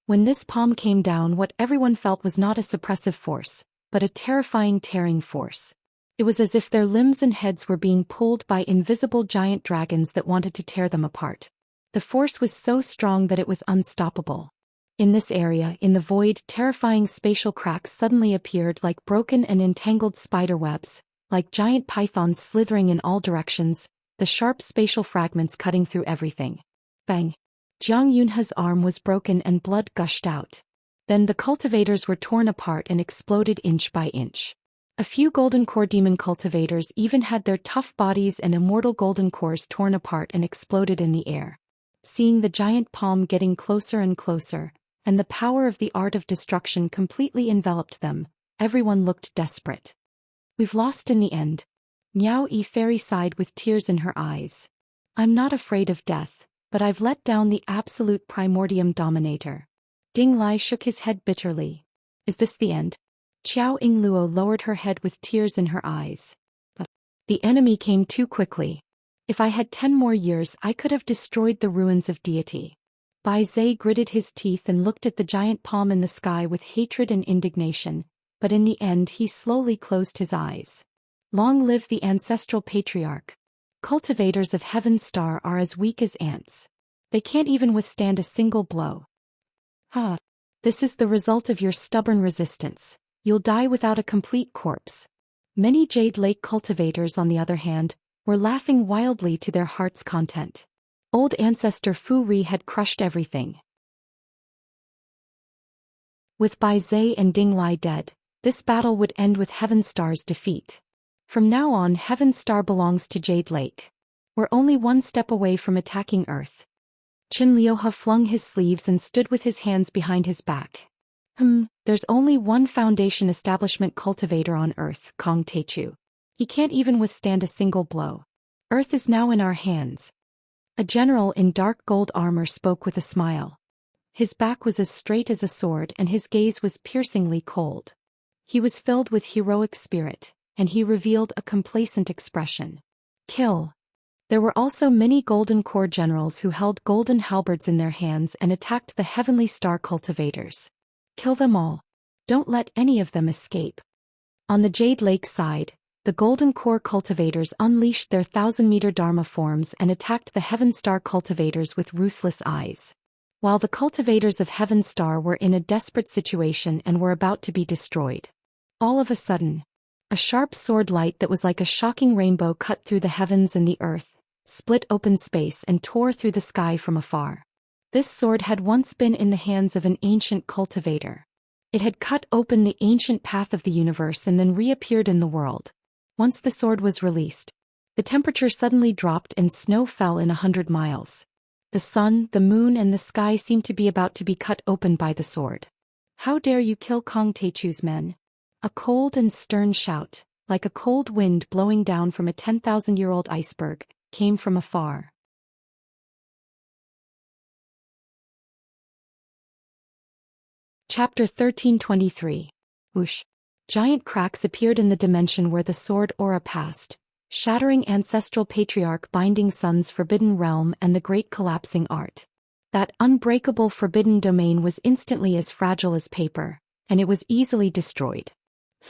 When this palm came down, what everyone felt was not a suppressive force, but a terrifying tearing force. It was as if their limbs and heads were being pulled by invisible giant dragons that wanted to tear them apart. The force was so strong that it was unstoppable. In this area, in the void, terrifying spatial cracks suddenly appeared like broken and entangled spider webs, like giant pythons slithering in all directions, the sharp spatial fragments cutting through everything. Bang! Jiang Yunhe's arm was broken and blood gushed out. Then the cultivators were torn apart and exploded inch by inch. A few golden core demon cultivators even had their tough bodies and immortal golden cores torn apart and exploded in the air. Seeing the giant palm getting closer and closer, and the power of the art of destruction completely enveloped them, everyone looked desperate. We've lost in the end. Miao Yi Fairy sighed with tears in her eyes. I'm not afraid of death, but I've let down the absolute primordium dominator. Ding Lai shook his head bitterly. Is this the end? Qiao Yingluo lowered her head with tears in her eyes. But the enemy came too quickly. If I had 10 more years, I could have destroyed the ruins of deity. Baize gritted his teeth and looked at the giant palm in the sky with hatred and indignation, but in the end he slowly closed his eyes. Long live the ancestral patriarch. Cultivators of Heaven's Star are as weak as ants. They can't even withstand a single blow. Ha! This is the result of your stubborn resistance. You'll die without a complete corpse. Many Jade Lake cultivators, on the other hand, were laughing wildly to their heart's content. Old ancestor Fu Ri had crushed everything. With Baize and Ding Lai dead, this battle would end with Heaven Star's defeat. From now on, Heaven Star belongs to Jade Lake. We're only one step away from attacking Earth. Qianliuhe flung his sleeves and stood with his hands behind his back. There's only one Foundation establishment cultivator on Earth, Kong Techu. He can't even withstand a single blow. Earth is now in our hands. A general in dark gold armor spoke with a smile. His back was as straight as a sword and his gaze was piercingly cold. He was filled with heroic spirit, and he revealed a complacent expression. Kill. There were also many Golden Core generals who held golden halberds in their hands and attacked the Heavenly Star cultivators. Kill them all. Don't let any of them escape. On the Jade Lake side, the Golden Core cultivators unleashed their 1,000-meter Dharma forms and attacked the Heaven Star cultivators with ruthless eyes. While the cultivators of Heaven Star were in a desperate situation and were about to be destroyed. All of a sudden, a sharp sword light that was like a shocking rainbow cut through the heavens and the earth, split open space and tore through the sky from afar. This sword had once been in the hands of an ancient cultivator. It had cut open the ancient path of the universe and then reappeared in the world. Once the sword was released, the temperature suddenly dropped and snow fell in 100 miles. The sun, the moon and the sky seemed to be about to be cut open by the sword. How dare you kill Kong Techu's men? A cold and stern shout, like a cold wind blowing down from a 10,000-year-old iceberg, came from afar. Chapter 1323. Whoosh. Giant cracks appeared in the dimension where the sword aura passed, shattering ancestral patriarch Binding Sun's forbidden realm and the great collapsing art. That unbreakable forbidden domain was instantly as fragile as paper, and it was easily destroyed.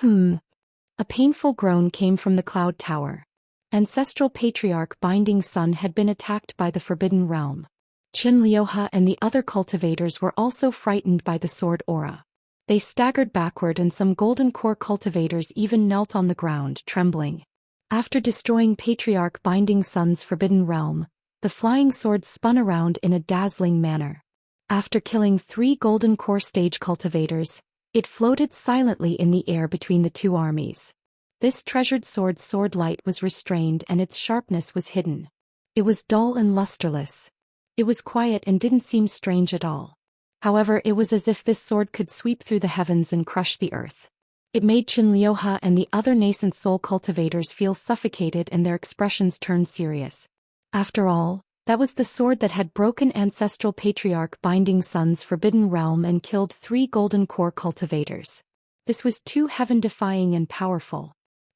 A painful groan came from the cloud tower. Ancestral patriarch Binding Sun had been attacked by the forbidden realm. Qianliuhe and the other cultivators were also frightened by the sword aura. They staggered backward and some golden core cultivators even knelt on the ground, trembling. After destroying Patriarch Binding Sun's forbidden realm, the flying sword spun around in a dazzling manner. After killing 3 golden core stage cultivators, it floated silently in the air between the two armies. This treasured sword's sword light was restrained and its sharpness was hidden. It was dull and lusterless. It was quiet and didn't seem strange at all. However, it was as if this sword could sweep through the heavens and crush the earth. It made Xianxia and the other nascent soul cultivators feel suffocated and their expressions turned serious. After all, that was the sword that had broken ancestral Patriarch Binding Sun's forbidden realm and killed 3 golden core cultivators. This was too heaven-defying and powerful.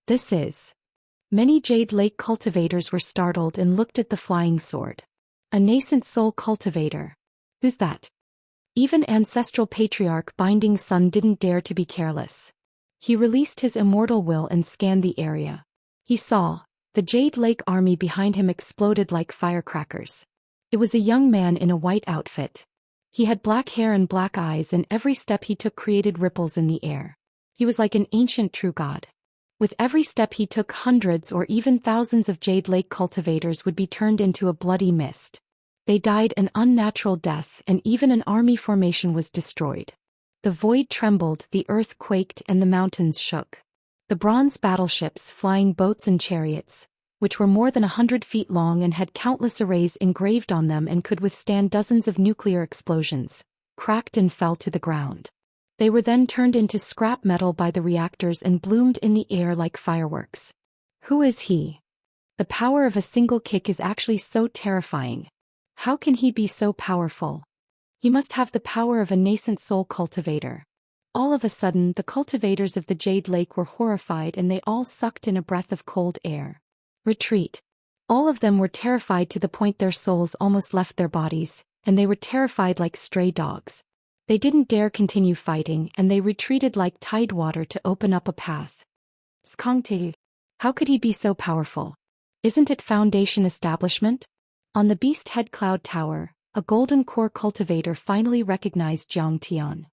This is. Many Jade Lake cultivators were startled and looked at the flying sword. A nascent soul cultivator. Who's that? Even ancestral Patriarch Binding Sun didn't dare to be careless. He released his immortal will and scanned the area. He saw. The Jade Lake army behind him exploded like firecrackers. It was a young man in a white outfit. He had black hair and black eyes, and every step he took created ripples in the air. He was like an ancient true god. With every step he took, hundreds or even thousands of Jade Lake cultivators would be turned into a bloody mist. They died an unnatural death, and even an army formation was destroyed. The void trembled, the earth quaked, and the mountains shook. The bronze battleships, flying boats and chariots, which were more than 100 feet long and had countless arrays engraved on them and could withstand dozens of nuclear explosions, cracked and fell to the ground. They were then turned into scrap metal by the reactors and bloomed in the air like fireworks. Who is he? The power of a single kick is actually so terrifying. How can he be so powerful? He must have the power of a nascent soul cultivator. All of a sudden, the cultivators of the Jade Lake were horrified and they all sucked in a breath of cold air. Retreat. All of them were terrified to the point their souls almost left their bodies, and they were terrified like stray dogs. They didn't dare continue fighting, and they retreated like tidewater to open up a path. Xianxia. How could he be so powerful? Isn't it Foundation establishment? On the Beast Head Cloud Tower, a golden core cultivator finally recognized Zhou Xian.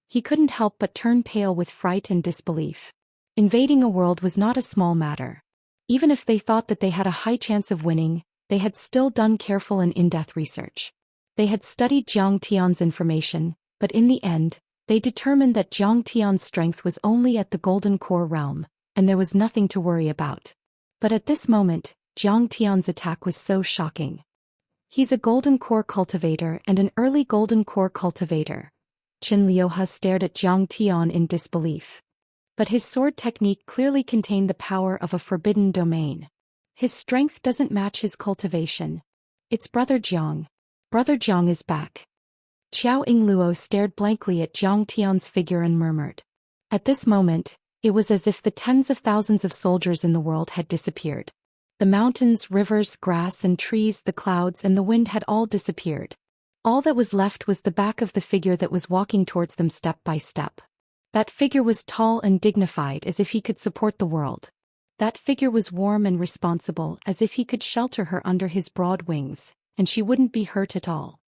He couldn't help but turn pale with fright and disbelief. Invading a world was not a small matter. Even if they thought that they had a high chance of winning, they had still done careful and in-depth research. They had studied Zhou Xian's information, but in the end, they determined that Zhou Xian's strength was only at the Golden Core realm, and there was nothing to worry about. But at this moment, Zhou Xian's attack was so shocking. He's a Golden Core cultivator and an early Golden Core cultivator. Xianxia stared at Zhou Xian in disbelief. But his sword technique clearly contained the power of a forbidden domain. His strength doesn't match his cultivation. It's Brother Zhang. Brother Zhang is back. Qiao Yingluo stared blankly at Zhou Xian's figure and murmured. At this moment, it was as if the tens of thousands of soldiers in the world had disappeared. The mountains, rivers, grass and trees, the clouds and the wind had all disappeared. All that was left was the back of the figure that was walking towards them step by step. That figure was tall and dignified, as if he could support the world. That figure was warm and responsible, as if he could shelter her under his broad wings, and she wouldn't be hurt at all.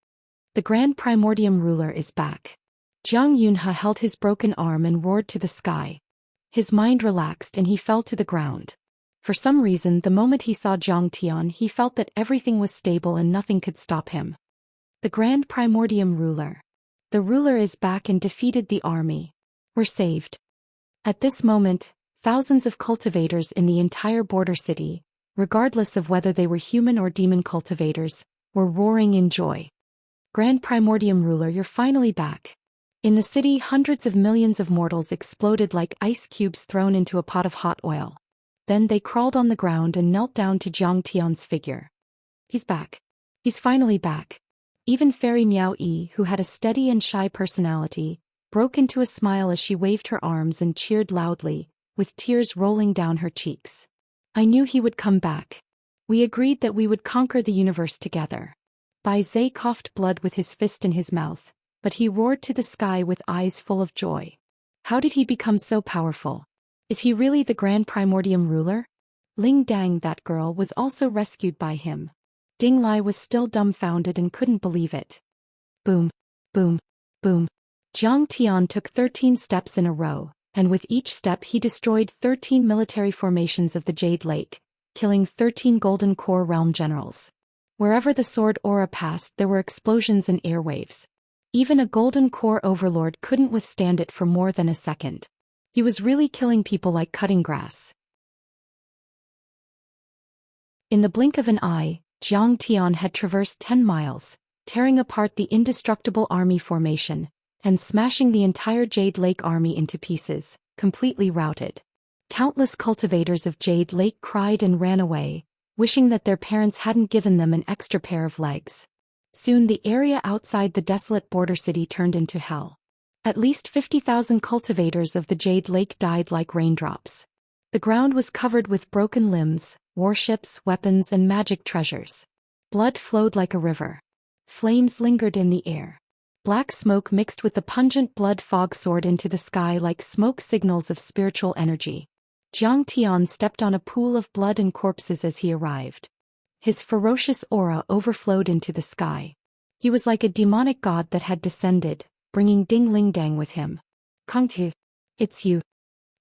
The Grand Primordium ruler is back. Zhang Yunhe held his broken arm and roared to the sky. His mind relaxed and he fell to the ground. For some reason, the moment he saw Zhou Xian, he felt that everything was stable and nothing could stop him. The Grand Primordium ruler. The ruler is back and defeated the army. We're saved. At this moment, thousands of cultivators in the entire border city, regardless of whether they were human or demon cultivators, were roaring in joy. Grand Primordium ruler, you're finally back. In the city, hundreds of millions of mortals exploded like ice cubes thrown into a pot of hot oil. Then they crawled on the ground and knelt down to Zhou Xian's figure. He's back. He's finally back. Even Fairy Miao Yi, who had a steady and shy personality, broke into a smile as she waved her arms and cheered loudly, with tears rolling down her cheeks. I knew he would come back. We agreed that we would conquer the universe together. Bai Zhe coughed blood with his fist in his mouth, but he roared to the sky with eyes full of joy. How did he become so powerful? Is he really the Grand Primordium ruler? Ling Dang, that girl, was also rescued by him. Ding Lai was still dumbfounded and couldn't believe it. Boom. Boom. Boom. Zhang Tian took 13 steps in a row, and with each step he destroyed 13 military formations of the Jade Lake, killing 13 Golden Core realm generals. Wherever the sword aura passed there were explosions and airwaves. Even a Golden Core overlord couldn't withstand it for more than a second. He was really killing people like cutting grass. In the blink of an eye, Zhang Tian had traversed 10 miles, tearing apart the indestructible army formation, and smashing the entire Jade Lake army into pieces, completely routed. Countless cultivators of Jade Lake cried and ran away, wishing that their parents hadn't given them an extra pair of legs. Soon the area outside the desolate border city turned into hell. At least 50,000 cultivators of the Jade Lake died like raindrops. The ground was covered with broken limbs, warships, weapons, and magic treasures. Blood flowed like a river. Flames lingered in the air. Black smoke mixed with the pungent blood fog soared into the sky like smoke signals of spiritual energy. Zhang Tian stepped on a pool of blood and corpses as he arrived. His ferocious aura overflowed into the sky. He was like a demonic god that had descended, bringing Ding Ling Dang with him. Kongtu, it's you.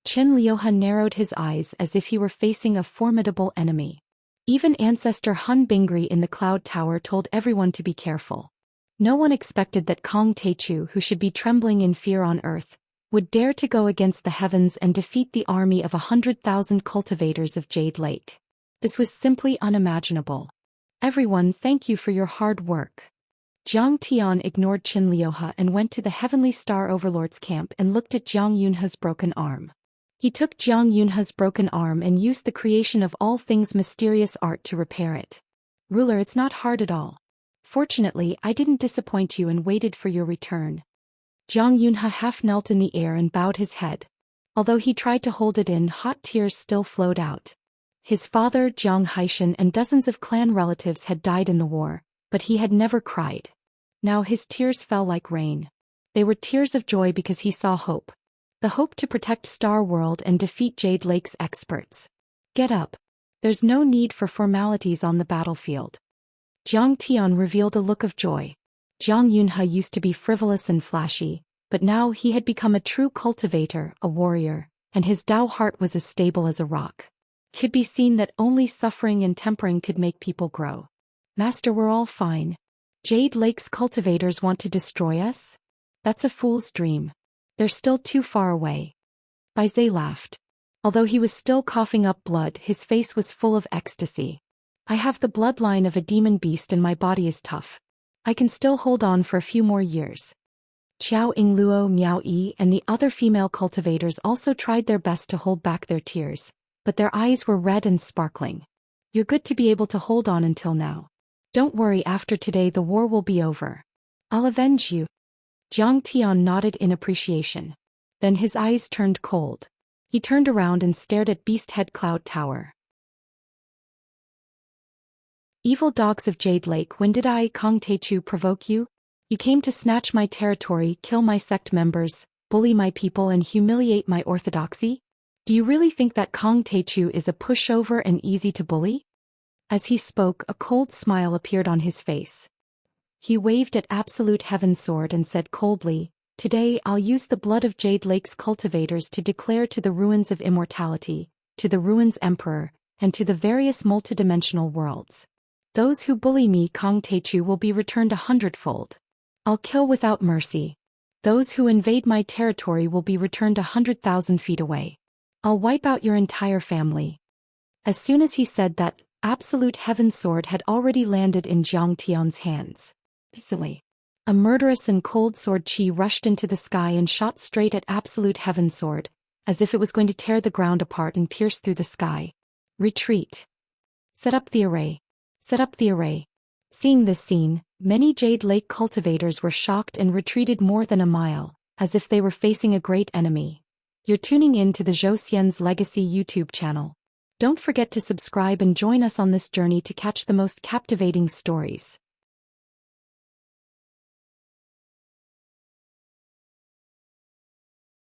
Chen Liuhe narrowed his eyes as if he were facing a formidable enemy. Even Ancestor Hun Bingri in the Cloud Tower told everyone to be careful. No one expected that Kong Teichu, who should be trembling in fear on earth, would dare to go against the heavens and defeat the army of 100,000 cultivators of Jade Lake. This was simply unimaginable. Everyone, thank you for your hard work. Zhang Tian ignored Chen Liuhe and went to the Heavenly Star Overlord's camp and looked at Jiang Yunhe's broken arm. He took Jiang Yunhe's broken arm and used the creation of all things mysterious art to repair it. Ruler, it's not hard at all. Fortunately, I didn't disappoint you and waited for your return. Jiang Yunhe half knelt in the air and bowed his head. Although he tried to hold it in, hot tears still flowed out. His father, Jiang Haishan, and dozens of clan relatives had died in the war, but he had never cried. Now his tears fell like rain. They were tears of joy because he saw hope. The hope to protect Star World and defeat Jade Lake's experts. Get up. There's no need for formalities on the battlefield. Zhang Tian revealed a look of joy. Jiang Yunhe used to be frivolous and flashy, but now he had become a true cultivator, a warrior, and his Dao heart was as stable as a rock. Could be seen that only suffering and tempering could make people grow. Master, we're all fine. Jade Lake's cultivators want to destroy us? That's a fool's dream. They're still too far away. Baizhe laughed. Although he was still coughing up blood, his face was full of ecstasy. I have the bloodline of a demon beast and my body is tough. I can still hold on for a few more years. Qiao Yingluo, Miao Yi, and the other female cultivators also tried their best to hold back their tears, but their eyes were red and sparkling. You're good to be able to hold on until now. Don't worry, after today the war will be over. I'll avenge you. Zhang Tian nodded in appreciation. Then his eyes turned cold. He turned around and stared at Beasthead Cloud Tower. Evil dogs of Jade Lake, when did I, Kong Teichu, provoke you? You came to snatch my territory, kill my sect members, bully my people and humiliate my orthodoxy? Do you really think that Kong Teichu is a pushover and easy to bully? As he spoke, a cold smile appeared on his face. He waved at Absolute Heaven's sword and said coldly, Today I'll use the blood of Jade Lake's cultivators to declare to the ruins of immortality, to the ruins emperor, and to the various multidimensional worlds. Those who bully me, Kong Teichu, will be returned 100-fold. I'll kill without mercy. Those who invade my territory will be returned 100,000 feet away. I'll wipe out your entire family. As soon as he said that, Absolute Heaven's sword had already landed in Zhang Tian's hands. Easily. A murderous and cold sword chi rushed into the sky and shot straight at Absolute Heaven's sword, as if it was going to tear the ground apart and pierce through the sky. Retreat. Set up the array. Set up the array. Seeing this scene, many Jade Lake cultivators were shocked and retreated more than a mile, as if they were facing a great enemy. You're tuning in to the Zhou Xian's Legacy YouTube channel. Don't forget to subscribe and join us on this journey to catch the most captivating stories.